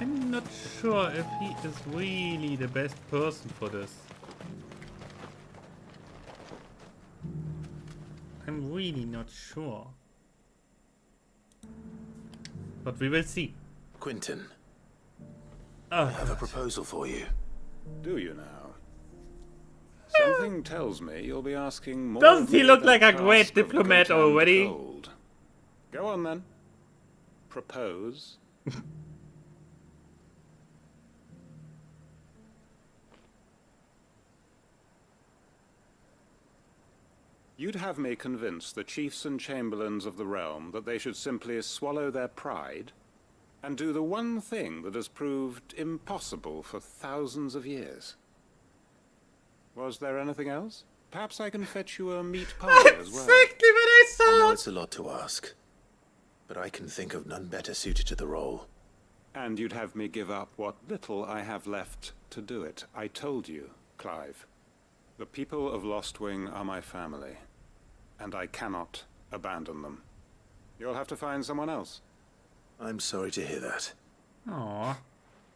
I'm not sure if he is really the best person for this. I'm really not sure. But we will see. Quentin, Oh, I have a proposal for you. Do you now? Something tells me you'll be asking more. Doesn't he of me look than like a cask great of diplomat good and already? gold. Go on then. Propose. You'd have me convince the chiefs and chamberlains of the realm that they should simply swallow their pride and do the one thing that has proved impossible for thousands of years. Was there anything else? Perhaps I can fetch you a meat pie as well. Exactly what I I know saw! it's a lot to ask, but I can think of none better suited to the role. And you'd have me give up what little I have left to do it. I told you, Clive. The people of Lostwing are my family, and I cannot abandon them. You'll have to find someone else. I'm sorry to hear that. Aww.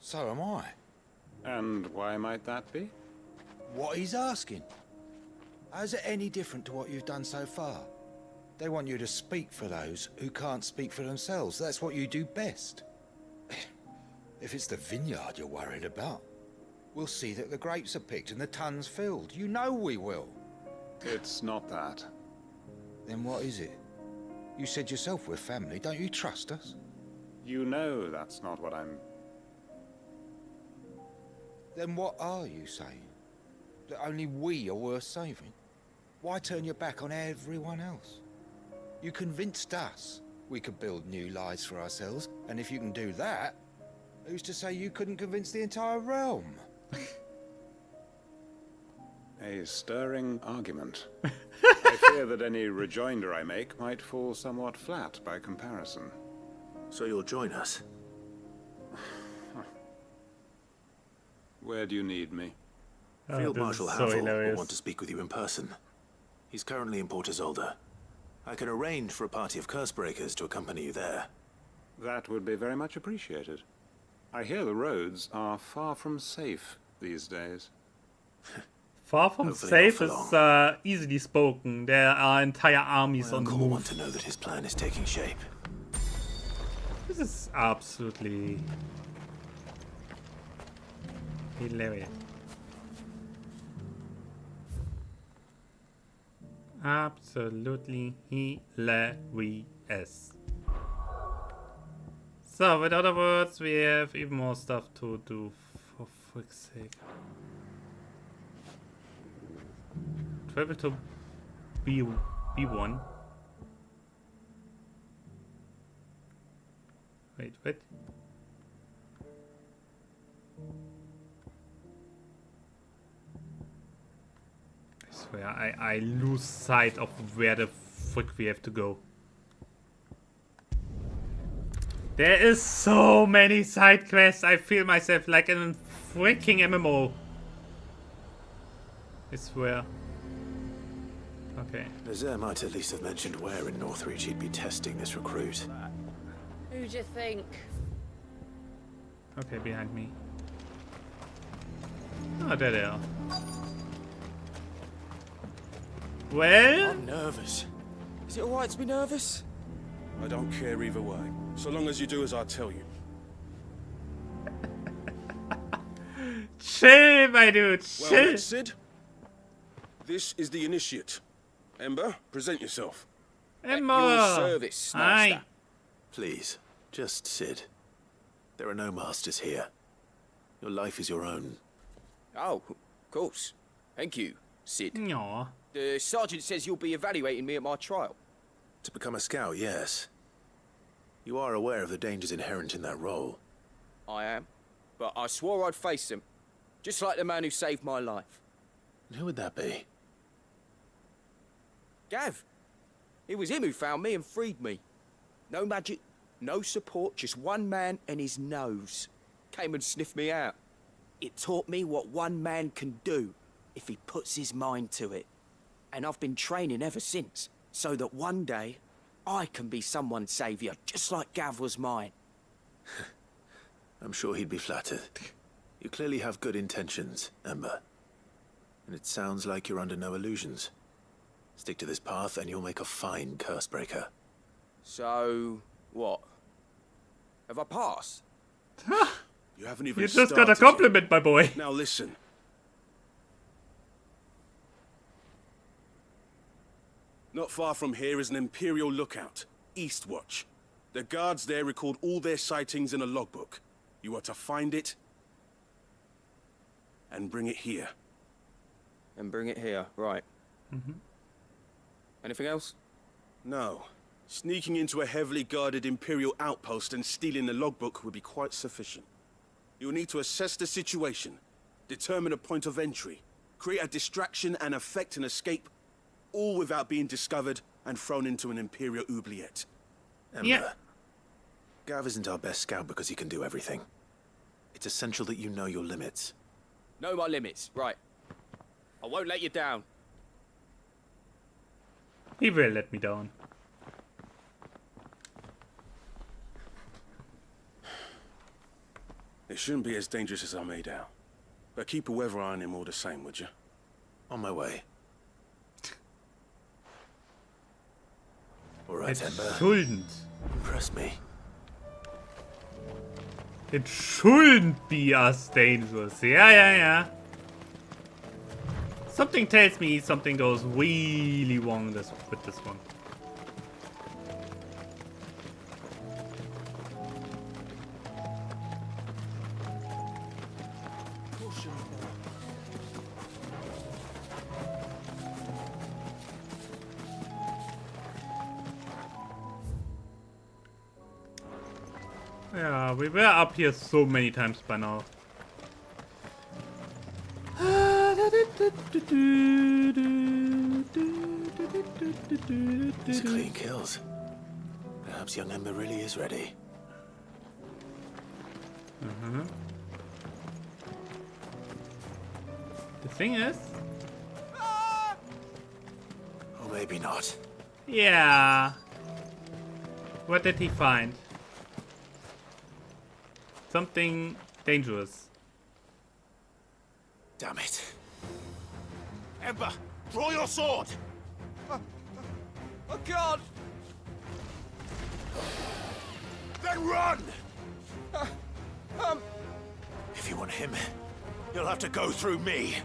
So am I. And why might that be? What he's asking. How's it any different to what you've done so far? They want you to speak for those who can't speak for themselves. That's what you do best. If it's the vineyard you're worried about, we'll see that the grapes are picked and the tons filled. You know we will. It's not that. Then what is it? You said yourself we're family. Don't you trust us? You know that's not what I'm... Then what are you saying? That only we are worth saving? Why turn your back on everyone else? You convinced us we could build new lives for ourselves, and if you can do that, who's to say you couldn't convince the entire realm? A stirring argument. I fear that any rejoinder I make might fall somewhat flat by comparison. So you'll join us? Where do you need me? Field Marshal Havel will want to speak with you in person. He's currently in Port Isolde. I can arrange for a party of Cursebreakers to accompany you there. That would be very much appreciated. I hear the roads are far from safe these days. Far from Hopefully safe not is easily spoken. There are entire armies My on the uncle will move. want to know that his plan is taking shape. This is absolutely hilarious. Absolutely hilarious. So, with other words, we have even more stuff to do, for fuck's sake. Travel to B1. Wait, what? I swear, I lose sight of where the frick we have to go. There is so many side quests. I feel myself like in a freaking MMO. Is where? Okay. Nazaire might at least have mentioned where in Northreach he'd be testing this recruit. Who do you think? Okay, behind me. Oh, there they are. Well? I'm nervous. Is it alright to be nervous? I don't care either way, so long as you do as I tell you. Chill, my dude, chill. Well, that's Sid. This is the initiate. Ember, present yourself. Ember! At your service, master. Aye. Please, just Sid. There are no masters here. Your life is your own. Oh, of course. Thank you, Sid. Aww. The sergeant says you'll be evaluating me at my trial. To become a scout, yes. You are aware of the dangers inherent in that role. I am. But I swore I'd face them. Just like the man who saved my life. And who would that be? Gav. It was him who found me and freed me. No magic, no support, just one man and his nose. Came and sniffed me out. It taught me what one man can do if he puts his mind to it. And I've been training ever since, so that one day I can be someone's saviour, just like Gav was mine. I'm sure he'd be flattered. You clearly have good intentions, Ember. And it sounds like you're under no illusions. Stick to this path and you'll make a fine cursebreaker. So, what? Have I passed? You haven't even You just got a started compliment, my boy. yet. Now listen. Not far from here is an Imperial lookout, Eastwatch. The guards there record all their sightings in a logbook. You are to find it and bring it here. And bring it here, right. Anything else? No. Sneaking into a heavily guarded Imperial outpost and stealing the logbook would be quite sufficient. You will need to assess the situation, determine a point of entry, create a distraction and effect an escape, all without being discovered and thrown into an Imperial oubliette. Ember, Gav isn't our best scout because he can do everything. It's essential that you know your limits. Know my limits, right. I won't let you down. He will let me down. It shouldn't be as dangerous as I made out. But keep a weather eye on him all the same, would you? On my way. All right, Ember. Shouldn't. Impress me. It shouldn't be as dangerous. Yeah. Something tells me something goes really wrong with this one. Yeah, we were up here so many times by now. These are clean kills. Perhaps young Ember really is ready. The thing is... Or maybe not. Yeah. What did he find? Something dangerous. Damn it. Ember, draw your sword! Oh God! Then run! If you want him, you'll have to go through me.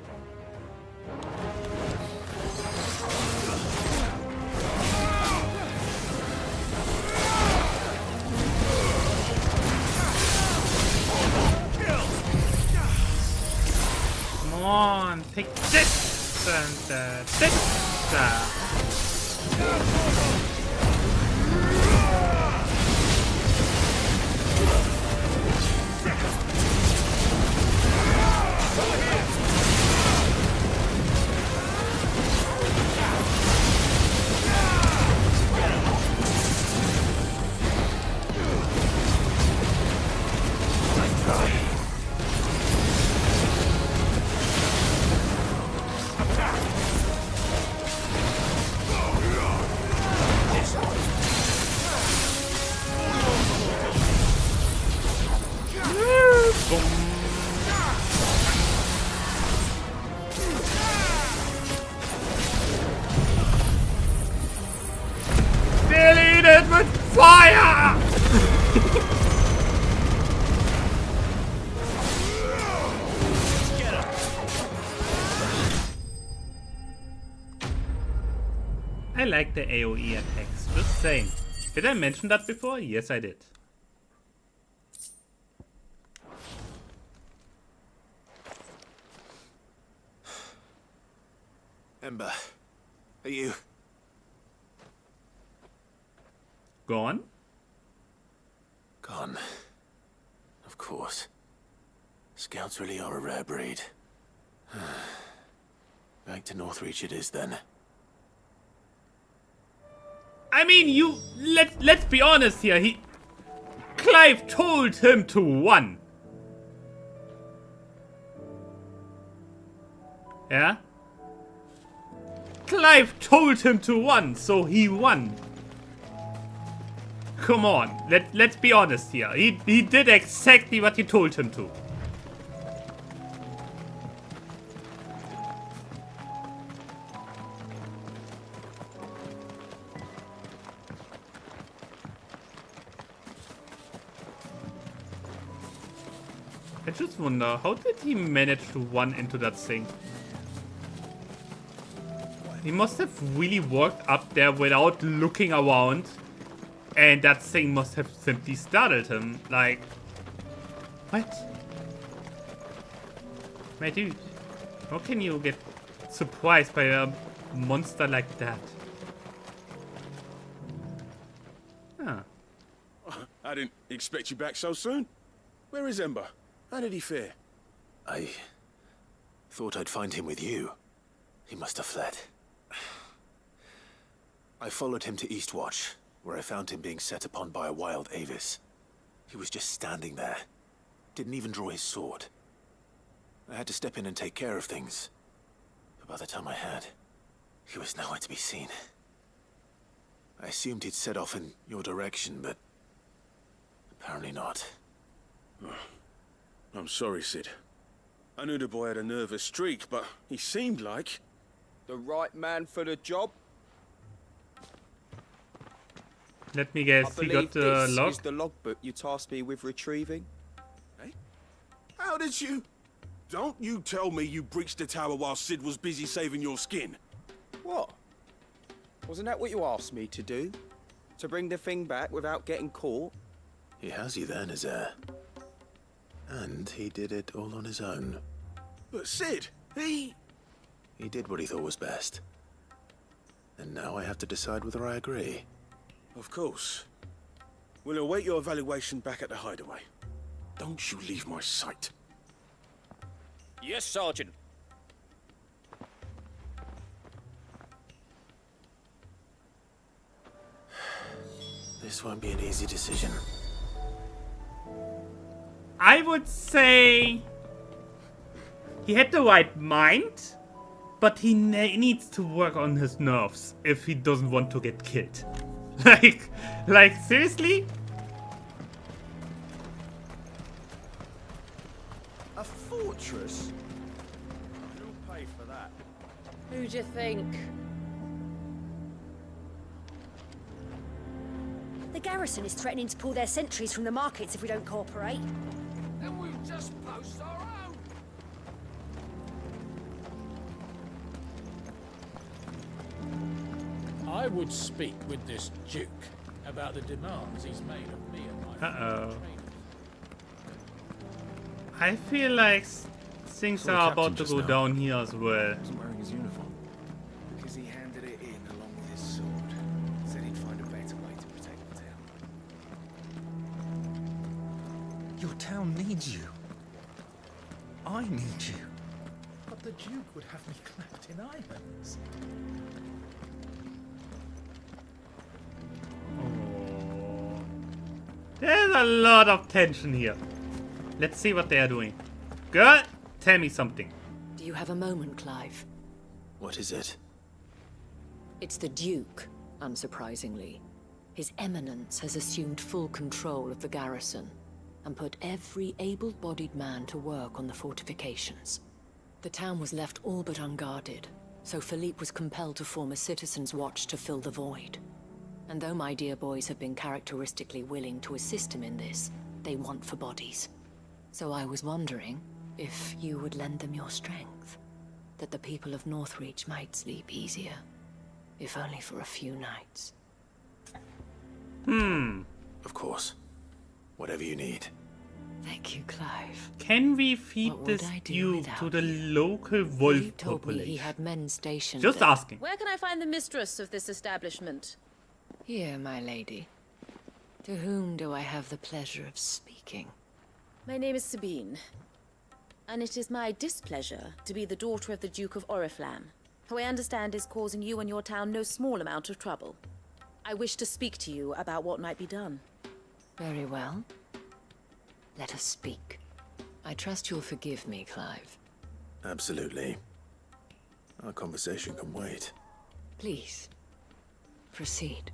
Come on, take this and this. did it with fire! I like the AoE attacks, just saying. Did I mention that before? Yes, I did. Ember, are you... Gone? Gone. Of course. Scouts really are a rare breed. Back to Northreach it is then. I mean, let's be honest here. Clive told him to run. Yeah? Clive told him to run, so he won. Come on, let's be honest here. He did exactly what he told him to. I just wonder, how did he manage to run into that thing? He must have really walked up there without looking around. And that thing must have simply startled him. Like, what? My dude, how can you get surprised by a monster like that? Huh. I didn't expect you back so soon. Where is Ember? How did he fare? I thought I'd find him with you. He must have fled. I followed him to Eastwatch, where I found him being set upon by a wild Avis. He was just standing there. Didn't even draw his sword. I had to step in and take care of things. But by the time I had, he was nowhere to be seen. I assumed he'd set off in your direction, but apparently not. I'm sorry, Sid. I knew the boy had a nervous streak, but he seemed like... The right man for the job? Let me guess, he got the log? This is the logbook you tasked me with retrieving. Hey? How did you... Don't you tell me you breached the tower while Sid was busy saving your skin. What? Wasn't that what you asked me to do? To bring the thing back without getting caught? He has you there, Nazaire. And he did it all on his own. But Sid, he did what he thought was best. And now I have to decide whether I agree. Of course. We'll await your evaluation back at the hideaway. Don't you leave my sight. Yes, Sergeant. This won't be an easy decision. I would say he had the right mind, but he needs to work on his nerves if he doesn't want to get killed. like seriously? A fortress? You'll pay for that. Who'd you think? The garrison is threatening to pull their sentries from the markets if we don't cooperate. Then we'll just post our own. I would speak with this Duke about the demands he's made of me and my Uh-oh. I feel like things are about to go down here as well. He wasn't wearing his uniform. Because he handed it in along with his sword. Said he'd find a better way to protect the town. Your town needs you. I need you. But the Duke would have me clapped in irons. There's a lot of tension here. Let's see what they are doing. Girl, tell me something. Do you have a moment, Clive? What is it? It's the Duke, unsurprisingly. His Eminence has assumed full control of the garrison and put every able-bodied man to work on the fortifications. The town was left all but unguarded, so Philippe was compelled to form a citizen's watch to fill the void. And though my dear boys have been characteristically willing to assist him in this, they want for bodies. So I was wondering if you would lend them your strength, that the people of Northreach might sleep easier, if only for a few nights. Of course. Whatever you need. Thank you, Clive. Can we feed What this would I do stew without to the you? local wolf Philippe told me he population? had men stationed Just there. asking. Where can I find the mistress of this establishment? Here, my lady. To whom do I have the pleasure of speaking? My name is Sabine, and it is my displeasure to be the daughter of the Duke of Oriflamme, who I understand is causing you and your town no small amount of trouble. I wish to speak to you about what might be done. Very well. Let us speak. I trust you'll forgive me, Clive. Absolutely. Our conversation can wait. Please, proceed.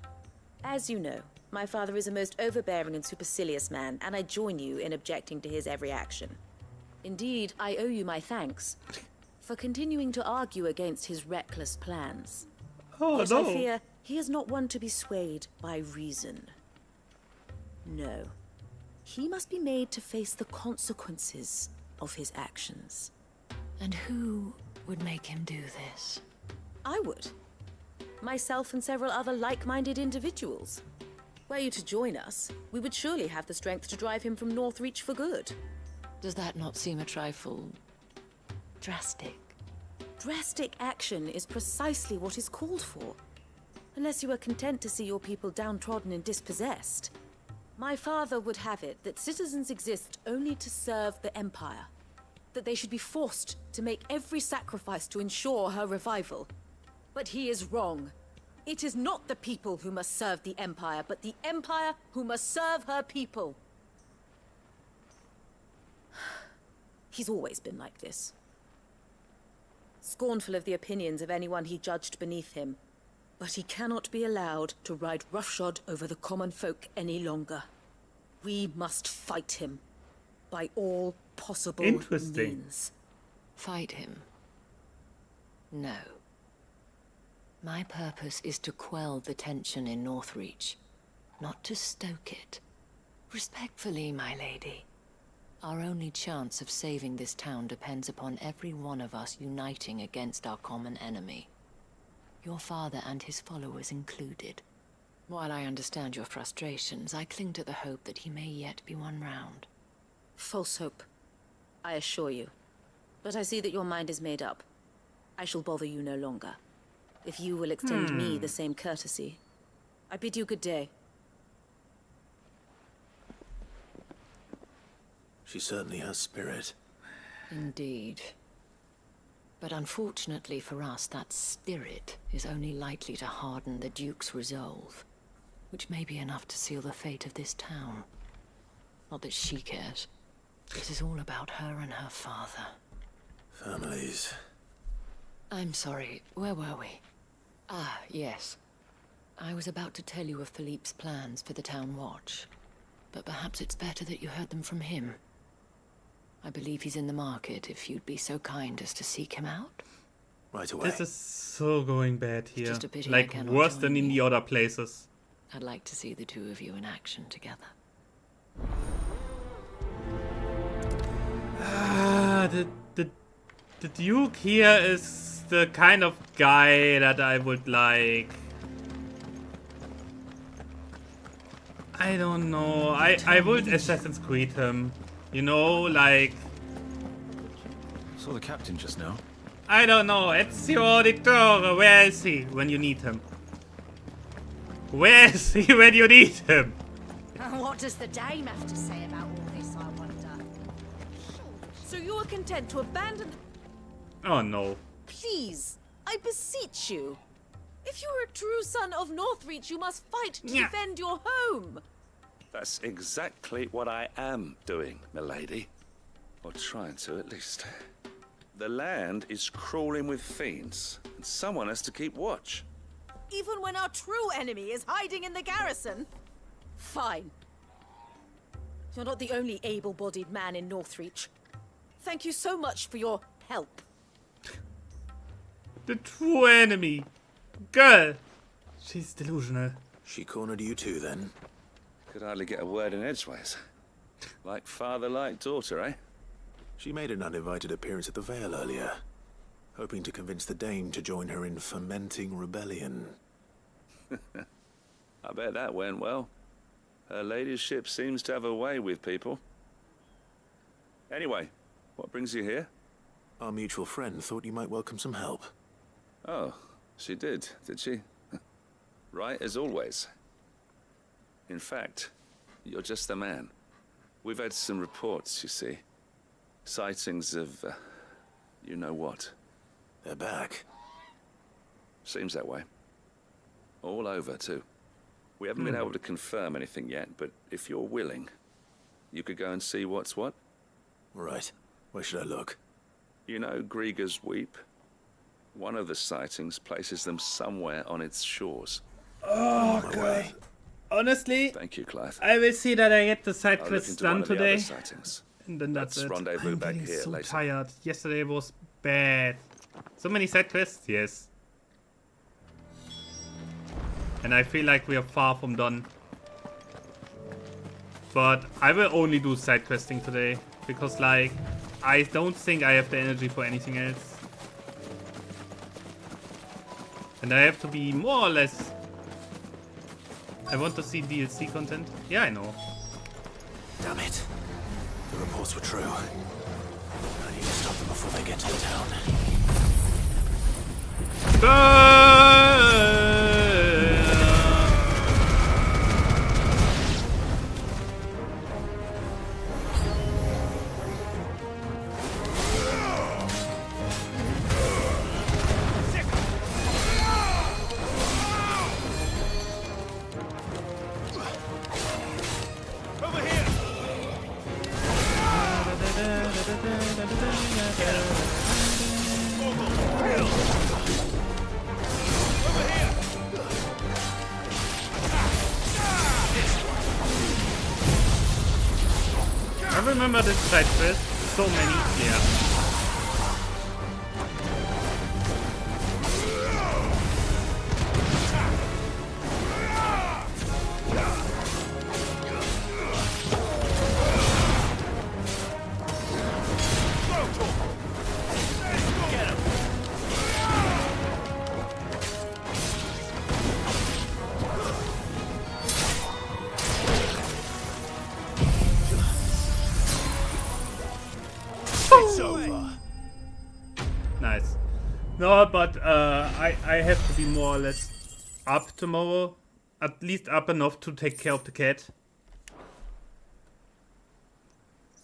As you know, my father is a most overbearing and supercilious man, and I join you in objecting to his every action. Indeed, I owe you my thanks for continuing to argue against his reckless plans. Oh, Yet no. I fear he is not one to be swayed by reason. No. He must be made to face the consequences of his actions. And who would make him do this? I would. Myself and several other like-minded individuals. Were you to join us, we would surely have the strength to drive him from Northreach for good. Does that not seem a trifle drastic? Drastic action is precisely what is called for. Unless you are content to see your people downtrodden and dispossessed. My father would have it that citizens exist only to serve the Empire. That they should be forced to make every sacrifice to ensure her revival. But he is wrong. It is not the people who must serve the Empire, but the Empire who must serve her people. He's always been like this. Scornful of the opinions of anyone he judged beneath him. But he cannot be allowed to ride roughshod over the common folk any longer. We must fight him. By all possible means. Fight him? No. My purpose is to quell the tension in Northreach, not to stoke it. Respectfully, my lady. Our only chance of saving this town depends upon every one of us uniting against our common enemy. Your father and his followers included. While I understand your frustrations, I cling to the hope that he may yet be won round. False hope, I assure you. But I see that your mind is made up. I shall bother you no longer. If you will extend me the same courtesy, I bid you good day. She certainly has spirit. Indeed. But unfortunately for us, that spirit is only likely to harden the Duke's resolve, which may be enough to seal the fate of this town. Not that she cares. This is all about her and her father. Families. I'm sorry, where were we? Ah, yes. I was about to tell you of Philippe's plans for the town watch, but perhaps it's better that you heard them from him. I believe he's in the market, if you'd be so kind as to seek him out. Right away. This is so going bad here. Just a pity I Like cannot worse join than in the other places. I'd like to see the two of you in action together. The Duke here is the kind of guy that I would like. I don't know. I would Assassin's Creed him. You know, like... Saw the captain just now. I don't know. Ezio Auditore. Where is he when you need him? Where is he when you need him? What does the dame have to say about all this, I wonder? So you are content to abandon... Oh no. Please, I beseech you. If you are a true son of Northreach, you must fight to defend your home. That's exactly what I am doing, milady. Or trying to, at least. The land is crawling with fiends, and someone has to keep watch. Even when our true enemy is hiding in the garrison? Fine. You're not the only able-bodied man in Northreach. Thank you so much for your help. The true enemy. Girl. She's delusional. She cornered you too, then? Could hardly get a word in edgeways. Like father, like daughter, eh? She made an uninvited appearance at the Vale earlier, hoping to convince the Dame to join her in fomenting rebellion. I bet that went well. Her ladyship seems to have a way with people. Anyway, what brings you here? Our mutual friend thought you might welcome some help. Oh, she did she? Right as always. In fact, you're just the man. We've had some reports, you see. Sightings of, you know what. They're back. Seems that way. All over, too. We haven't been able to confirm anything yet, but if you're willing, you could go and see what's what. Right. Where should I look? You know Grieger's Weep? One of the sightings places them somewhere on its shores. Oh, God. Honestly, thank you, Clive. I will see that I get the side I'll quests look into one done of the today. other sightings. And then that's Let's it. rendezvous I'm back getting here so later. tired. Yesterday was bad. So many side quests, yes. And I feel like we are far from done. But I will only do side questing today. Because, like, I don't think I have the energy for anything else. And I have to be more or less... I want to see DLC content. Yeah, I know. Damn it. The reports were true. I need to stop them before they get to the town. I remember this side quest. So many, yeah. It's over. Nice. No, but I have to be more or less up tomorrow. At least up enough to take care of the cat.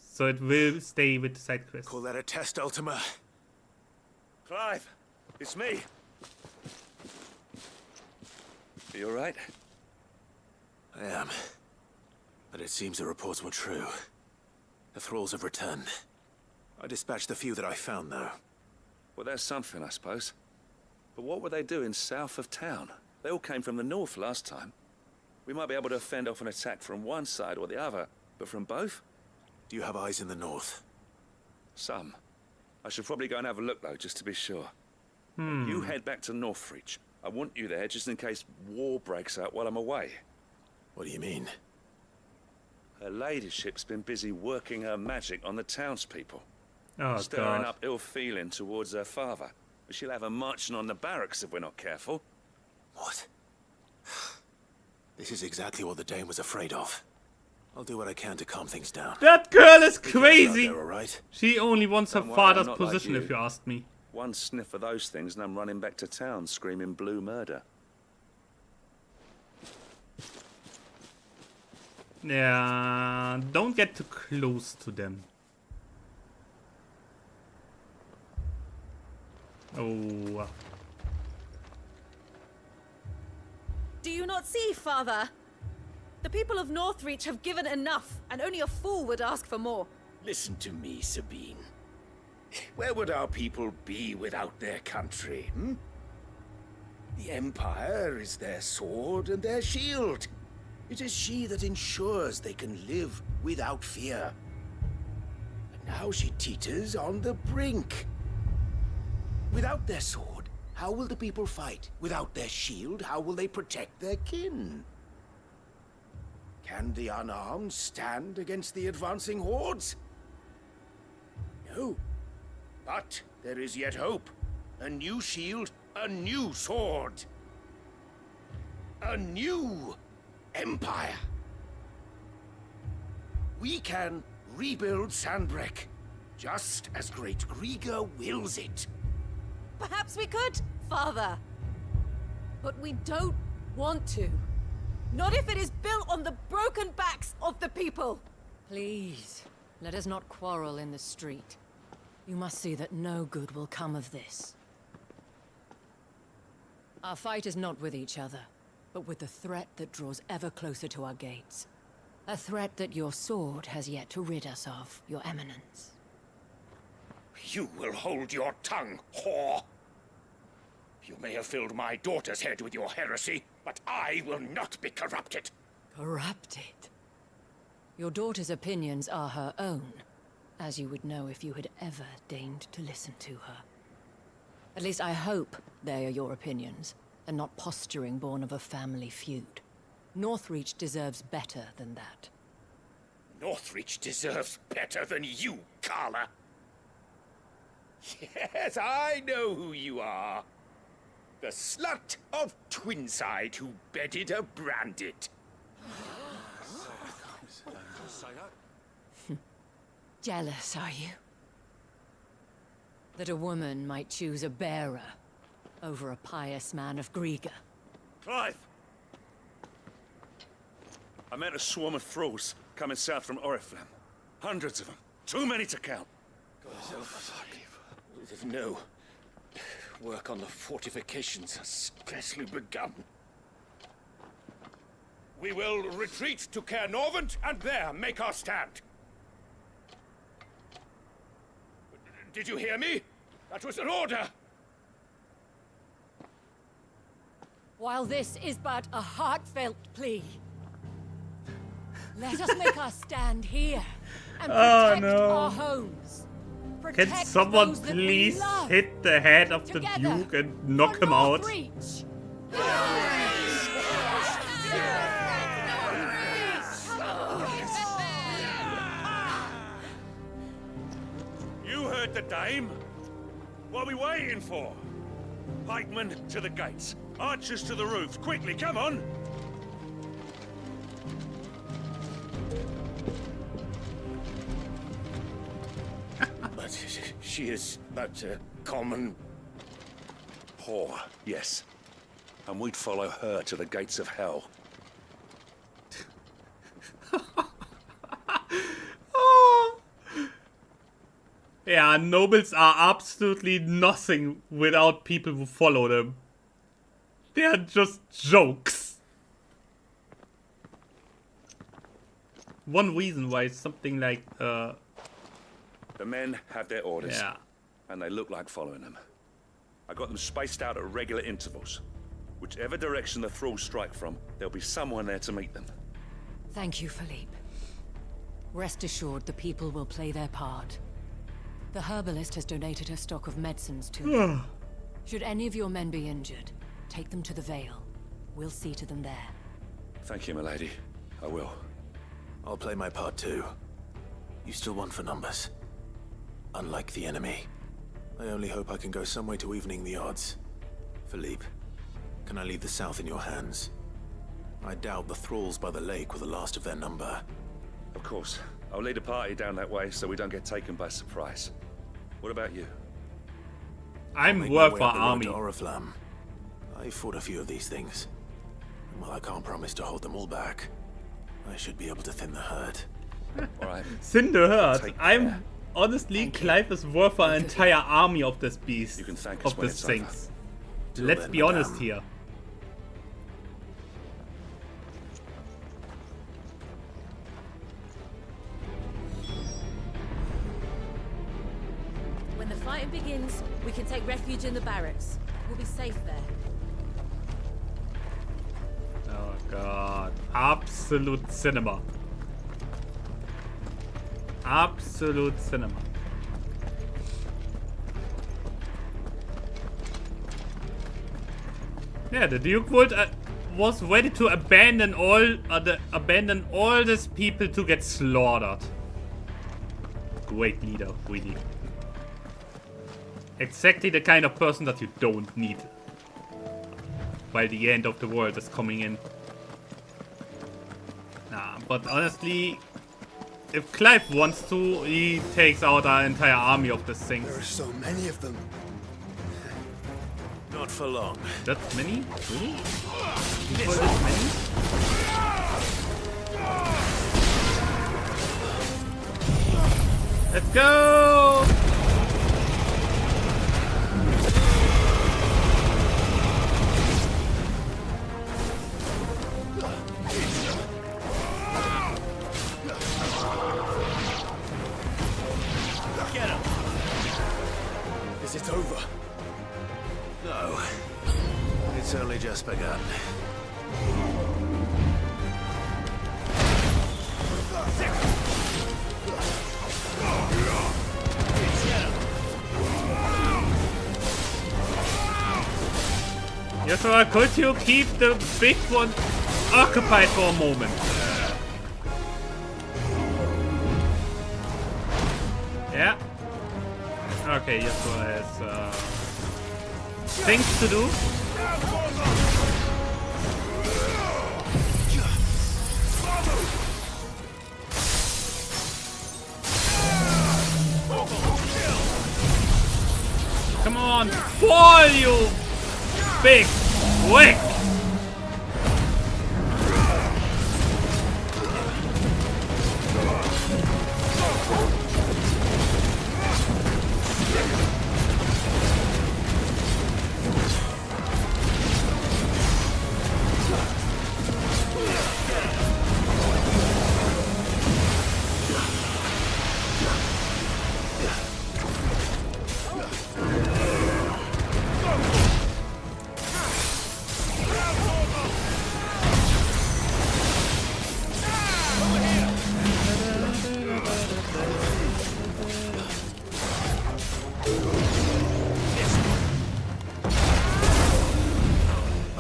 So it will stay with the side quest. Call that a test, Ultima? Clive, it's me. You all right? I am. But it seems the reports were true. The thralls have returned. I dispatched the few that I found, though. Well, there's something, I suppose. But what were they doing south of town? They all came from the north last time. We might be able to fend off an attack from one side or the other, but from both? Do you have eyes in the north? Some. I should probably go and have a look, though, just to be sure. You head back to Northreach. I want you there just in case war breaks out while I'm away. What do you mean? Her ladyship's been busy working her magic on the townspeople. Oh, stirring God. up ill feeling towards her father. But she'll have her marching on the barracks if we're not careful. What? This is exactly what the Dame was afraid of. I'll do what I can to calm things down. That girl is Be careful out crazy! there, all right? She only wants her Don't worry, father's I'm not like position, you. if you ask me. One sniff of those things and I'm running back to town screaming blue murder. Yeah, don't get too close to them. Oh. Do you not see, Father? The people of Northreach have given enough, and only a fool would ask for more. Listen to me, Sabine. Where would our people be without their country, hmm? The Empire is their sword and their shield. It is she that ensures they can live without fear. And now she teeters on the brink. Without their sword, how will the people fight? Without their shield, how will they protect their kin? Can the unarmed stand against the advancing hordes? No. But there is yet hope. A new shield, a new sword. A new empire. We can rebuild Sandbreck, just as Great Grieger wills it. Perhaps we could, Father. But we don't want to. Not if it is built on the broken backs of the people. Please, let us not quarrel in the street. You must see that no good will come of this. Our fight is not with each other, but with the threat that draws ever closer to our gates. A threat that your sword has yet to rid us of, Your Eminence. You will hold your tongue, whore! You may have filled my daughter's head with your heresy, but I will not be corrupted. Corrupted? Your daughter's opinions are her own, as you would know if you had ever deigned to listen to her. At least I hope they are your opinions, and not posturing born of a family feud. Northreach deserves better than that. Northreach deserves better than you, Carla. Yes, I know who you are. The slut of Twinside who bedded a Brandit. Jealous, are you? That a woman might choose a bearer over a pious man of Grieger. Clive! I met a swarm of thralls coming south from Oriflamme. Hundreds of them. Too many to count. No. Work on the fortifications has scarcely begun. We will retreat to Caer Norvent and there make our stand. Did you hear me? That was an order! While this is but a heartfelt plea, let us make our stand here and protect our homes. Can someone please hit the head of the Duke and knock him out? You heard the dame. What are we waiting for? Pikemen to the gates. Archers to the roofs. Quickly, come on! But she is but a common... Whore, yes. And we'd follow her to the gates of hell. Yeah, nobles are absolutely nothing without people who follow them. They are just jokes. One reason why something like the men have their orders. Yeah. And they look like following them. I got them spaced out at regular intervals. Whichever direction the thralls strike from, there'll be someone there to meet them. Thank you, Philippe. Rest assured the people will play their part. The herbalist has donated a stock of medicines to me. Should any of your men be injured, take them to the Vale. We'll see to them there. Thank you, milady. I will. I'll play my part too. You still want for numbers. Unlike the enemy. I only hope I can go some way to evening the odds. Philippe, can I leave the south in your hands? I doubt the thralls by the lake were the last of their number. Of course. I'll lead a party down that way so we don't get taken by surprise. What about you? I'm worth for army. Oriflamme. I fought a few of these things. Well, I can't promise to hold them all back. I should be able to thin the herd. All right. Thin the herd. I'm honestly, Clive is worth an entire army of this beast. You can thank us of when these it's things. Till Let's then, be honest madame. here. When the fighting begins, we can take refuge in the barracks. We'll be safe there. Oh god. Absolute cinema. Absolute cinema. Yeah, the Duke was ready to abandon all these people to get slaughtered. Great leader, really. Exactly the kind of person that you don't need while the end of the world is coming in. Nah, but honestly, if Clive wants to, he takes out our entire army of this thing. There are so many of them. Not for long. That many? Really? Before this many? Let's go! Get him! Is it over? No. It's only just begun. Joshua, could you keep the big one occupied for a moment? Yeah. Okay, Joshua has things to do. Come on, fall, you big wick!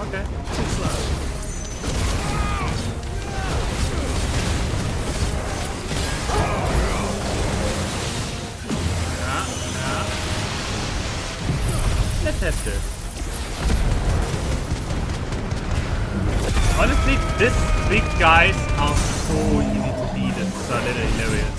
Okay. Too slow. Let's have this. Honestly, these big guys are so easy to beat. It's a little hilarious.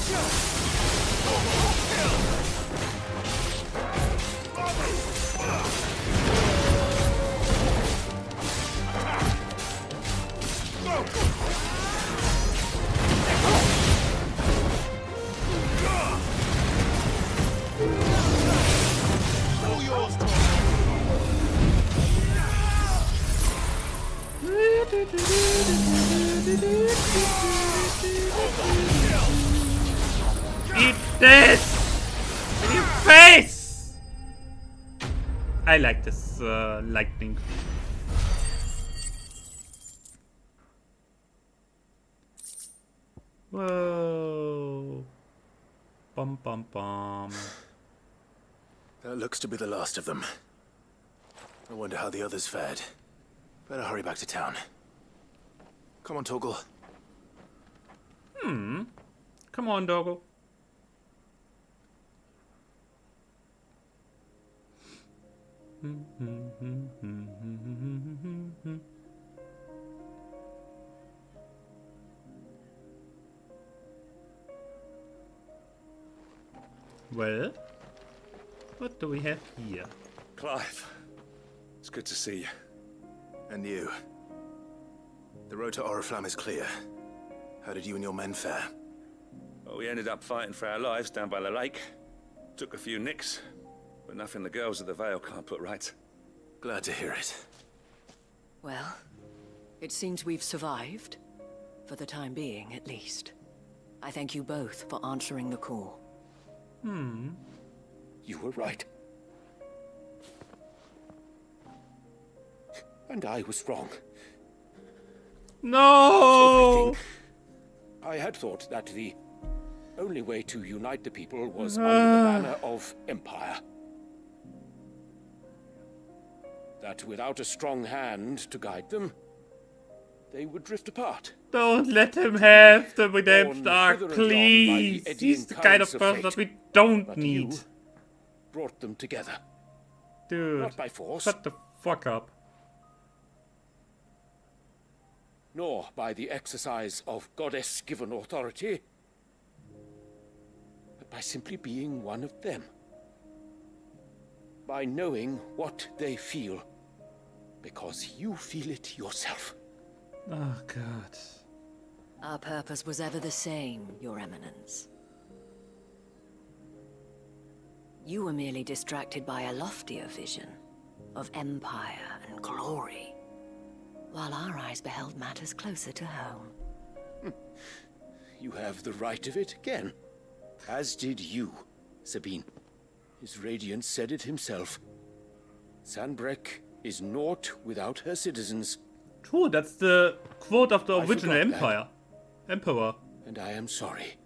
Eat this! In your face! I like this lightning. Whoa. Bum bum bum. That looks to be the last of them. I wonder how the others fared. Better hurry back to town. Come on, Torgal. Come on, doggo. Well, what do we have here? Clive, it's good to see you. And you. The road to Oriflamme is clear. How did you and your men fare? Well, we ended up fighting for our lives down by the lake. Took a few nicks, but nothing the girls of the Vale can't put right. Glad to hear it. Well, it seems we've survived. For the time being, at least. I thank you both for answering the call. You were right. And I was wrong. No! I had thought that the only way to unite the people was under the banner of Empire. That without a strong hand to guide them, they would drift apart. Don't let him have the redemption Borne arc, hither and yon by the please. eddying He's the kind of currents of person that fate. we don't But need. you brought them together. Dude, Not by force. shut the fuck up. Nor by the exercise of goddess-given authority, but by simply being one of them. By knowing what they feel, because you feel it yourself. Oh, God. Our purpose was ever the same, Your Eminence. You were merely distracted by a loftier vision of empire and glory, while our eyes beheld matters closer to home. You have the right of it again. As did you, Sabine. His radiance said it himself. Sanbreque is naught without her citizens. True, that's the quote of the I original forgot Emperor. And I am sorry.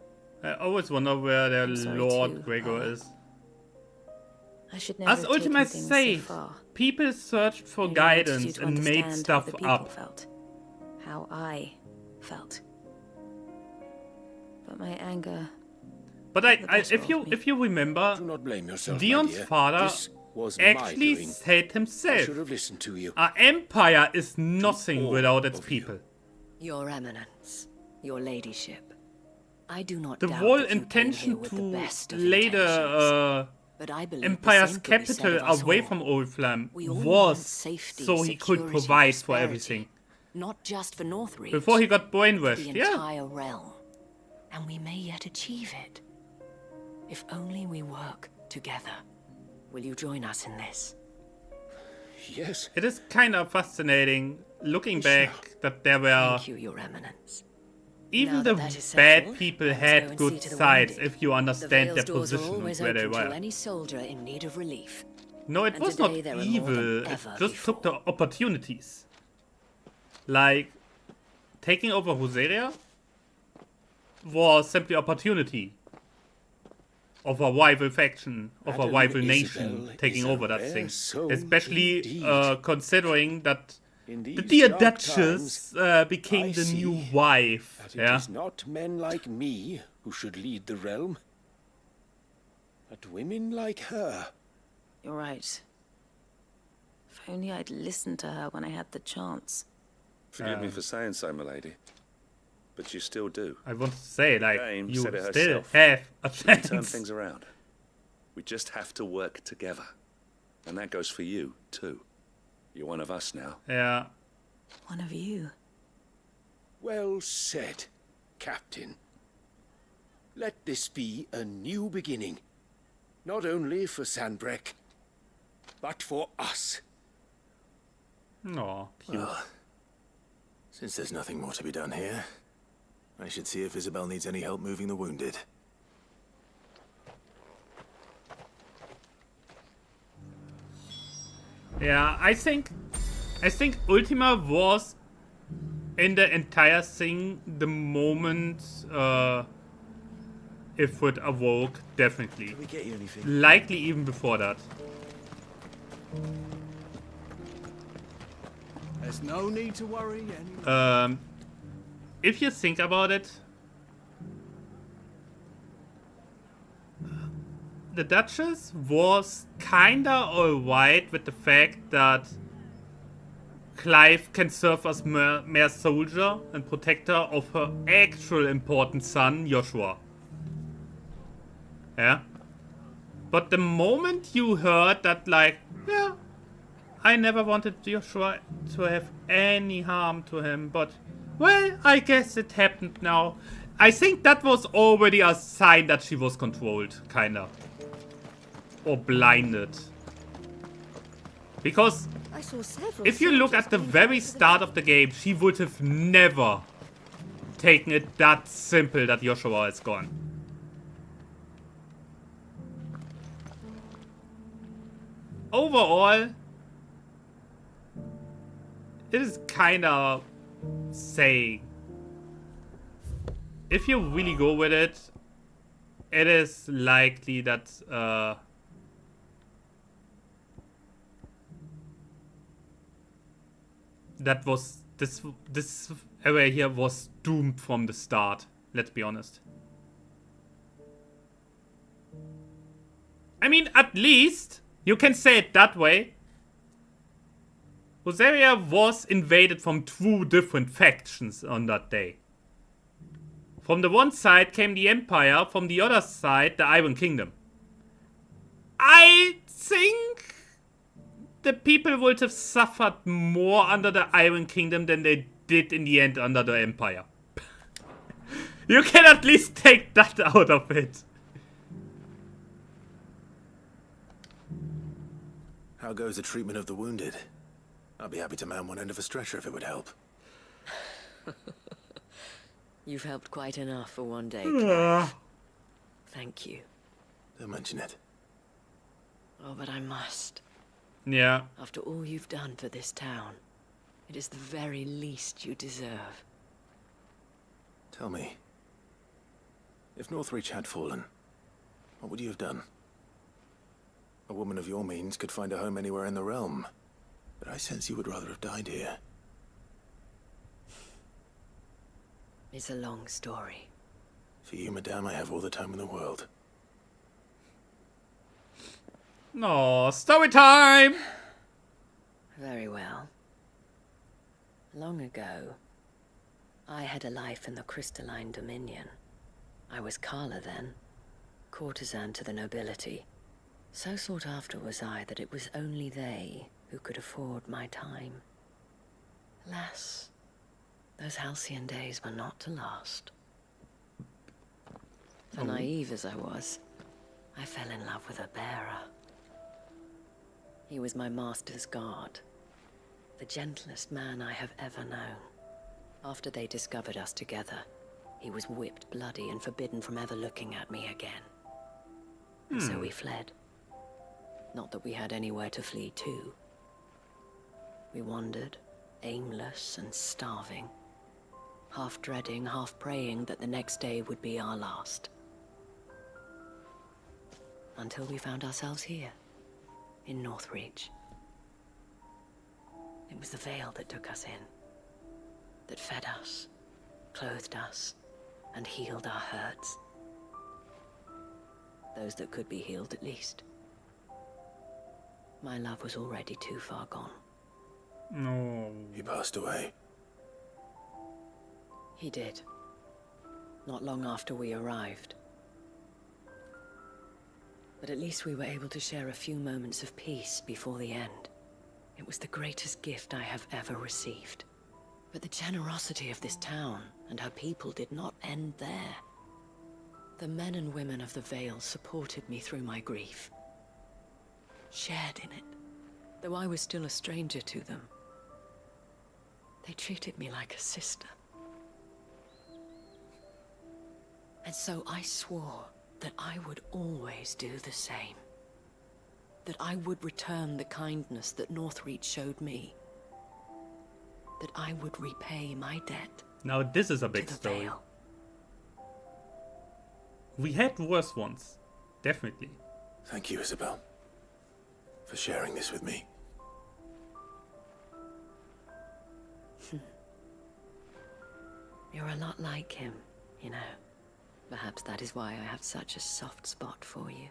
I always wonder where their I'm sorry Lord too, Gregor Anna. is. I should never As have taken Ultima things said, so far. people searched for I really wanted you guidance to and made understand stuff how the people up. Felt, how I felt. But my anger. But if you remember, Do not blame yourself, my Dion's dear. father This was my actually doing. said I himself, should have listened to you. our empire is nothing all without its of you. people. Your Eminence, Your Ladyship, I do not The doubt whole that you came intention here with the to best of lay intentions. But I believe the Empire's same could be said capital of us away all. from Oriflamme We all want was safety, so he could security, provide for prosperity, everything. Not just for Northreach, Before he got but the brainwashed, yeah. entire realm. And we may yet achieve it. If only we work together. Will you join us in this? Yes. It is kind of fascinating looking back that there were Thank you, Your Eminence. even Now the that is bad settled, people let us go had and good see to the sides wounded. if you The understand Vale's their doors are position and always where they open to were. any soldier in need of relief. No, it And was not today there are more evil. than It ever just took the opportunities. Like taking over Rosaria was simply opportunity of a rival faction, of a Madame rival Isabel nation taking is a over that rare thing. soul Especially indeed. Considering that In the these dear dark Duchess times, became I the new see wife. that it Yeah. is not men like me who should lead the realm, but women like her. You're right. If only I'd listened to her when I had the chance. Forgive me for saying so, my lady, but you still do. I want to say, like, Dame you said it still herself. have a She can turn chance. things around. We just have to work together. And that goes for you, too. You're one of us now. Yeah. One of you. Well said, Captain. Let this be a new beginning. Not only for Sanbreque, but for us. Aw, cute. Well, since there's nothing more to be done here, I should see if Isabel needs any help moving the wounded. Yeah, I think Ultima was in the entire thing the moment it would awoke, definitely. Can we get you anything? Likely even before that. There's no need to worry anymore. If you think about it, the Duchess was kinda alright with the fact that Clive can serve as mere soldier and protector of her actual important son, Joshua. Yeah? But the moment you heard that, like, yeah, I never wanted Joshua to have any harm to him, but, well, I guess it happened now. I think that was already a sign that she was controlled, kinda. Or blinded. Because I saw several if you look at the very start of the game, she would have never taken it that simple that Joshua is gone. Overall, it is kinda saying, if you really go with it, it is likely that that was this area here was doomed from the start. Let's be honest. I mean, at least you can say it that way. Rosaria was invaded from 2 different factions on that day. From the one side came the Empire, from the other side the Iron Kingdom. I think the people would have suffered more under the Iron Kingdom than they did in the end under the Empire. You can at least take that out of it. How goes the treatment of the wounded? I'll be happy to man one end of a stretcher if it would help. You've helped quite enough for one day, Clive. Thank you. Don't mention it. Oh, but I must. Yeah. After all you've done for this town, it is the very least you deserve. Tell me, if Northreach had fallen, what would you have done? A woman of your means could find a home anywhere in the realm, but I sense you would rather have died here. It's a long story. For you, madame, I have all the time in the world. No, story time! Very well. Long ago, I had a life in the Crystalline Dominion. I was Carla then, courtesan to the nobility. So sought after was I that it was only they who could afford my time. Alas, those halcyon days were not to last. For naive as I was, I fell in love with a bearer. He was my master's guard, the gentlest man I have ever known. After they discovered us together, he was whipped bloody and forbidden from ever looking at me again. And so we fled. Not that we had anywhere to flee to. We wandered, aimless and starving, half dreading, half praying that the next day would be our last. Until we found ourselves here, in Northreach. It was the veil that took us in, that fed us, clothed us, and healed our hurts. Those that could be healed, at least. My love was already too far gone. No. He passed away. He did. Not long after we arrived. But at least we were able to share a few moments of peace before the end. It was the greatest gift I have ever received. But the generosity of this town and her people did not end there. The men and women of the Vale supported me through my grief. Shared in it, though I was still a stranger to them. They treated me like a sister. And so I swore that I would always do the same. That I would return the kindness that Northreach showed me. That I would repay my debt. Now this is a big story. Vale. We had worse ones. Definitely. Thank you, Isabel, for sharing this with me. You're a lot like him, you know. Perhaps that is why I have such a soft spot for you.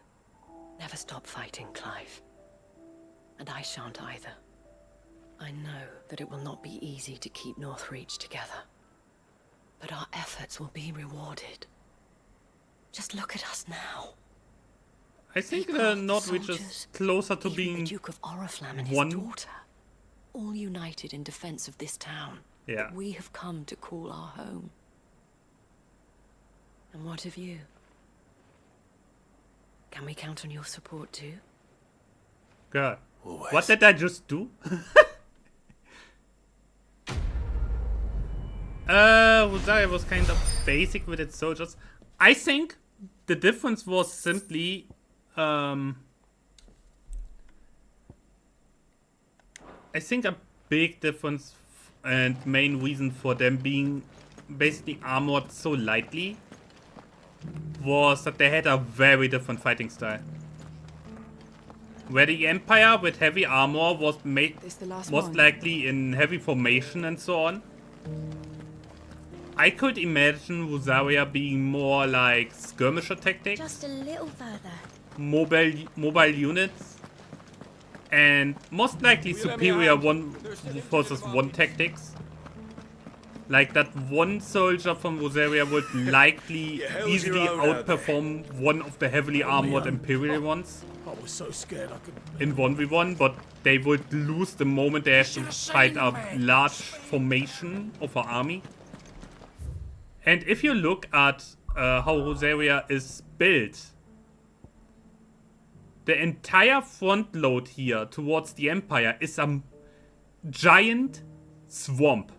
Never stop fighting, Clive. And I shan't either. I know that it will not be easy to keep Northreach together. But our efforts will be rewarded. Just look at us now. I think Northreach is closer to being the Duke of Oriflamme and his daughter, all united in defense of this town. Yeah. That we have come to call our home. And what of you? Can we count on your support too? God, what did I just do? Rosaria was kind of basic with its soldiers. I think the difference was simply I think a big difference and main reason for them being basically armored so lightly was that they had a very different fighting style. where the Empire with heavy armor was made, This the last most one? likely in heavy formation and so on. I could imagine Rosaria being more like skirmisher tactics, Just a little further. mobile units, and most likely superior one versus one tactics. Like that one soldier from Rosaria would likely easily outperform one of the heavily armored Imperial ones I was so scared I could. in 1v1, but they would lose the moment they have to fight a large formation of an army. And if you look at how Rosaria is built, the entire front load here towards the Empire is a giant swamp.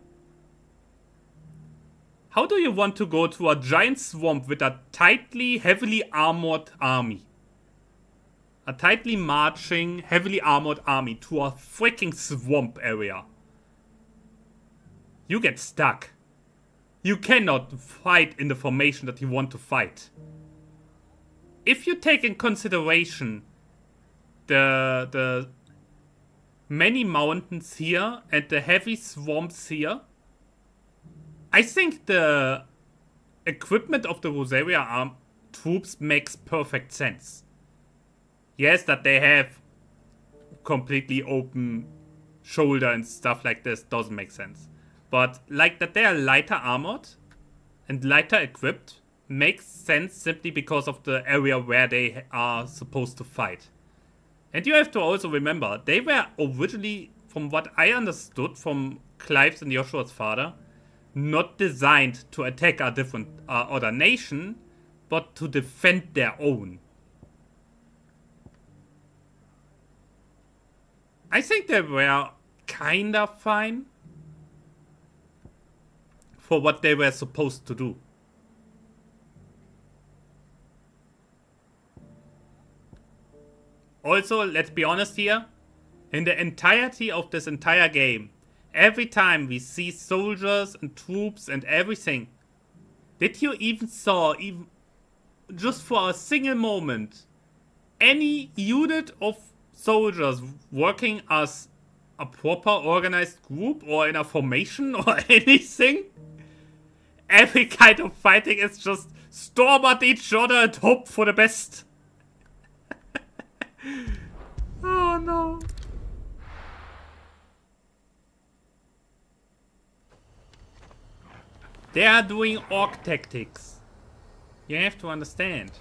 How do you want to go to a giant swamp with a tightly, heavily armored army? A tightly marching, heavily armored army to a freaking swamp area. You get stuck. You cannot fight in the formation that you want to fight. If you take in consideration the many mountains here and the heavy swamps here, I think the equipment of the Rosaria troops makes perfect sense. Yes, that they have completely open shoulder and stuff like this doesn't make sense. But like that they are lighter armored and lighter equipped makes sense simply because of the area where they are supposed to fight. And you have to also remember, they were originally, from what I understood from Clive's and Joshua's father, not designed to attack a different other nation, but to defend their own. I think they were kinda fine for what they were supposed to do. Also, let's be honest here, in the entirety of this entire game, every time we see soldiers and troops and everything, did you even saw, even just for a single moment, any unit of soldiers working as a proper organized group or in a formation or anything? Every kind of fighting is just storm at each other and hope for the best. Oh no. They are doing orc tactics. You have to understand.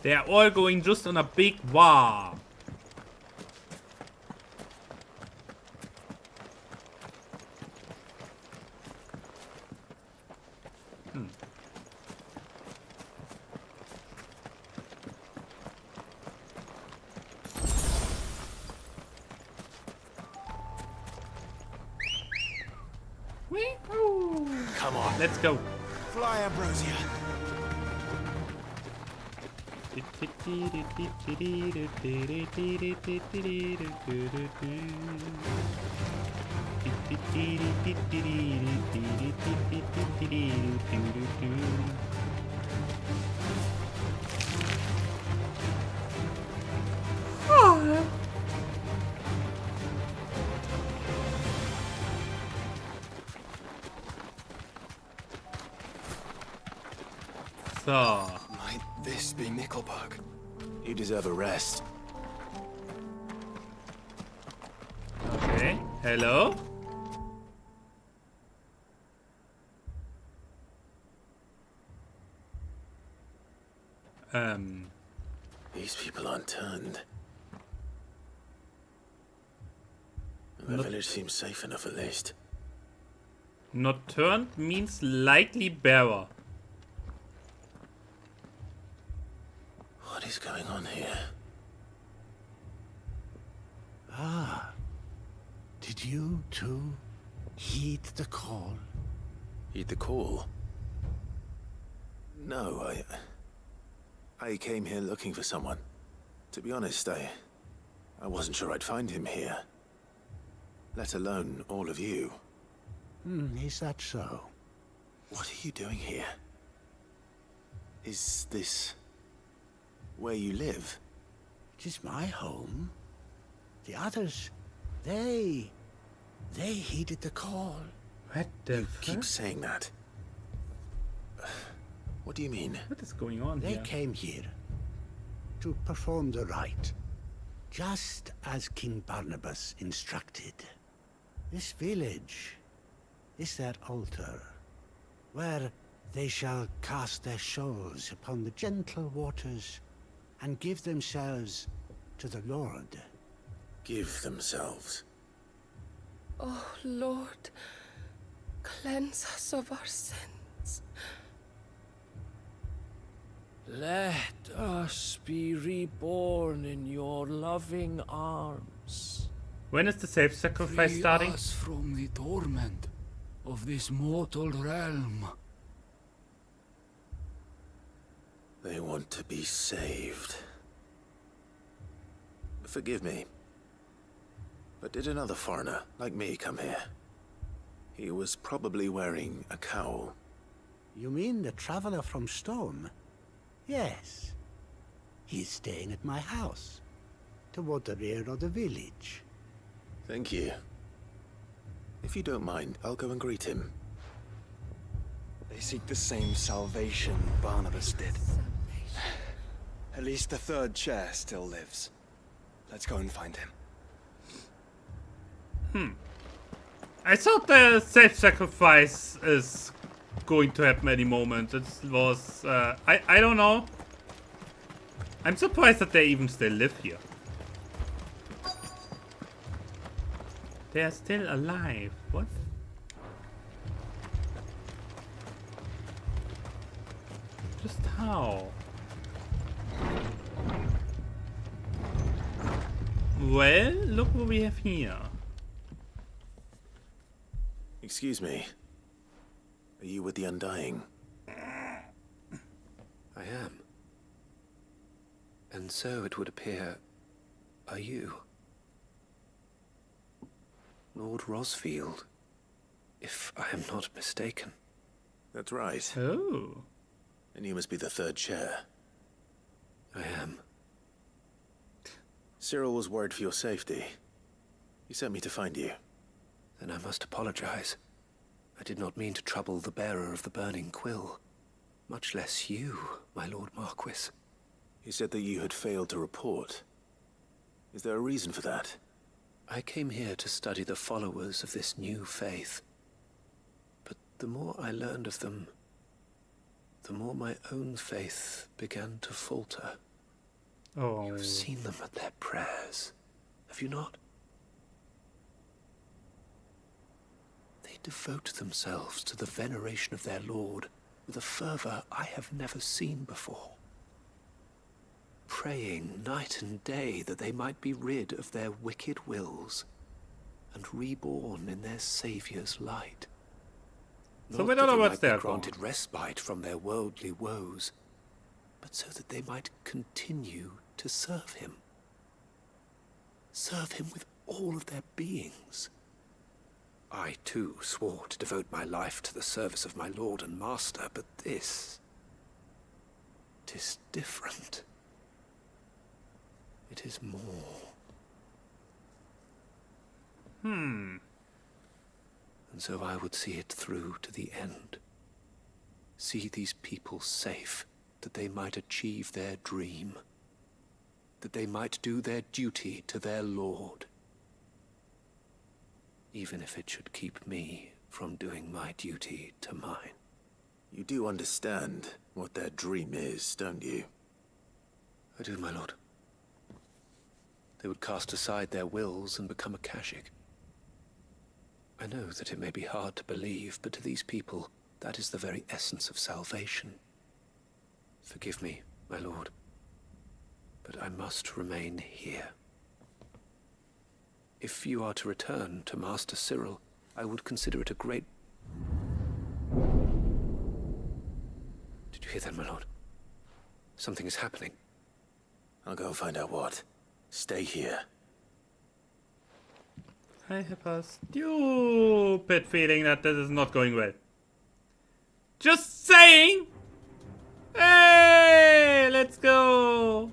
They are all going just on a big war. Come on. Let's go. Fly, Ambrosia. So. Might this be Nickelberg? You deserve a rest. Okay. Hello? These people aren't turned. The village seems safe enough at least. Not turned means likely bearer. What is going on here? Ah. Did you, too, heed the call? Heed the call? No, I came here looking for someone. To be honest, I wasn't sure I'd find him here. let alone all of you. Is that so? What are you doing here? Is this where you live? It is my home. The others, they heeded the call. What the You fuck? keep saying that. What do you mean? What is going on They here? came here to perform the rite, just as King Barnabas instructed. This village is their altar, where they shall cast their souls upon the gentle waters and give themselves to the Lord. Give themselves. Oh, Lord, cleanse us of our sins. Let us be reborn in your loving arms. When is the self-sacrifice Free starting? us from the torment of this mortal realm. They want to be saved. Forgive me, but did another foreigner like me come here? He was probably wearing a cowl. You mean the traveler from Storm? Yes. He's staying at my house, toward the rear of the village. Thank you. If you don't mind, I'll go and greet him. They seek the same salvation Barnabas did. At least the third chair still lives. Let's go and find him. I thought the self-sacrifice is going to happen any moment. It was, I don't know. I'm surprised that they even still live here. They are still alive. What? Just how? Well, look what we have here. Excuse me. Are you with the Undying? I am. And so it would appear, are you? Lord Rosfield, if I am not mistaken. That's right. Oh. And you must be the third chair. I am. Cyril was worried for your safety. He sent me to find you. Then I must apologize. I did not mean to trouble the bearer of the burning quill. Much less you, my Lord Marquis. He said that you had failed to report. Is there a reason for that? I came here to study the followers of this new faith. But the more I learned of them, the more my own faith began to falter. Oh. You've seen them at their prayers, have you not? They devote themselves to the veneration of their Lord with a fervor I have never seen before. Praying night and day that they might be rid of their wicked wills and reborn in their Saviour's light. So Not we don't that know they what's might be there. granted respite from their worldly woes, but so that they might continue to serve him. Serve him with all of their beings. I, too, swore to devote my life to the service of my Lord and Master, but this... 'tis different. It is more. And so I would see it through to the end. See these people safe, that they might achieve their dream. That they might do their duty to their Lord. Even if it should keep me from doing my duty to mine. You do understand what their dream is, don't you? I do, my lord. They would cast aside their wills and become a Kashik. I know that it may be hard to believe, but to these people, that is the very essence of salvation. Forgive me, my lord, but I must remain here. If you are to return to Master Cyril, I would consider it a great... Did you hear that, my lord? Something is happening. I'll go and find out what. Stay here. I have a stupid feeling that this is not going well. Just saying! Hey, let's go!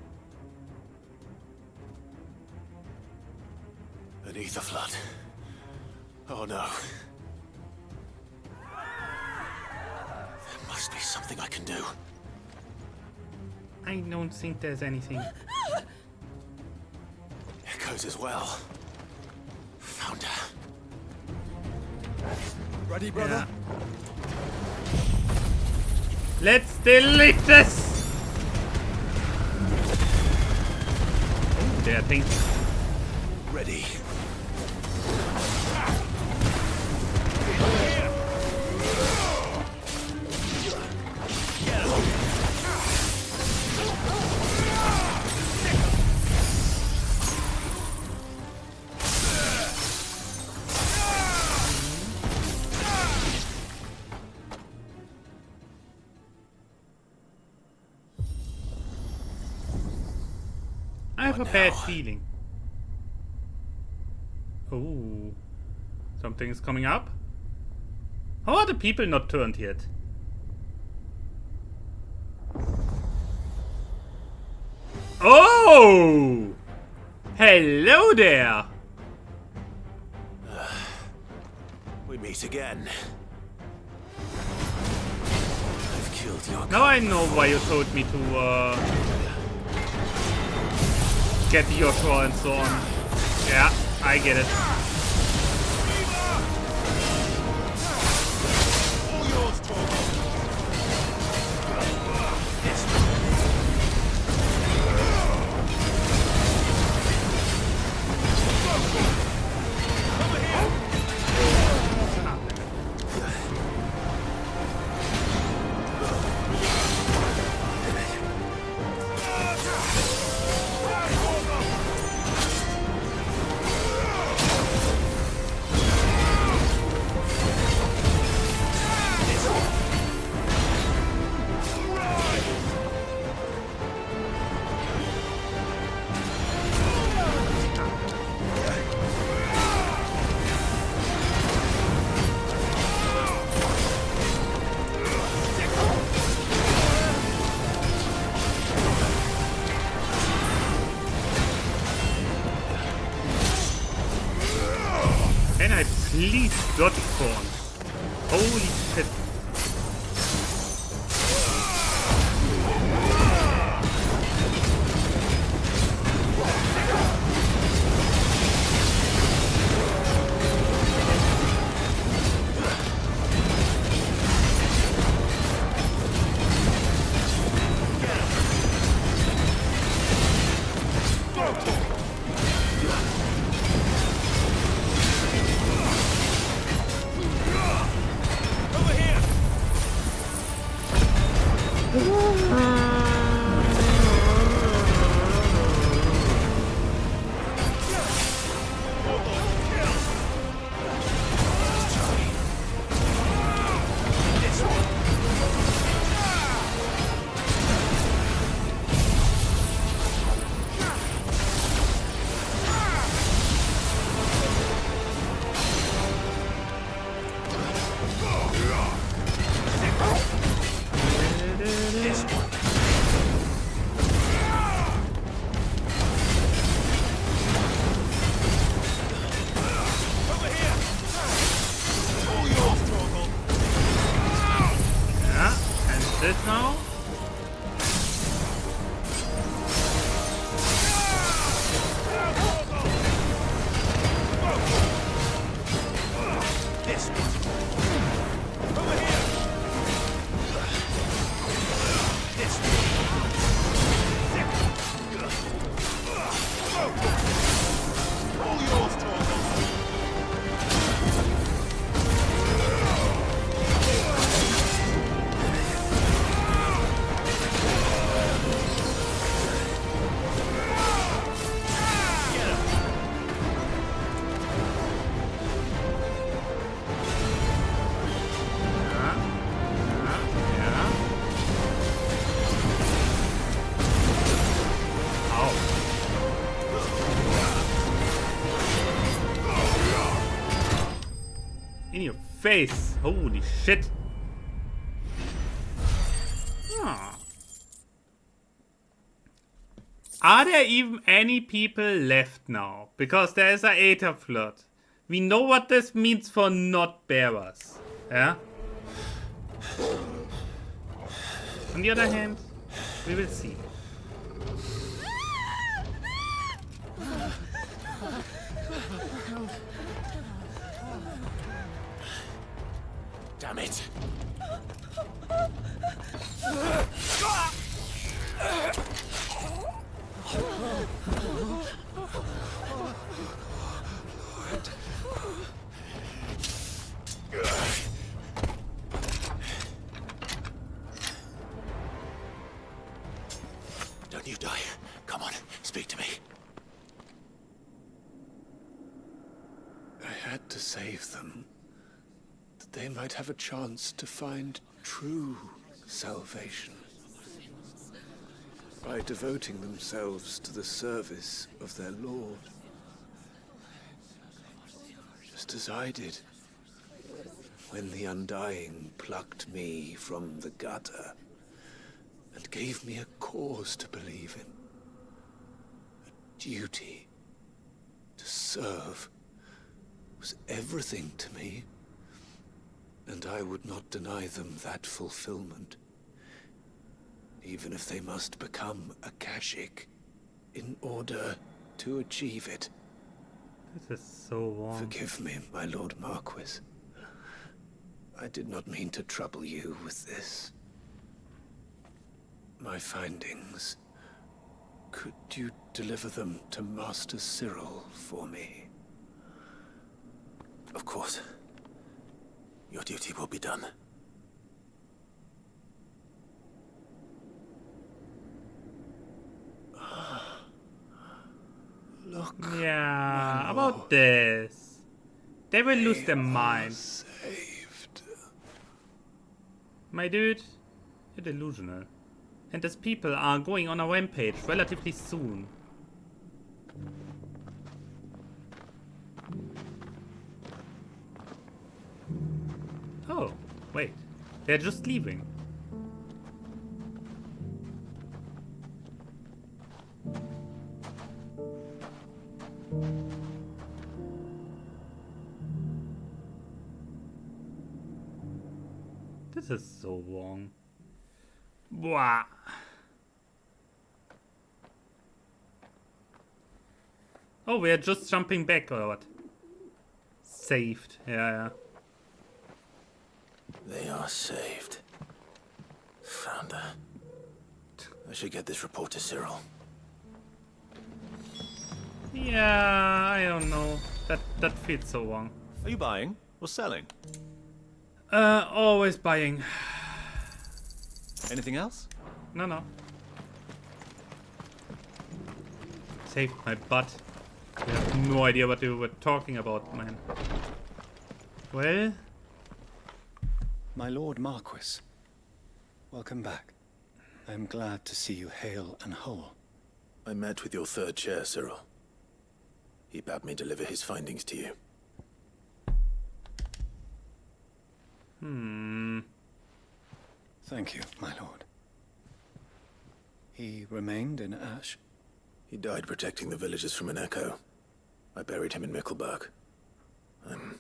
Beneath the flood. Oh no. There must be something I can do. I don't think there's anything. Echoes as well. Found her. Ready, brother? Yeah. Let's delete this! Oh, there are things. Ready. I have a bad feeling. Oh, something's coming up. How are the people not turned yet? Oh! Hello there! We meet again. I've killed your Now I know why you told me to get Joshua and so on. Yeah, I get it. Can I please dodge spawn? Holy shit. Over here! face. Holy shit. Ah. Are there even any people left now? Because there is a Aether flood. We know what this means for not bearers. Yeah? On the other hand, we will see. Damn it. Don't you die. Come on, speak to me. I had to save them, that they might have a chance to find true salvation by devoting themselves to the service of their Lord, just as I did when the Undying plucked me from the gutter and gave me a cause to believe in, a duty to serve was everything to me, and I would not deny them that fulfillment, even if they must become a Kashik in order to achieve it. This is so wrong. Forgive me, my Lord Marquis. I did not mean to trouble you with this. My findings. Could you deliver them to Master Cyril for me? Of course. Your duty will be done. Look. Yeah, about this. They will lose their mind. Saved. My dude, you're delusional. And these people are going on a rampage relatively soon. Oh, wait. They're just leaving. This is so wrong. Wow. Oh, we are just jumping back or what? Saved. Yeah. They are saved. Founder. I should get this report to Cyril. Yeah, I don't know. That feels so wrong. Are you buying or selling? Always buying. Anything else? No. Saved my butt. I have no idea what you were talking about, man. Well? My Lord Marquis, welcome back. I am glad to see you hale and whole. I met with your third chair, Cyril. He bade me deliver his findings to you. Thank you, my lord. He remained in Ash? He died protecting the villagers from an echo. I buried him in Mickelberg. I'm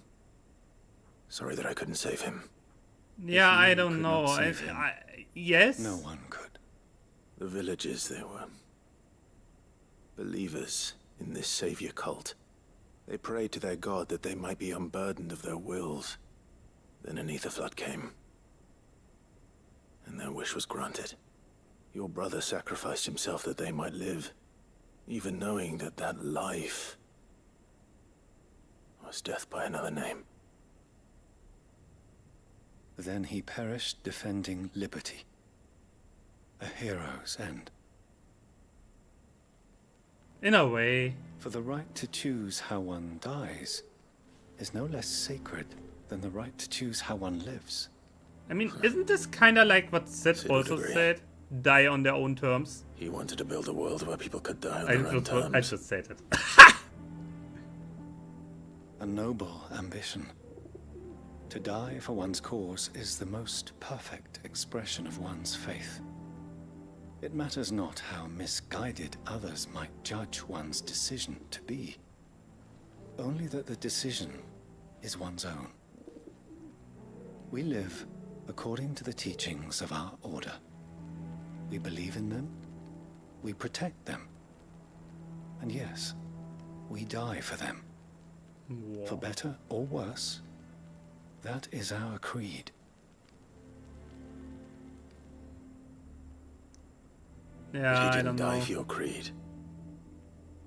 sorry that I couldn't save him. Yeah, I don't know. Yes? No one could. The villagers, they were believers in this savior cult. They prayed to their god that they might be unburdened of their wills. Then an ether flood came, and their wish was granted. Your brother sacrificed himself that they might live, even knowing that that life was death by another name. Then he perished defending liberty. A hero's end. In a way. For the right to choose how one dies is no less sacred than the right to choose how one lives. I mean, isn't this kind of like what Sid also said? Die on their own terms? He wanted to build a world where people could die on their own terms. I just said it. A noble ambition. To die for one's cause is the most perfect expression of one's faith. It matters not how misguided others might judge one's decision to be, only that the decision is one's own. We live according to the teachings of our order. We believe in them, we protect them, and yes, we die for them. Wow. For better or worse, that is our creed. Yeah, But he I didn't don't die know. for your creed.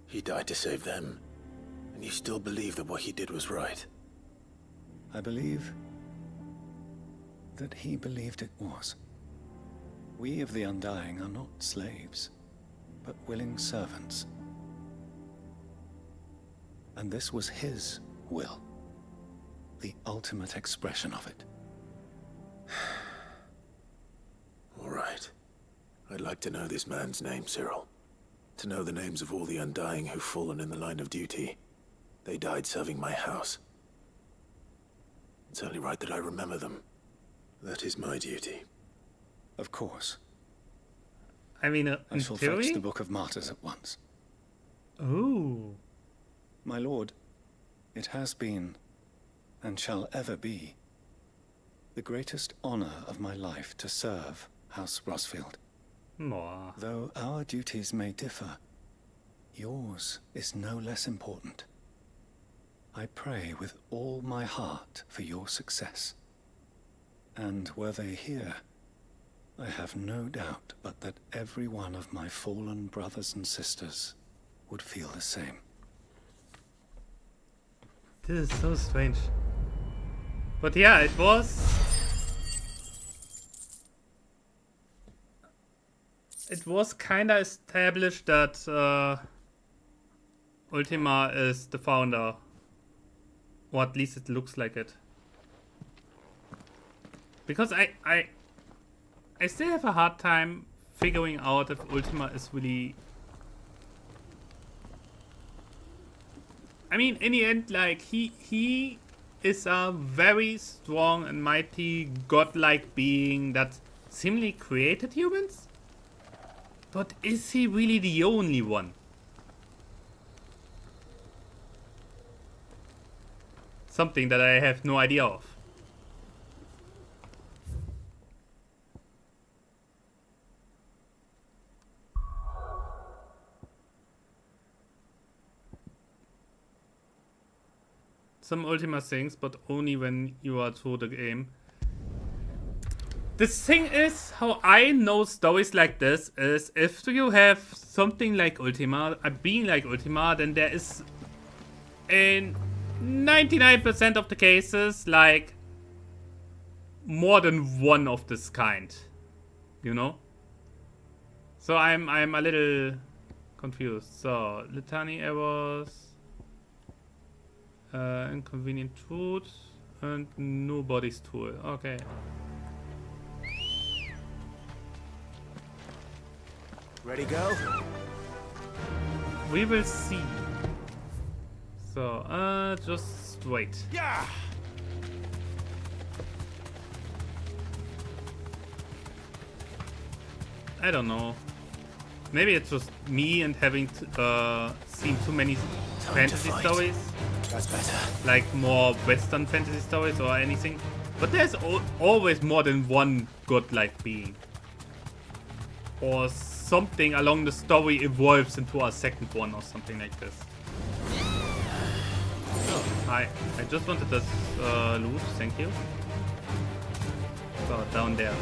He died to save them. And you still believe that what he did was right. I believe that he believed it was. We of the Undying are not slaves, but willing servants. And this was his will, the ultimate expression of it. All right. I'd like to know this man's name, Cyril. To know the names of all the Undying who've fallen in the line of duty. They died serving my house. It's only right that I remember them. That is my duty. Of course. I mean, I in shall theory? fetch the Book of Martyrs at once. Ooh. My lord, it has been, and shall ever be, the greatest honor of my life to serve House Rosfield. Mwah. Though our duties may differ, yours is no less important. I pray with all my heart for your success. And were they here, I have no doubt but that every one of my fallen brothers and sisters would feel the same. This is so strange. But yeah, it was... It was kinda established that Ultima is the founder. Or at least it looks like it. Because I still have a hard time figuring out if Ultima is really... I mean, in the end, like, he is a very strong and mighty godlike being that seemingly created humans? But is he really the only one? Something that I have no idea of. Some Ultima things, but only when you are through the game. The thing is, how I know stories like this is if you have something like Ultima, a being like Ultima, then there is in 99% of the cases like more than one of this kind, you know? So I'm a little confused. So litany errors, inconvenient truth, and nobody's tool. Okay. Ready, go? We will see. So, just wait. Yeah. I don't know. Maybe it's just me and having seen too many fantasy stories. That's better. Like more Western fantasy stories or anything. But there's always more than one godlike being. Or something along the story evolves into a second one or something like this. Oh, hi. I just wanted this loot, thank you. So, down there.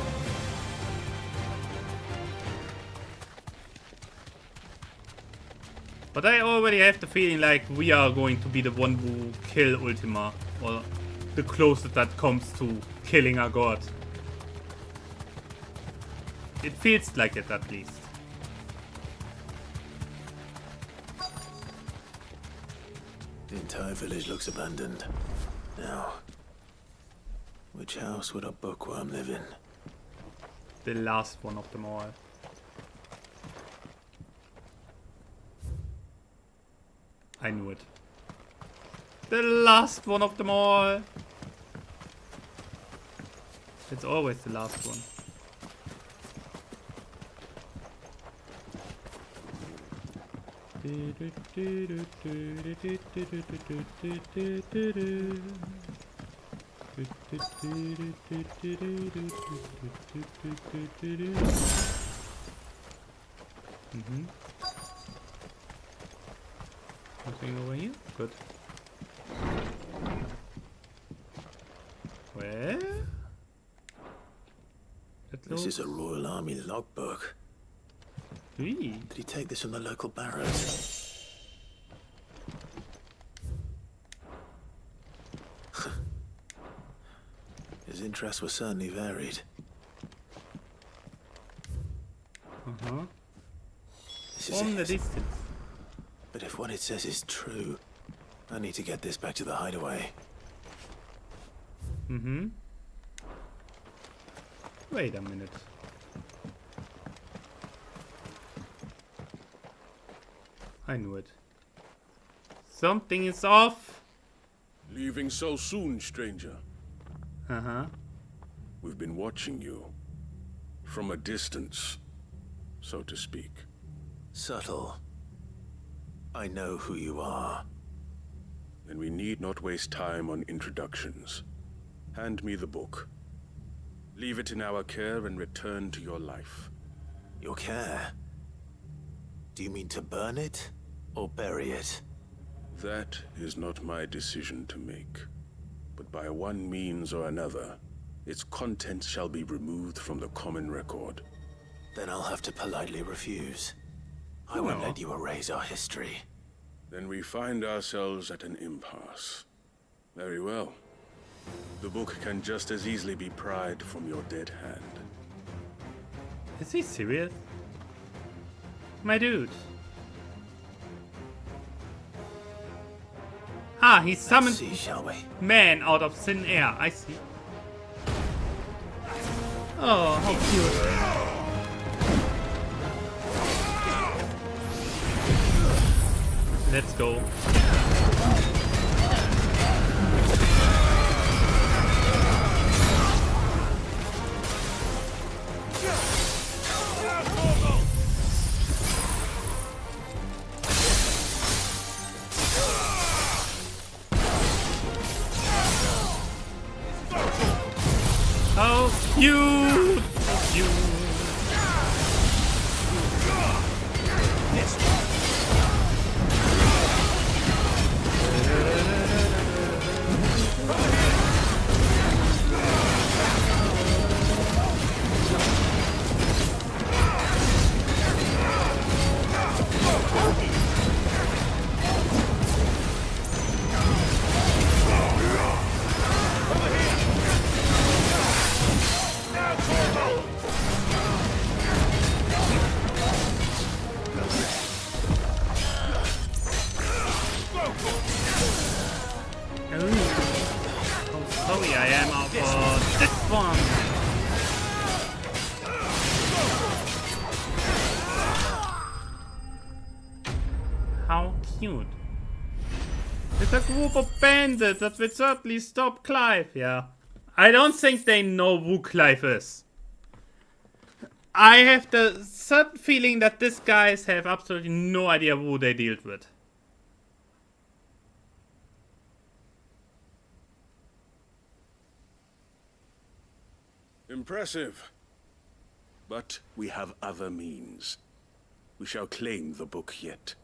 But I already have the feeling like we are going to be the one who kill Ultima. Or the closest that comes to killing a god. It feels like it at least. The entire village looks abandoned. Now, which house would a bookworm live in? The last one of them all. I knew it. The last one of them all. It's always the last one. Nothing over here? Good. Where? This is a Royal Army logbook. Did he take this from the local barracks? His interests were certainly varied. Uh-huh. This is From the it. distance. But if what it says is true, I need to get this back to the hideaway. Mm-hmm. Wait a minute. I knew it. Something is off. Leaving so soon, stranger. Uh-huh. We've been watching you. From a distance, so to speak. Subtle. I know who you are. Then we need not waste time on introductions. Hand me the book. Leave it in our care and return to your life. Your care? Do you mean to burn it or bury it? That is not my decision to make. But by one means or another, its contents shall be removed from the common record. Then I'll have to politely refuse. I won't let you erase our history. Then we find ourselves at an impasse. Very well. The book can just as easily be pried from your dead hand. Is he serious? My dude. Ah, he summoned Let's see, shall we? man out of thin air. I see. Oh, how cute. Let's go. How cute! How cute! Sorry, I am out for this one. How cute. It's a group of bandits that will certainly stop Clive, yeah. I don't think they know who Clive is. I have the certain feeling that these guys have absolutely no idea who they deal with. Impressive. But we have other means. We shall claim the book yet.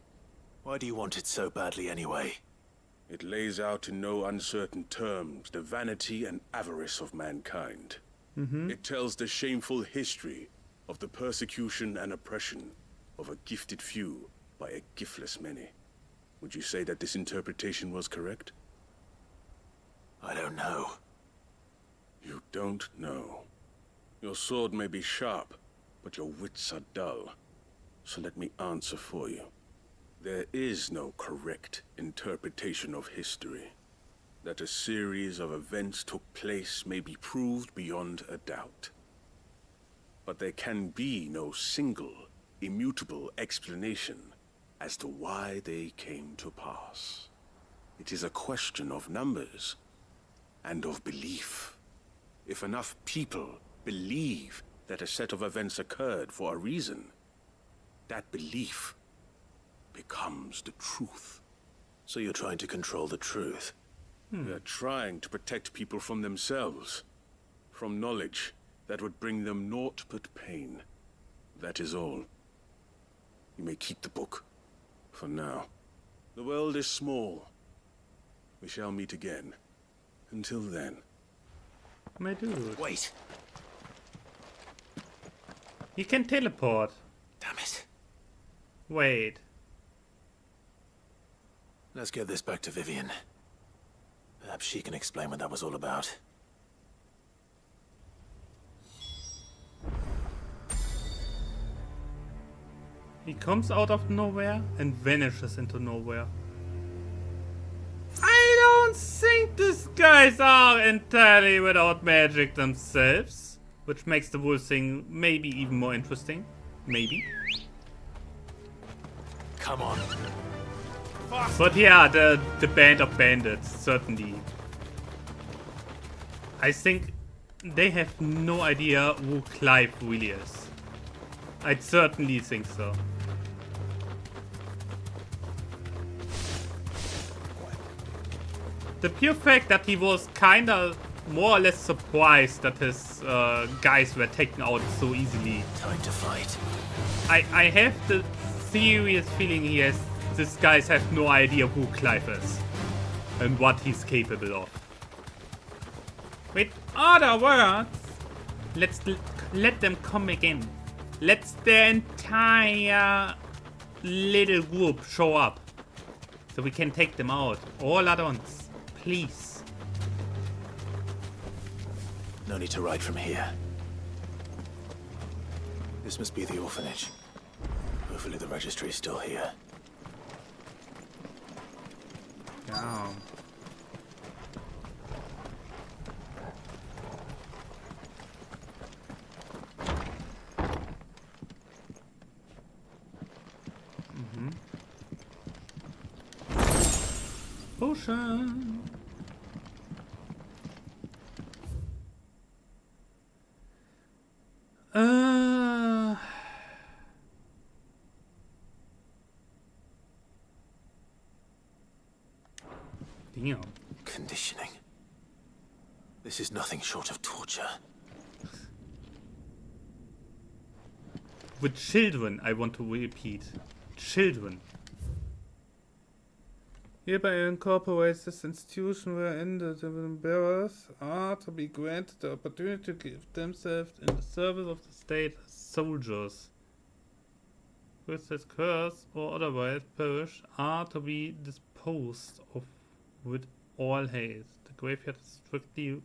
Why do you want it so badly anyway? It lays out in no uncertain terms the vanity and avarice of mankind. It tells the shameful history of the persecution and oppression of a gifted few by a giftless many. Would you say that this interpretation was correct? I don't know. You don't know. Your sword may be sharp, but your wits are dull. So let me answer for you. There is no correct interpretation of history. That a series of events took place may be proved beyond a doubt. But there can be no single, immutable explanation as to why they came to pass. It is a question of numbers and of belief. If enough people believe that a set of events occurred for a reason, that belief becomes the truth. So you're trying to control the truth? They're trying to protect people from themselves, from knowledge that would bring them naught but pain. That is all. You may keep the book, for now. The world is small. We shall meet again. Until then. My dude. Wait. He can teleport. Damn it. Wait. Let's get this back to Vivian. Perhaps she can explain what that was all about. He comes out of nowhere and vanishes into nowhere. I don't think these guys are entirely without magic themselves, which makes the whole thing maybe even more interesting. Maybe. Come on. But yeah, the band of bandits, certainly. I think they have no idea who Clive really is. I certainly think so. The pure fact that he was kinda more or less surprised that his guys were taken out so easily. Time to fight. I have the serious feeling these guys have no idea who Clive is and what he's capable of. With other words, let's let them come again. Let the entire little group show up so we can take them out all at once, please. No need to ride from here. This must be the orphanage. Hopefully the registry is still here. Yeah. Potion. Damn. Conditioning. This is nothing short of torture. With children, I want to repeat. Children. Hereby incorporates this institution wherein the bearers are to be granted the opportunity to give themselves in the service of the state as soldiers. With this curse or otherwise perish are to be disposed of with all haste. The graveyard is strictly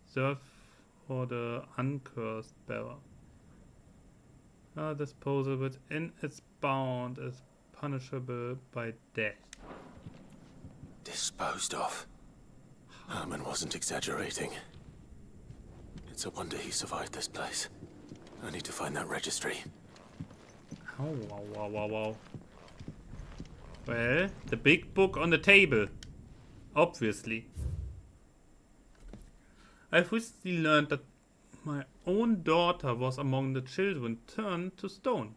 reserved for the uncursed bearer. Disposal within its bound is punishable by death. Disposed of. Herman wasn't exaggerating. It's a wonder he survived this place. I need to find that registry. Oh, wow. Well, the big book on the table. Obviously. I've recently learned that my own daughter was among the children turned to stone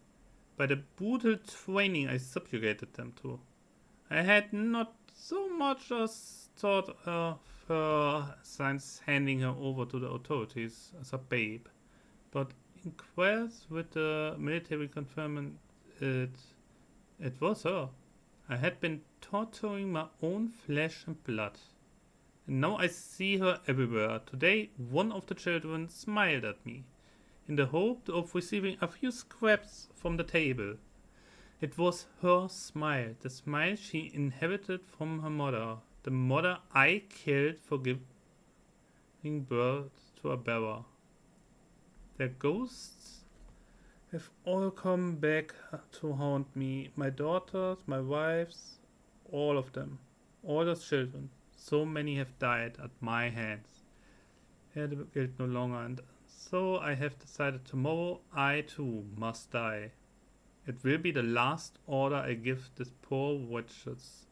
by the brutal training I subjugated them to. I had not so much as thought of her since handing her over to the authorities as a babe, but inquires with the military confirming it was her. I had been torturing my own flesh and blood, and now I see her everywhere. Today, one of the children smiled at me, in the hope of receiving a few scraps from the table. It was her smile, the smile she inherited from her mother, the mother I killed for giving birth to a bearer. Their ghosts have all come back to haunt me, my daughters, my wives, all of them, all those children. So many have died at my hands. I had the guilt no longer, and so I have decided tomorrow I too must die. It will be the last order I give these poor wretches,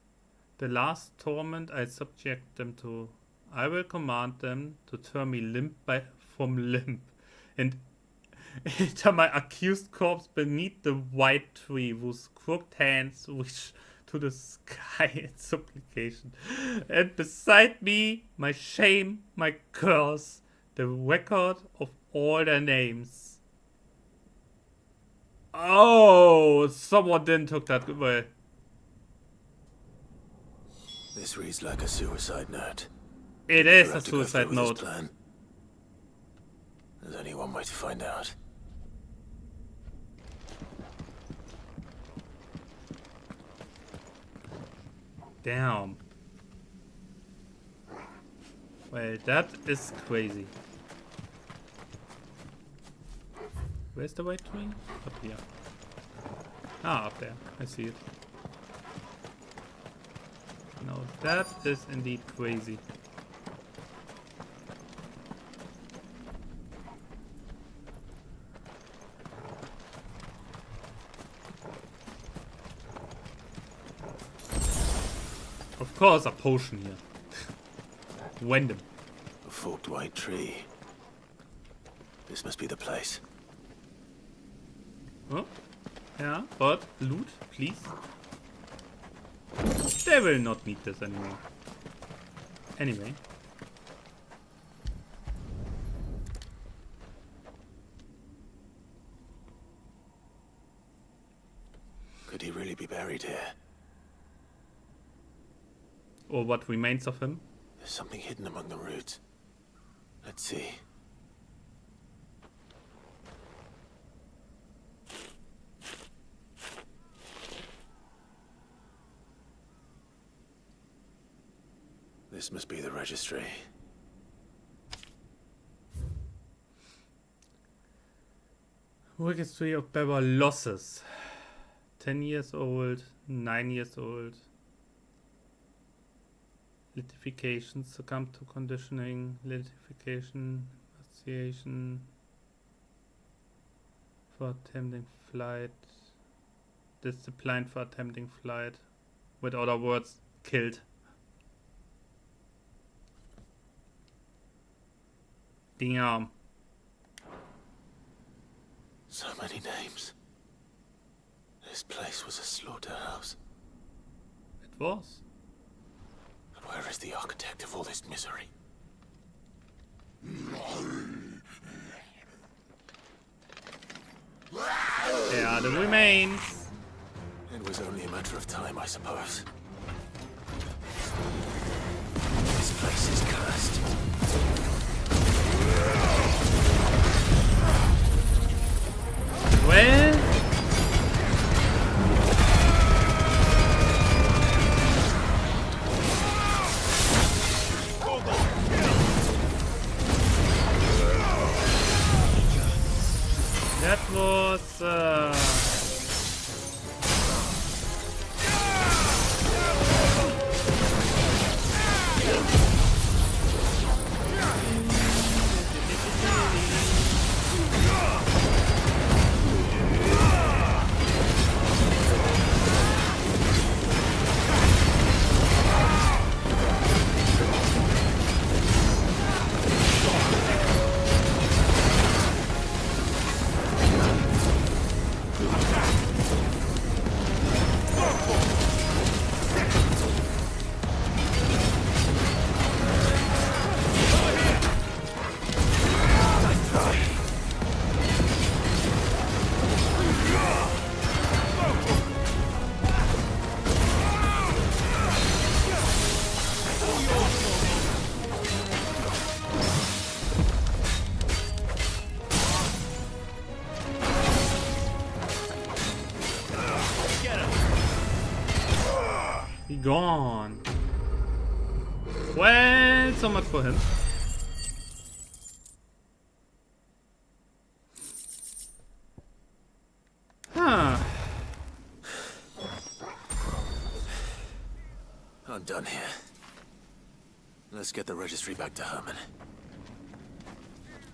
the last torment I subject them to. I will command them to turn me from limb and enter my accused corpse beneath the white tree whose crooked hands reach to the sky in supplication. And beside me, my shame, my curse, the record of all their names. Oh, someone didn't took that away. This reads like a suicide note. It We'll is a have to go suicide through with this note. plan. There's only one way to find out. Damn. Well, that is crazy. Where's the white tree? Up here. Ah, up there. I see it. No, that is indeed crazy. Of course, a potion here. Random. A forked white tree. This must be the place. Oh, yeah, but loot, please. They will not need this anymore. Anyway. Could he really be buried here? Or what remains of him? There's something hidden among the roots. Let's see. This must be the registry. Registry of Bearer losses. 10 years old, 9 years old. Litification, succumb to conditioning, litification, association for attempting flight, disciplined for attempting flight. With other words, killed. Damn. So many names. This place was a slaughterhouse. It was. But where is the architect of all this misery? There are the remains. It was only a matter of time, I suppose. This place is cursed. Well, that was gone. Well, so much for him. Huh. I'm done here. Let's get the registry back to Herman.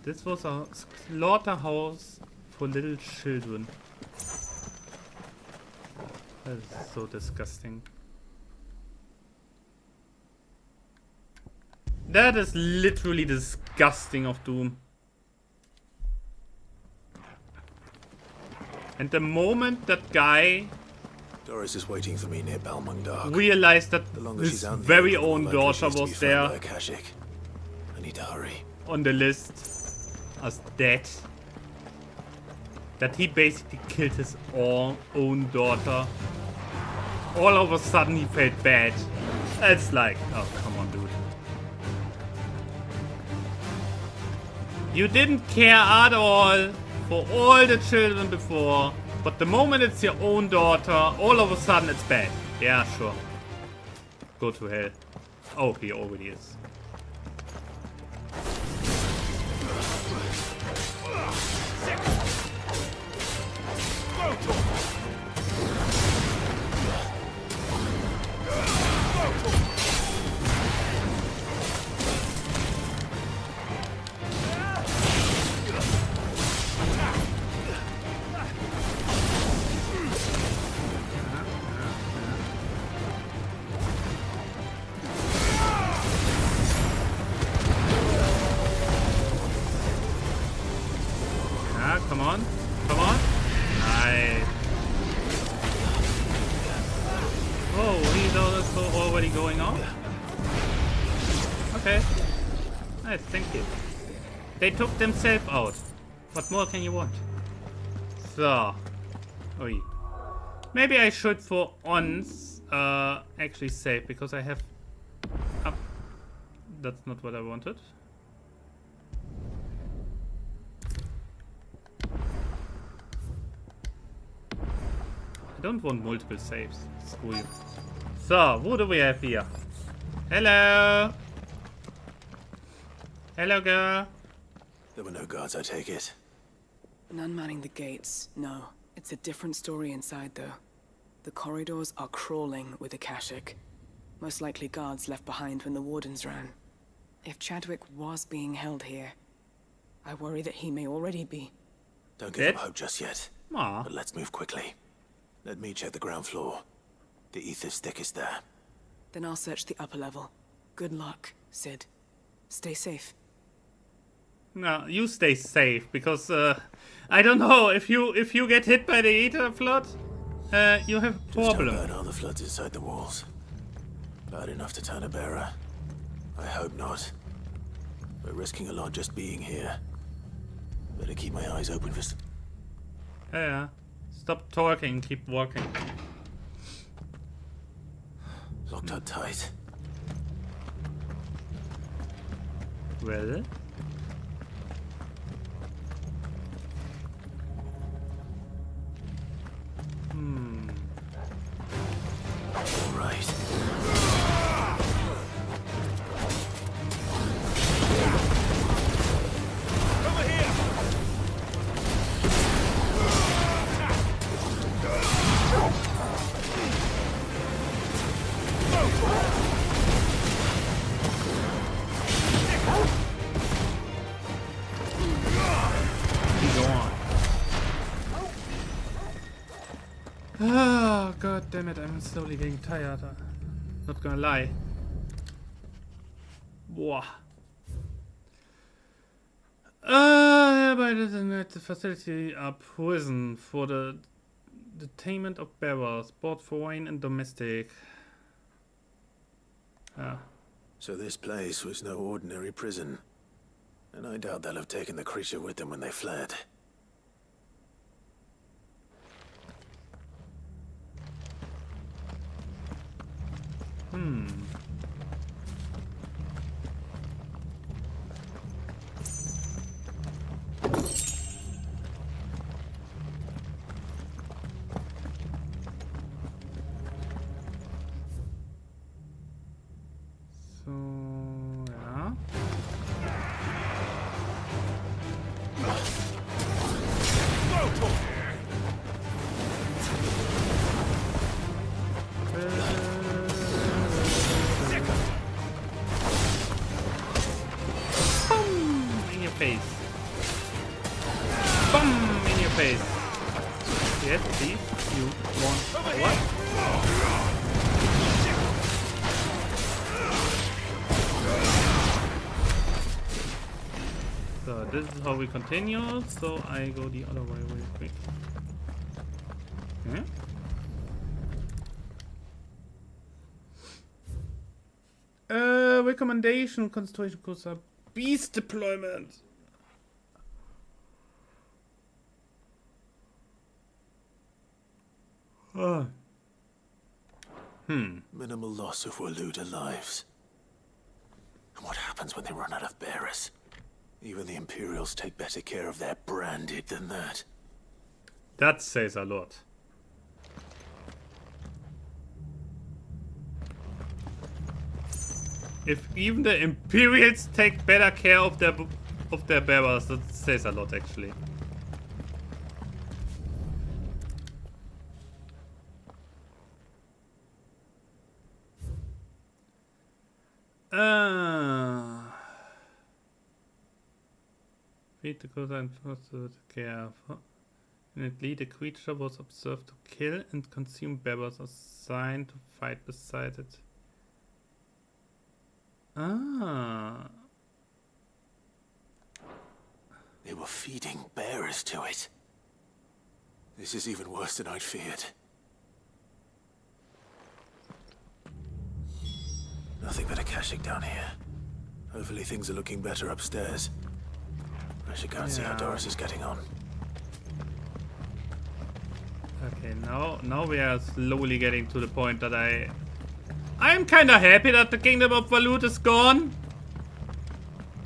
This was a slaughterhouse for little children. That is so disgusting. That is literally disgusting of Doom. And the moment that guy Doris is waiting for me near Balmung realized that his she's out in the very open, the own more likely she daughter is to be was found there by a Kashik. I need to hurry. on the list as dead, that he basically killed his own daughter, all of a sudden he felt bad. It's like, oh, come on, dude. You didn't care at all for all the children before, but the moment it's your own daughter, all of a sudden it's bad. Yeah, sure. Go to hell. Oh, he already is. Come on. Come on. Nice. Oh, he's also already going off? Okay. Nice, thank you. They took themselves out. What more can you want? So. Oi. Maybe I should for once actually save, because I have... That's not what I wanted. I don't want multiple saves. Screw you. So, what do we have here? Hello! Hello, girl. There were no guards, I take it. None manning the gates, no. It's a different story inside, though. The corridors are crawling with Akashic. Most likely guards left behind when the Wardens ran. If Chadwick was being held here, I worry that he may already be. Don't give up hope just yet. Aww. But let's move quickly. Let me check the ground floor. The ether's thickest there. Then I'll search the upper level. Good luck, Sid. Stay safe. No, you stay safe, because I don't know, if you get hit by the ether flood, you have a problem. Just how bad are the floods inside the walls? Bad enough to turn a bearer? I hope not. We're risking a lot just being here. Better keep my eyes open for... Yeah. Stop talking, keep walking. Locked up tight. Well? All right. Oh, god damn it, I'm slowly getting tired. Not gonna lie. Boah. By the facility a prison for the detainment of bearers, both foreign and domestic. So this place was no ordinary prison. And I doubt they'll have taken the creature with them when they fled. So, ja. this is how we continue, so I go the other way real quick. Okay. Recommendation, concentration course, beast deployment. Oh. Minimal loss of Waluda lives. And what happens when they run out of bearers? Even the Imperials take better care of their branded than that. That says a lot. If even the Imperials take better care of their bearers, that says a lot, actually. Feed the cause and foster care. Initially, the creature was observed to kill and consume bearers assigned to fight beside it. Ah. They were feeding bearers to it. This is even worse than I'd feared. Nothing but a caching down here. Hopefully things are looking better upstairs. I should go and see how Doris is getting on. Okay, now we are slowly getting to the point that I'm kinda happy that the Kingdom of Valut is gone.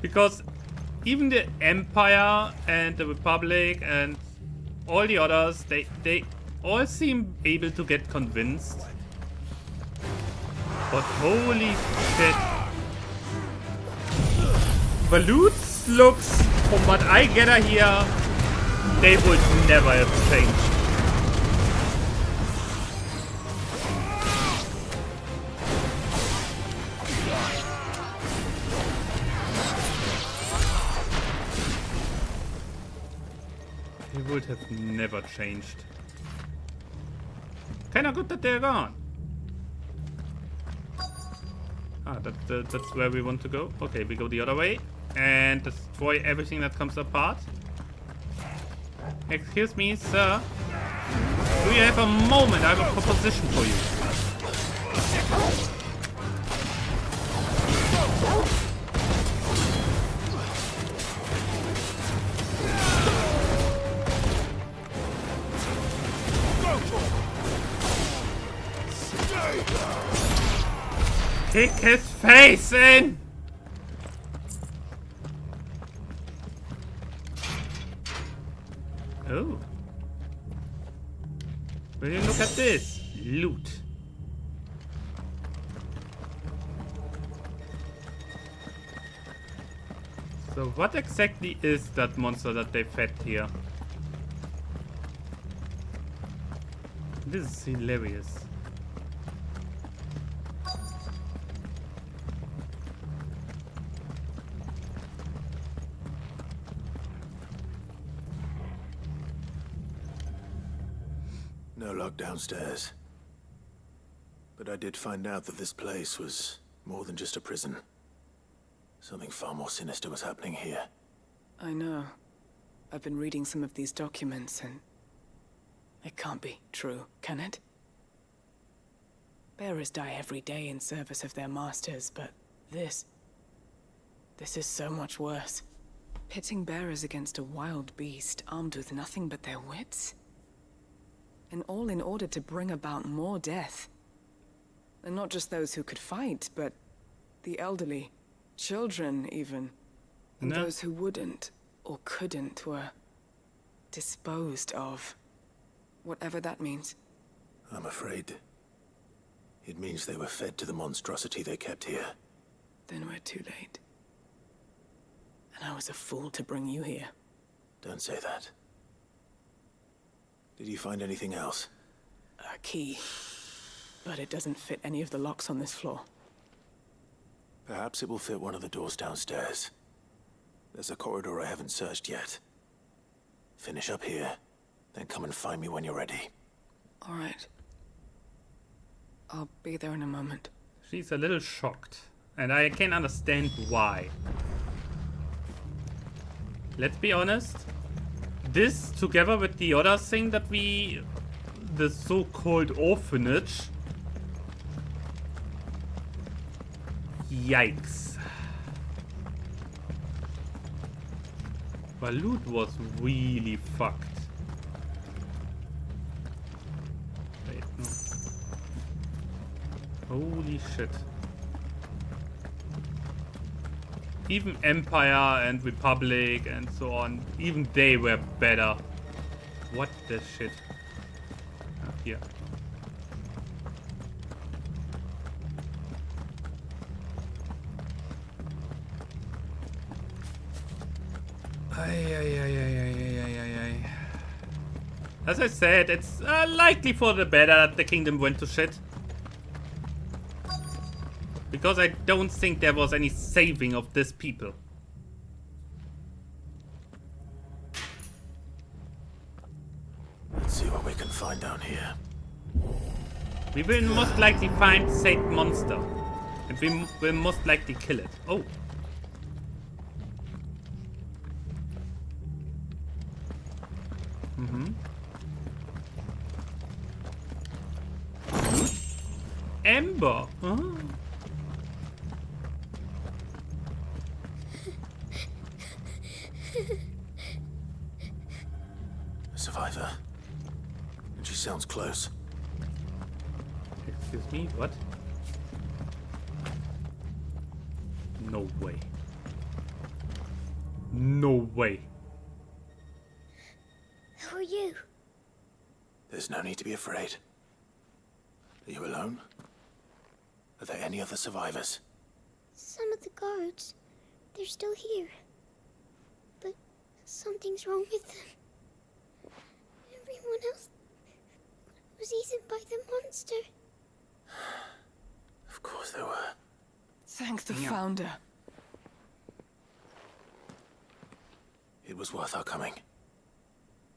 Because even the Empire and the Republic and all the others, they all seem able to get convinced. But holy shit. Valut looks, from what I gather here, they would never have changed. They would have never changed. Kinda good that they're gone. Ah, that's where we want to go. Okay, we go the other way and destroy everything that comes apart. Excuse me, sir. Do you have a moment? I have a proposition for you. Kick his face in! Oh. Will you look at this? Loot. So what exactly is that monster that they fed here? This is hilarious. No lock downstairs. But I did find out that this place was more than just a prison. Something far more sinister was happening here. I know. I've been reading some of these documents and it can't be true, can it? Bearers die every day in service of their masters, but this is so much worse. Pitting bearers against a wild beast armed with nothing but their wits? And all in order to bring about more death. And not just those who could fight, but the elderly, children even. And those who wouldn't or couldn't were disposed of. Whatever that means. I'm afraid it means they were fed to the monstrosity they kept here. Then we're too late. And I was a fool to bring you here. Don't say that. Did you find anything else? A key. But it doesn't fit any of the locks on this floor. Perhaps it will fit one of the doors downstairs. There's a corridor I haven't searched yet. Finish up here, then come and find me when you're ready. All right. I'll be there in a moment. She's a little shocked, and I can understand why. let's be honest. This, together with the other thing that we... the so-called orphanage. Yikes. Balut was really fucked. Wait, no. Holy shit. Even Empire and Republic and so on, even they were better. What the shit? Ah, here. As I said, it's likely for the better that the kingdom went to shit. Because I don't think there was any saving of this people. Let's see what we can find down here. We will most likely find said monster. And we will most likely kill it. Oh. Ember. Oh. A survivor. And she sounds close. Excuse me, what? No way. No way. Who are you? There's no need to be afraid. Are you alone? Are there any other survivors? Some of the guards. They're still here. But something's wrong with them. Everyone else was eaten by the monster. Of course they were. Thank the Founder. It was worth our coming.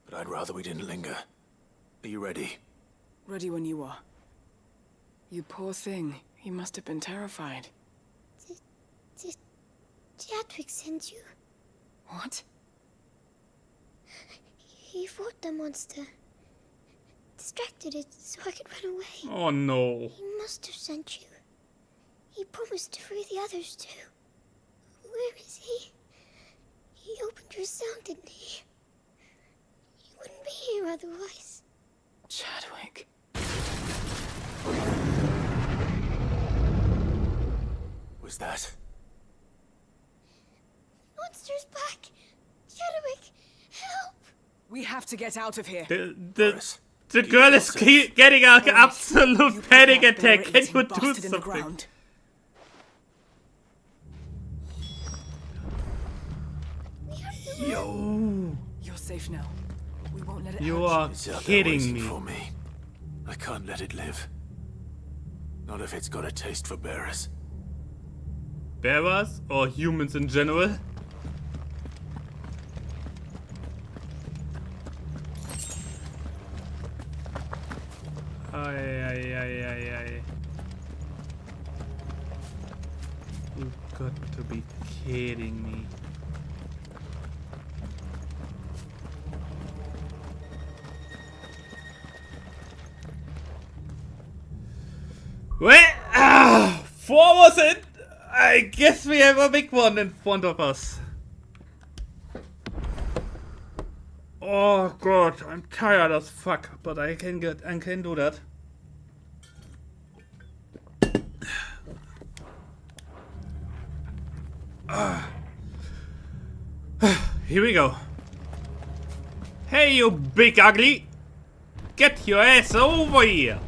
But I'd rather we didn't linger. Are you ready? Ready when you are. You poor thing. You must have been terrified. Did Chadwick send you? What? He fought the monster. Distracted it so I could run away. Oh no. He must have sent you. He promised to free the others too. Where is he? He opened your cell, didn't he? He wouldn't be here otherwise. Chadwick. Was that? Monster's back! Chadwick, help! We have to get out of here. The girl is getting an absolute panic attack. Can you do something? Yo. You're safe now. We won't let it You hurt are It's out there kidding waiting me. for me. I can't let it live. Not if it's got a taste for bearers. Bearers or humans in general? Ay. You've got to be kidding me. Well, 4 was it? I guess we have a big one in front of us. Oh god, I'm tired as fuck, but I can do that. Here we go. Hey, you big ugly! Get your ass over here!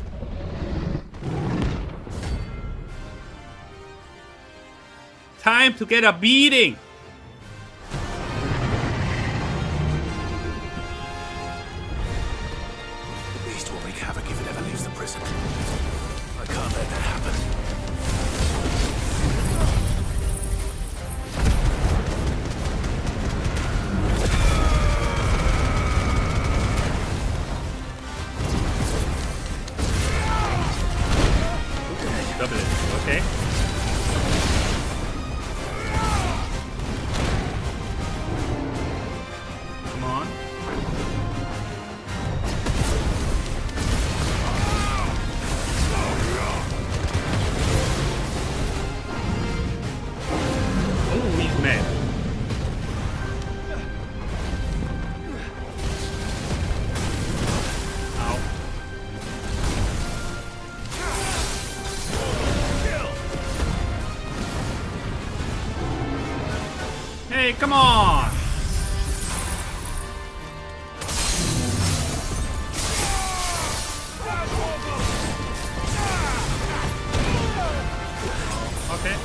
Time to get a beating! The beast will wreak havoc if it ever leaves the prison. I can't let that happen. Double it, okay? Hey, come on! Okay.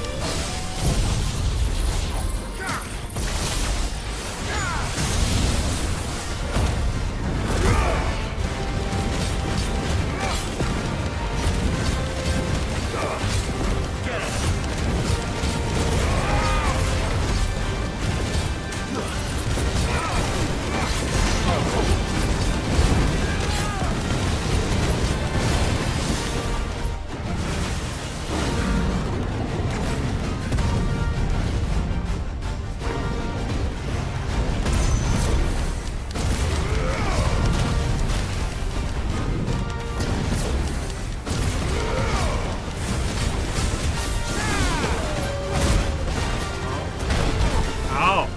Ow!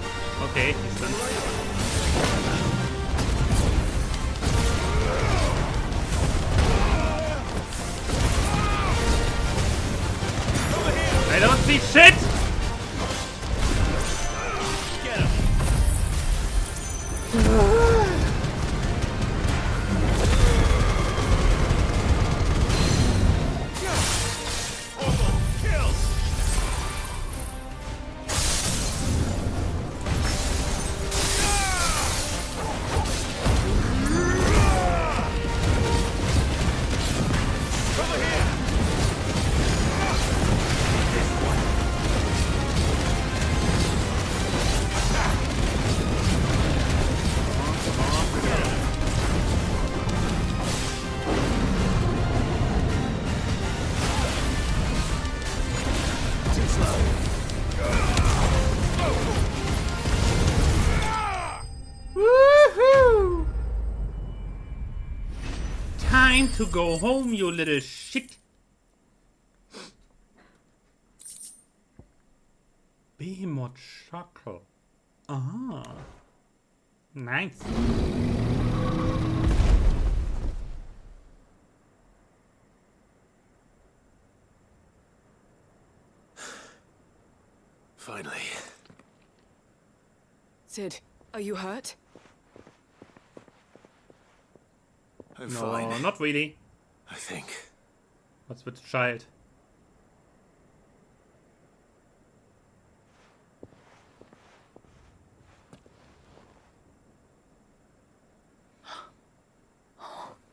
Okay, he's done. I don't see shit! Woohoo! Time to go home, you little shit. Behemoth Shackle. Ah. Nice. Finally. Sid, are you hurt? I'm No, fine. not really. I think. What's with the child?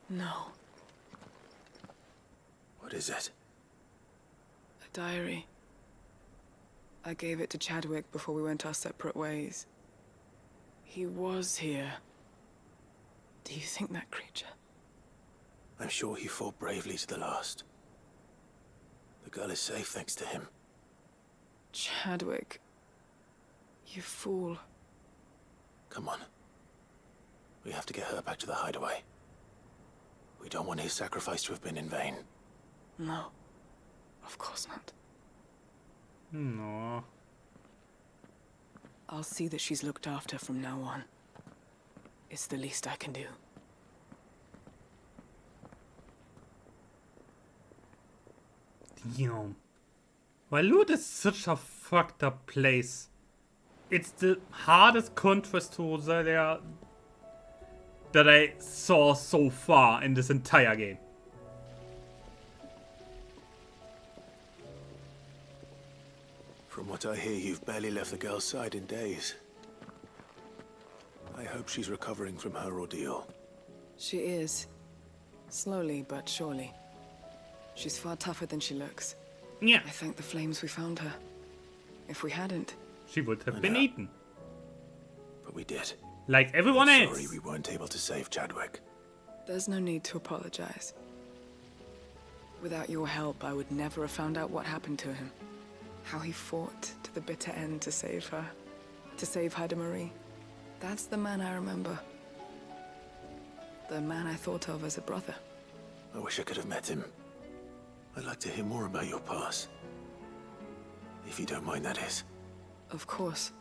No. What is it? A diary. I gave it to Chadwick before we went our separate ways. He was here. Do you think that creature? I'm sure he fought bravely to the last. The girl is safe thanks to him. Chadwick. You fool. Come on. We have to get her back to the hideaway. We don't want his sacrifice to have been in vain. No. Of course not. No. I'll see that she's looked after from now on. It's the least I can do. Damn. Waloed is such a fucked up place. It's the hardest contrast to Rosalia that I saw so far in this entire game. From what I hear, you've barely left the girl's side in days. I hope she's recovering from her ordeal. She is. Slowly but surely. She's far tougher than she looks. Yeah. I thank the flames we found her. If we hadn't... She would have been eaten. But we did. Like everyone I'm else. sorry we weren't able to save Chadwick. There's no need to apologize. Without your help, I would never have found out what happened to him. How he fought to the bitter end to save her. To save Haida Marie. That's the man I remember. The man I thought of as a brother. I wish I could have met him. I'd like to hear more about your past. If you don't mind, that is. Of course.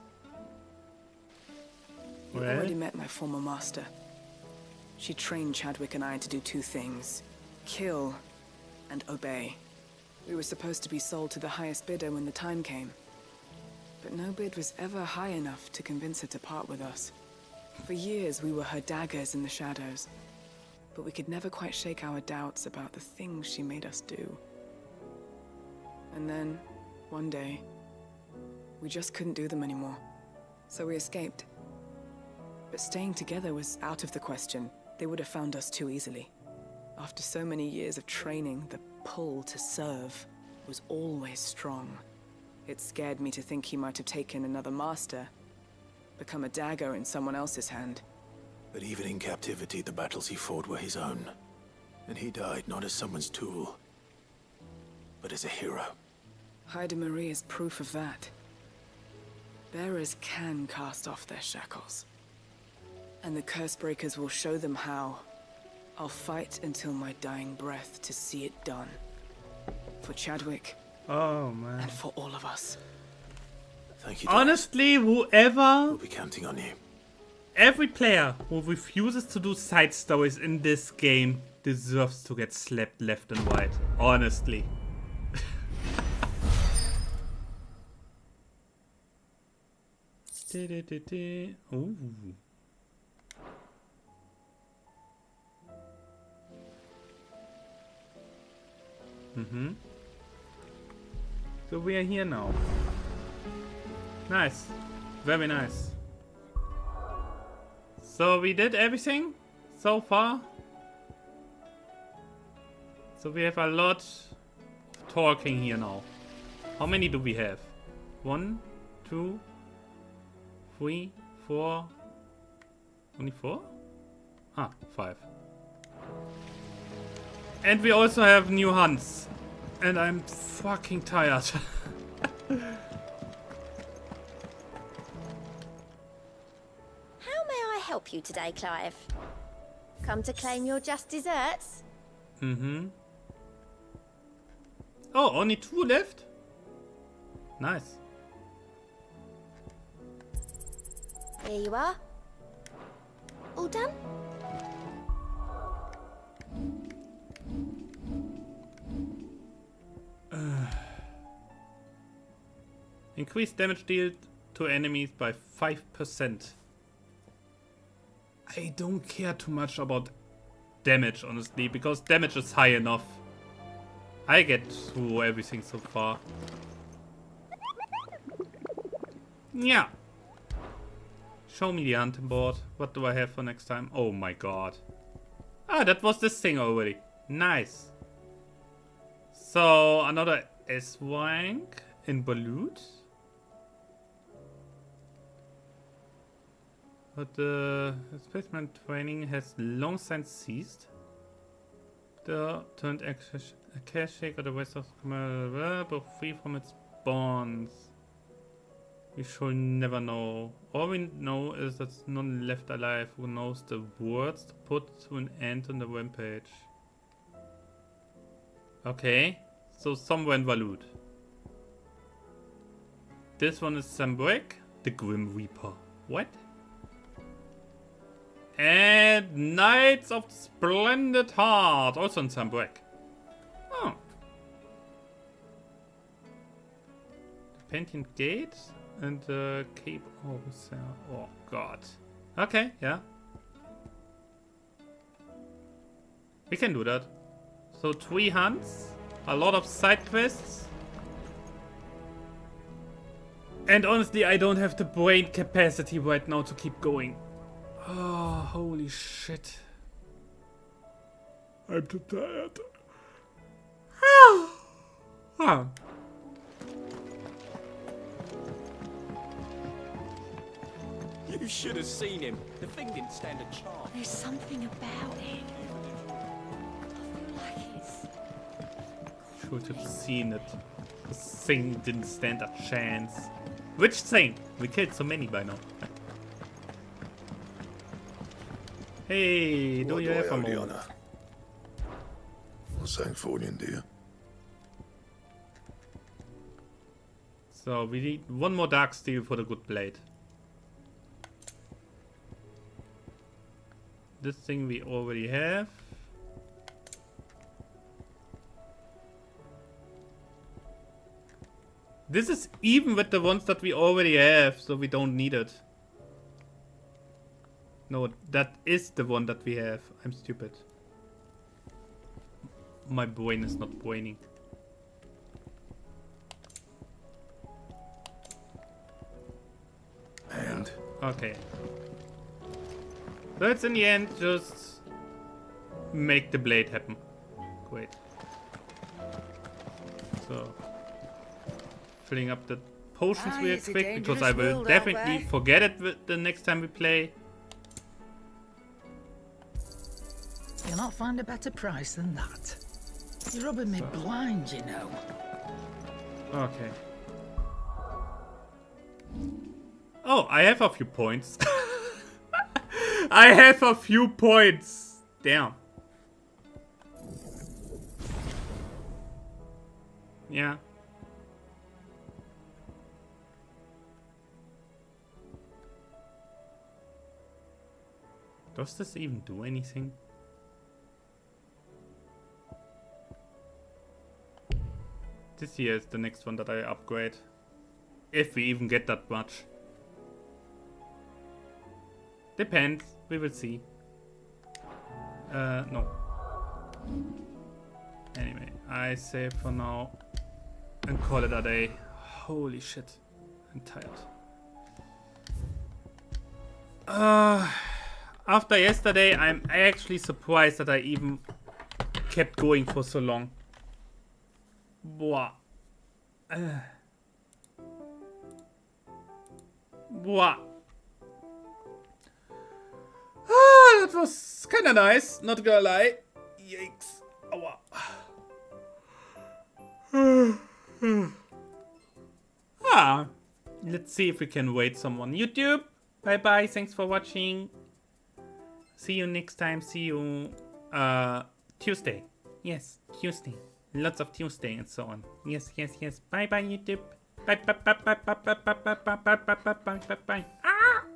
You Well? already met my former master. She trained Chadwick and I to do two things. Kill and obey. We were supposed to be sold to the highest bidder when the time came. But no bid was ever high enough to convince her to part with us. For years, we were her daggers in the shadows. But we could never quite shake our doubts about the things she made us do. And then, one day, we just couldn't do them anymore. So we escaped. But staying together was out of the question. They would have found us too easily. After so many years of training, the pull to serve was always strong. It scared me to think he might have taken another master, become a dagger in someone else's hand. But even in captivity, the battles he fought were his own. And he died not as someone's tool, but as a hero. Hyde Marie is proof of that. Bearers can cast off their shackles. And the Cursebreakers will show them how. I'll fight until my dying breath to see it done. For Chadwick. Oh, man. And for all of us. Thank you, Honestly, whoever... We'll be counting on you. Every player who refuses to do side stories in this game deserves to get slapped left and right. Honestly. Ooh. So we are here now. Nice. Very nice. So we did everything so far. So we have a lot of talking here now. How many do we have? 1, 2, 3, 4. Only 4? Ah, 5. And we also have new hunts. And I'm fucking tired. How may I help you today, Clive? Come to claim your just desserts? Oh, only 2 left? Nice. Here you are. All done? Increase damage dealt to enemies by 5%. I don't care too much about damage, honestly, because damage is high enough. I get through everything so far. Yeah. Show me the hunting board. What do I have for next time? Oh my god. Ah, that was this thing already. Nice. So, another S-rank in Balut. But the spaceman training has long since ceased. The turned Akashic or the rest of the but free from its bonds. We shall never know. All we know is that none left alive who knows the words to put to an end on the rampage. Okay, so somewhere in Valut. This one is Sambrek, the Grim Reaper. What? And Knights of the Splendid Heart, also in Sambrek. Oh. The Pentient Gate and the Cape Officer. Oh god. Okay, yeah. We can do that. So 3 hunts, a lot of side quests. And honestly, I don't have the brain capacity right now to keep going. Oh, holy shit. I'm too tired. Ah. You should have seen him. The thing didn't stand a chance. There's something about it. I feel like it's... Should have seen it. The thing didn't stand a chance. Which thing? We killed so many by now. Hey, do you have a moment? For St. Fordien, dear. So we need 1 more dark steel for the good blade. This thing we already have. This is even with the ones that we already have, so we don't need it. No, that is the one that we have. I'm stupid. My brain is not braining. And? Okay. Let's in the end just make the blade happen. Great. So, filling up the potions real quick because I will definitely forget it the next time we play. You'll not find a better price than that. You're rubbing me blind, you know. Okay. Oh, I have a few points. I have a few points. Damn. Yeah. Does this even do anything? This here is the next one that I upgrade. If we even get that much. Depends. We will see. No. Anyway, I say for now and call it a day. Holy shit. I'm tired. After yesterday, I'm actually surprised that I even kept going for so long. Boah. Boah. That was kind of nice, not gonna lie. Yikes. Aua. Let's see if we can wait someone. YouTube, bye bye, thanks for watching. See you next time, see you Tuesday. Yes, Tuesday. Lots of Tuesday and so on. Yes, yes, yes. Bye bye, YouTube. Bye bye bye bye bye bye bye bye bye bye bye bye bye bye.